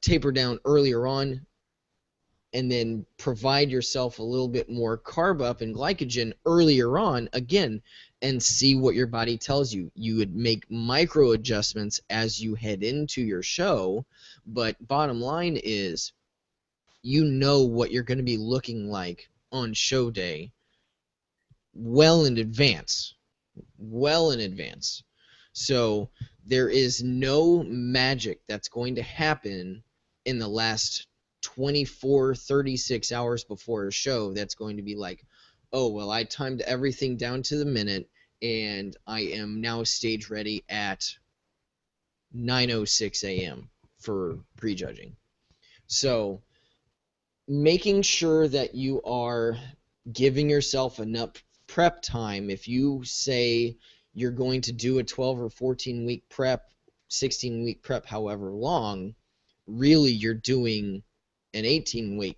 taper down earlier on and then provide yourself a little bit more carb up and glycogen earlier on, again, and see what your body tells you. You would make micro adjustments as you head into your show, but bottom line is, you know what you're going to be looking like on show day well in advance. So there is no magic that's going to happen in the last 24, 36 hours before a show that's going to be like, oh, well, I timed everything down to the minute, and I am now stage ready at 9:06 a.m. for prejudging. So making sure that you are giving yourself enough prep time. If you say you're going to do a 12 or 14 week prep, 16 week prep, however long, really you're doing an 18 week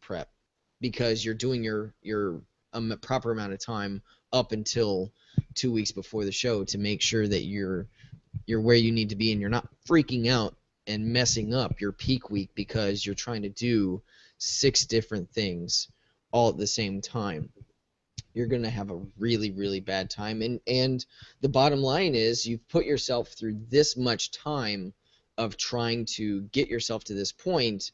prep, because you're doing your proper amount of time up until 2 weeks before the show to make sure that you're where you need to be and you're not freaking out and messing up your peak week because you're trying to do 6 different things all at the same time. You're going to have a really, really bad time. And the bottom line is you've put yourself through this much time of trying to get yourself to this point.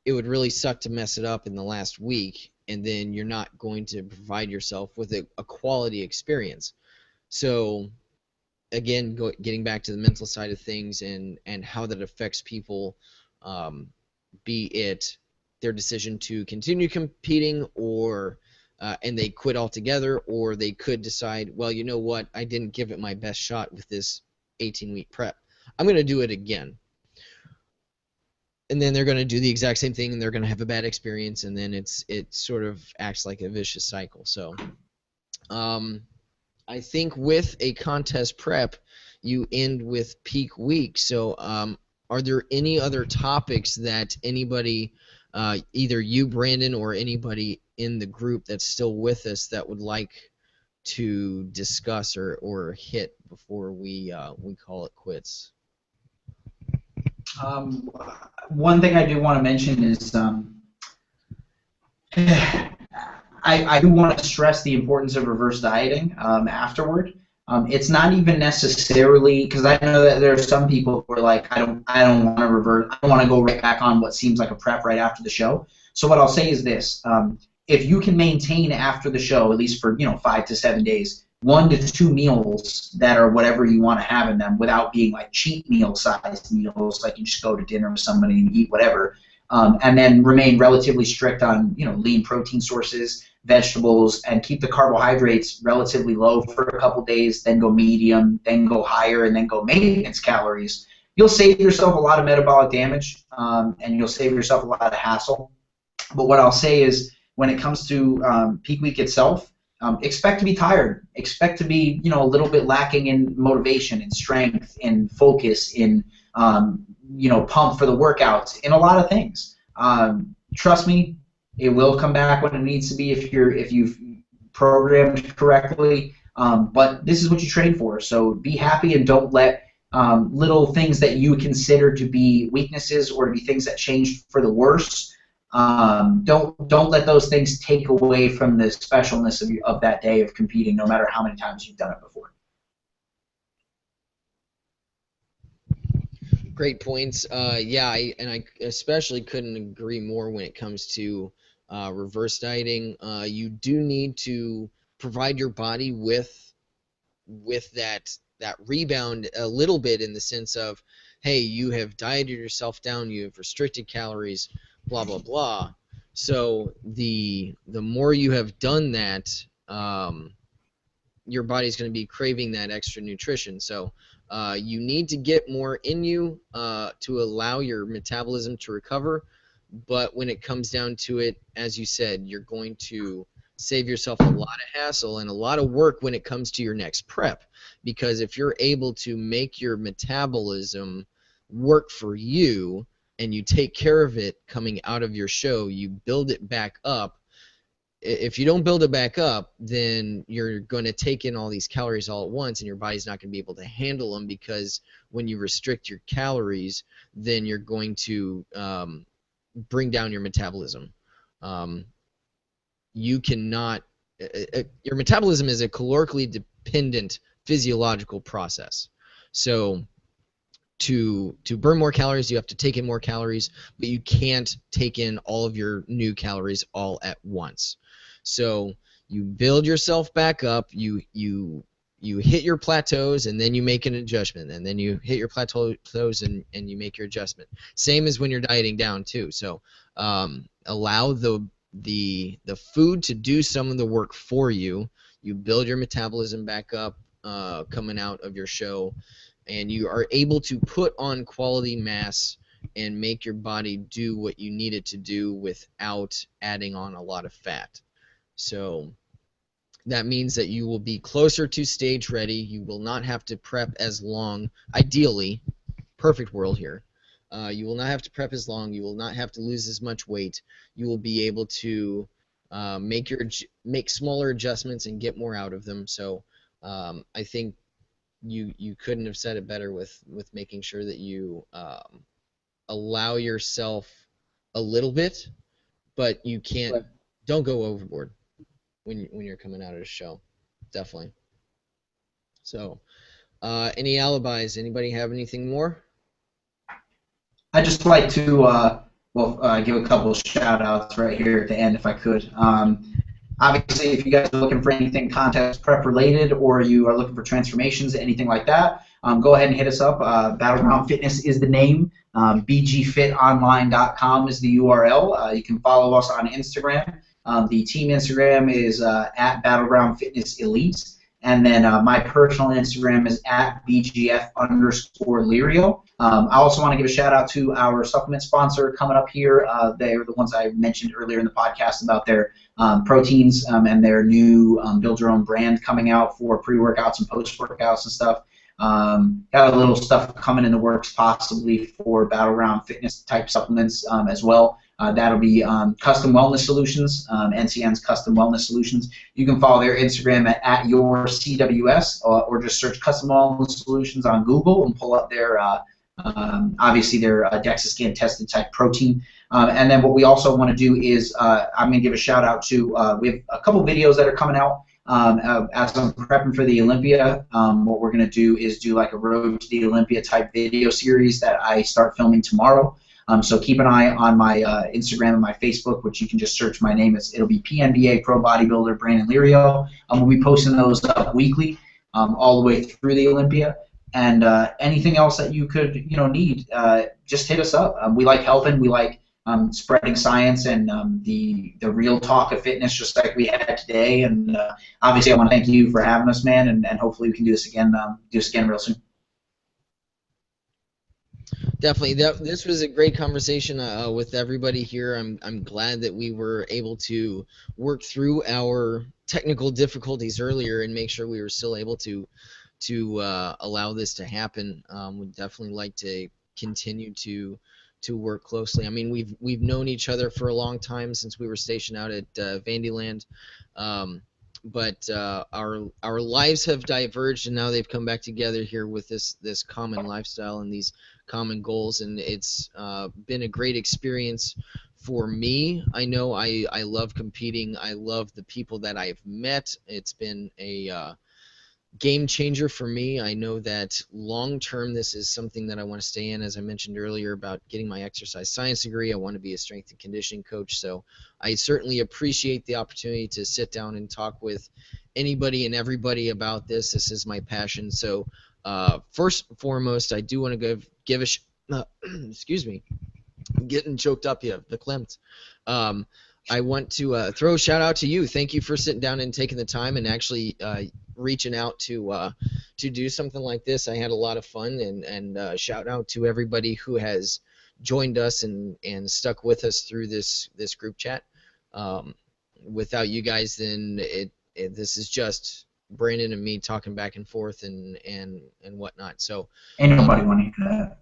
It would really suck to mess it up in the last week, and then you're not going to provide yourself with a quality experience. So, again, getting back to the mental side of things and how that affects people, be it their decision to continue competing or and they quit altogether, or they could decide, well, you know what, I didn't give it my best shot with this 18-week prep. I'm going to do it again. And then they're going to do the exact same thing, and they're going to have a bad experience, and then it sort of acts like a vicious cycle. So I think with a contest prep, you end with peak week. So are there any other topics that anybody, either you, Brandon, or anybody in the group that's still with us that would like to discuss or hit before we call it quits? One thing I do want to mention is I do want to stress the importance of reverse dieting afterward. It's not even necessarily, because I know that there are some people who are like, I don't want to revert. I don't want to go right back on what seems like a prep right after the show. So what I'll say is this: if you can maintain after the show, at least for 5 to 7 days, 1 to 2 meals that are whatever you want to have in them, without being like cheat meal sized meals, like you just go to dinner with somebody and eat whatever, and then remain relatively strict on lean protein sources, vegetables, and keep the carbohydrates relatively low for a couple days, then go medium, then go higher, and then go maintenance calories. You'll save yourself a lot of metabolic damage, and you'll save yourself a lot of hassle. But what I'll say is, when it comes to peak week itself, expect to be tired. Expect to be, a little bit lacking in motivation, in strength, in focus, in pump for the workouts, in a lot of things. Trust me, it will come back when it needs to be if you've programmed correctly. But this is what you train for. So be happy and don't let little things that you consider to be weaknesses or to be things that change for the worse. Don't let those things take away from the specialness of that day of competing, no matter how many times you've done it before. Great points. I especially couldn't agree more when it comes to reverse dieting. You do need to provide your body with that rebound a little bit, in the sense of, hey, you have dieted yourself down, you have restricted calories, blah blah blah. So the more you have done that, your body's going to be craving that extra nutrition. So you need to get more in you to allow your metabolism to recover. But when it comes down to it, as you said, you're going to save yourself a lot of hassle and a lot of work when it comes to your next prep. Because if you're able to make your metabolism work for you, and you take care of it coming out of your show, you build it back up. If you don't build it back up, then you're going to take in all these calories all at once, and your body's not going to be able to handle them, because when you restrict your calories, then you're going to bring down your metabolism. You cannot your metabolism is a calorically dependent physiological process. So to burn more calories, you have to take in more calories, but you can't take in all of your new calories all at once. So you build yourself back up, you hit your plateaus, and then you make an adjustment, and then you hit your plateaus and you make your adjustment. Same as when you're dieting down too. So allow the food to do some of the work for you. You build your metabolism back up coming out of your show, and you are able to put on quality mass and make your body do what you need it to do without adding on a lot of fat. So that means that you will be closer to stage ready. You will not have to prep as long, ideally, perfect world here. You will not have to prep as long. You will not have to lose as much weight. You will be able to make smaller adjustments and get more out of them. So I think you couldn't have said it better with making sure that you allow yourself a little bit, but you can't. Right. Don't go overboard when you're coming out of the show. Definitely. So, any alibis? Anybody have anything more? I'd just like to give a couple of shout outs right here at the end if I could. Obviously, if you guys are looking for anything contest prep related, or you are looking for transformations, anything like that, go ahead and hit us up. Battleground Fitness is the name. bgfitonline.com is the URL. You can follow us on Instagram. The team Instagram is at Battleground Fitness Elite. And then my personal Instagram is at BGF_Lirio. I also want to give a shout out to our supplement sponsor coming up here. They're the ones I mentioned earlier in the podcast about their proteins and their new build your own brand coming out for pre-workouts and post-workouts and stuff. Got a little stuff coming in the works possibly for Battleground Fitness type supplements as well. That'll be Custom Wellness Solutions, NCN's Custom Wellness Solutions. You can follow their Instagram at YourCWS or just search Custom Wellness Solutions on Google and pull up their, obviously their DEXA scan tested type protein. And then what we also want to do is I'm going to give a shout out to, we have a couple videos that are coming out as I'm prepping for the Olympia. What we're going to do is do like a Road to the Olympia type video series that I start filming tomorrow. So keep an eye on my Instagram and my Facebook, which you can just search my name. It'll be PNBA Pro Bodybuilder Brandon Lirio. We'll be posting those up weekly, all the way through the Olympia. And anything else that you could need, just hit us up. We like helping. We like spreading science and the real talk of fitness, just like we had today. And obviously, I want to thank you for having us, man. And hopefully, we can do this again real soon. Definitely. This was a great conversation with everybody here. I'm glad that we were able to work through our technical difficulties earlier and make sure we were still able to allow this to happen. Would definitely like to continue to work closely. I mean, we've known each other for a long time since we were stationed out at Vandyland. But our lives have diverged, and now they've come back together here with this common lifestyle and these common goals, and it's been a great experience for me. I know I love competing. I love the people that I've met. It's been a game changer for me. I know that long term this is something that I want to stay in. As I mentioned earlier about getting my exercise science degree, I want to be a strength and conditioning coach. So I certainly appreciate the opportunity to sit down and talk with anybody and everybody about this. This is my passion. So first and foremost, I do want to give a excuse me, I'm getting choked up here, verklempt. I want to throw a shout out to you. Thank you for sitting down and taking the time and actually reaching out to do something like this. I had a lot of fun, and shout out to everybody who has joined us and stuck with us through this group chat. Without you guys, then this is just Brandon and me talking back and forth and whatnot. So ain't nobody want to hear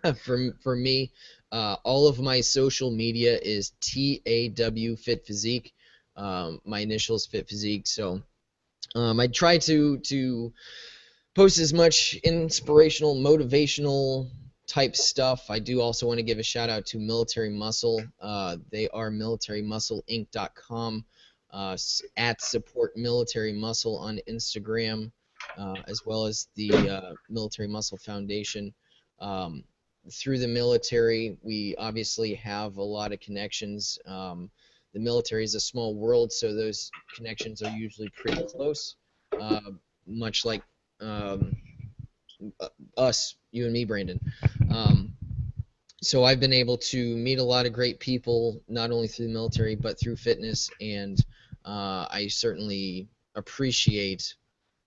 that. For me, all of my social media is TAW Fit Physique. My initials Fit Physique. So I try to post as much inspirational, motivational type stuff. I do also want to give a shout out to Military Muscle. They are militarymuscleinc.com, at Support Military Muscle on Instagram, as well as the Military Muscle Foundation. Through the military, we obviously have a lot of connections. The military is a small world, so those connections are usually pretty close, much like us, you and me, Brandon. So I've been able to meet a lot of great people, not only through the military, but through fitness, and I certainly appreciate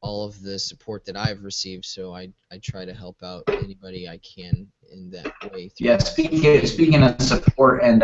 all of the support that I've received, so I try to help out anybody I can in that way. Yeah, speaking of support and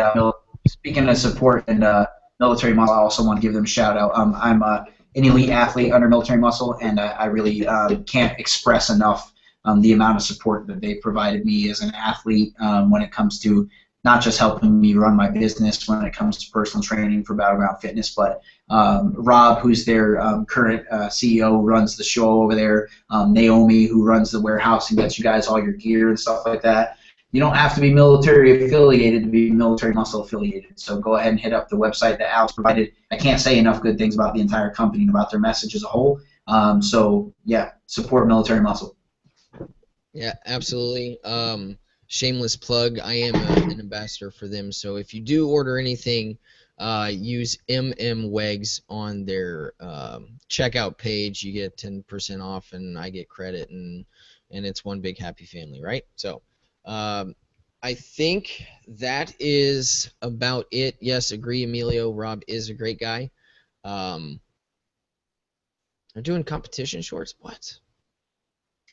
Military Muscle, I also want to give them a shout out. I'm an elite athlete under Military Muscle, and I really can't express enough the amount of support that they provided me as an athlete when it comes to not just helping me run my business when it comes to personal training for Battleground Fitness, but Rob, who's their current CEO, runs the show over there. Naomi, who runs the warehouse and gets you guys all your gear and stuff like that. You don't have to be military affiliated to be military muscle affiliated. So go ahead and hit up the website that Alex provided. I can't say enough good things about the entire company and about their message as a whole. So yeah, support military muscle. Yeah, absolutely. Shameless plug. I am an ambassador for them, so if you do order anything, use MMWEGS on their checkout page. You get 10% off, and I get credit, and it's one big happy family, right? So, I think that is about it. Yes, agree, Emilio. Rob is a great guy. They're doing competition shorts. What?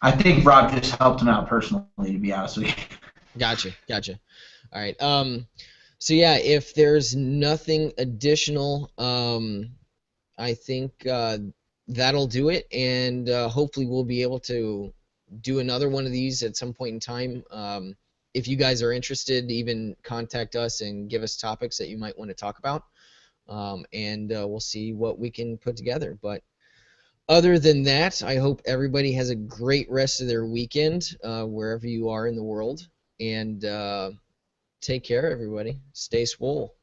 I think Rob just helped him out personally, to be honest with you. Gotcha. All right. So yeah, if there's nothing additional, I think that'll do it, and hopefully we'll be able to do another one of these at some point in time. If you guys are interested, even contact us and give us topics that you might want to talk about, and we'll see what we can put together. But other than that, I hope everybody has a great rest of their weekend, wherever you are in the world. And take care, everybody. Stay swole.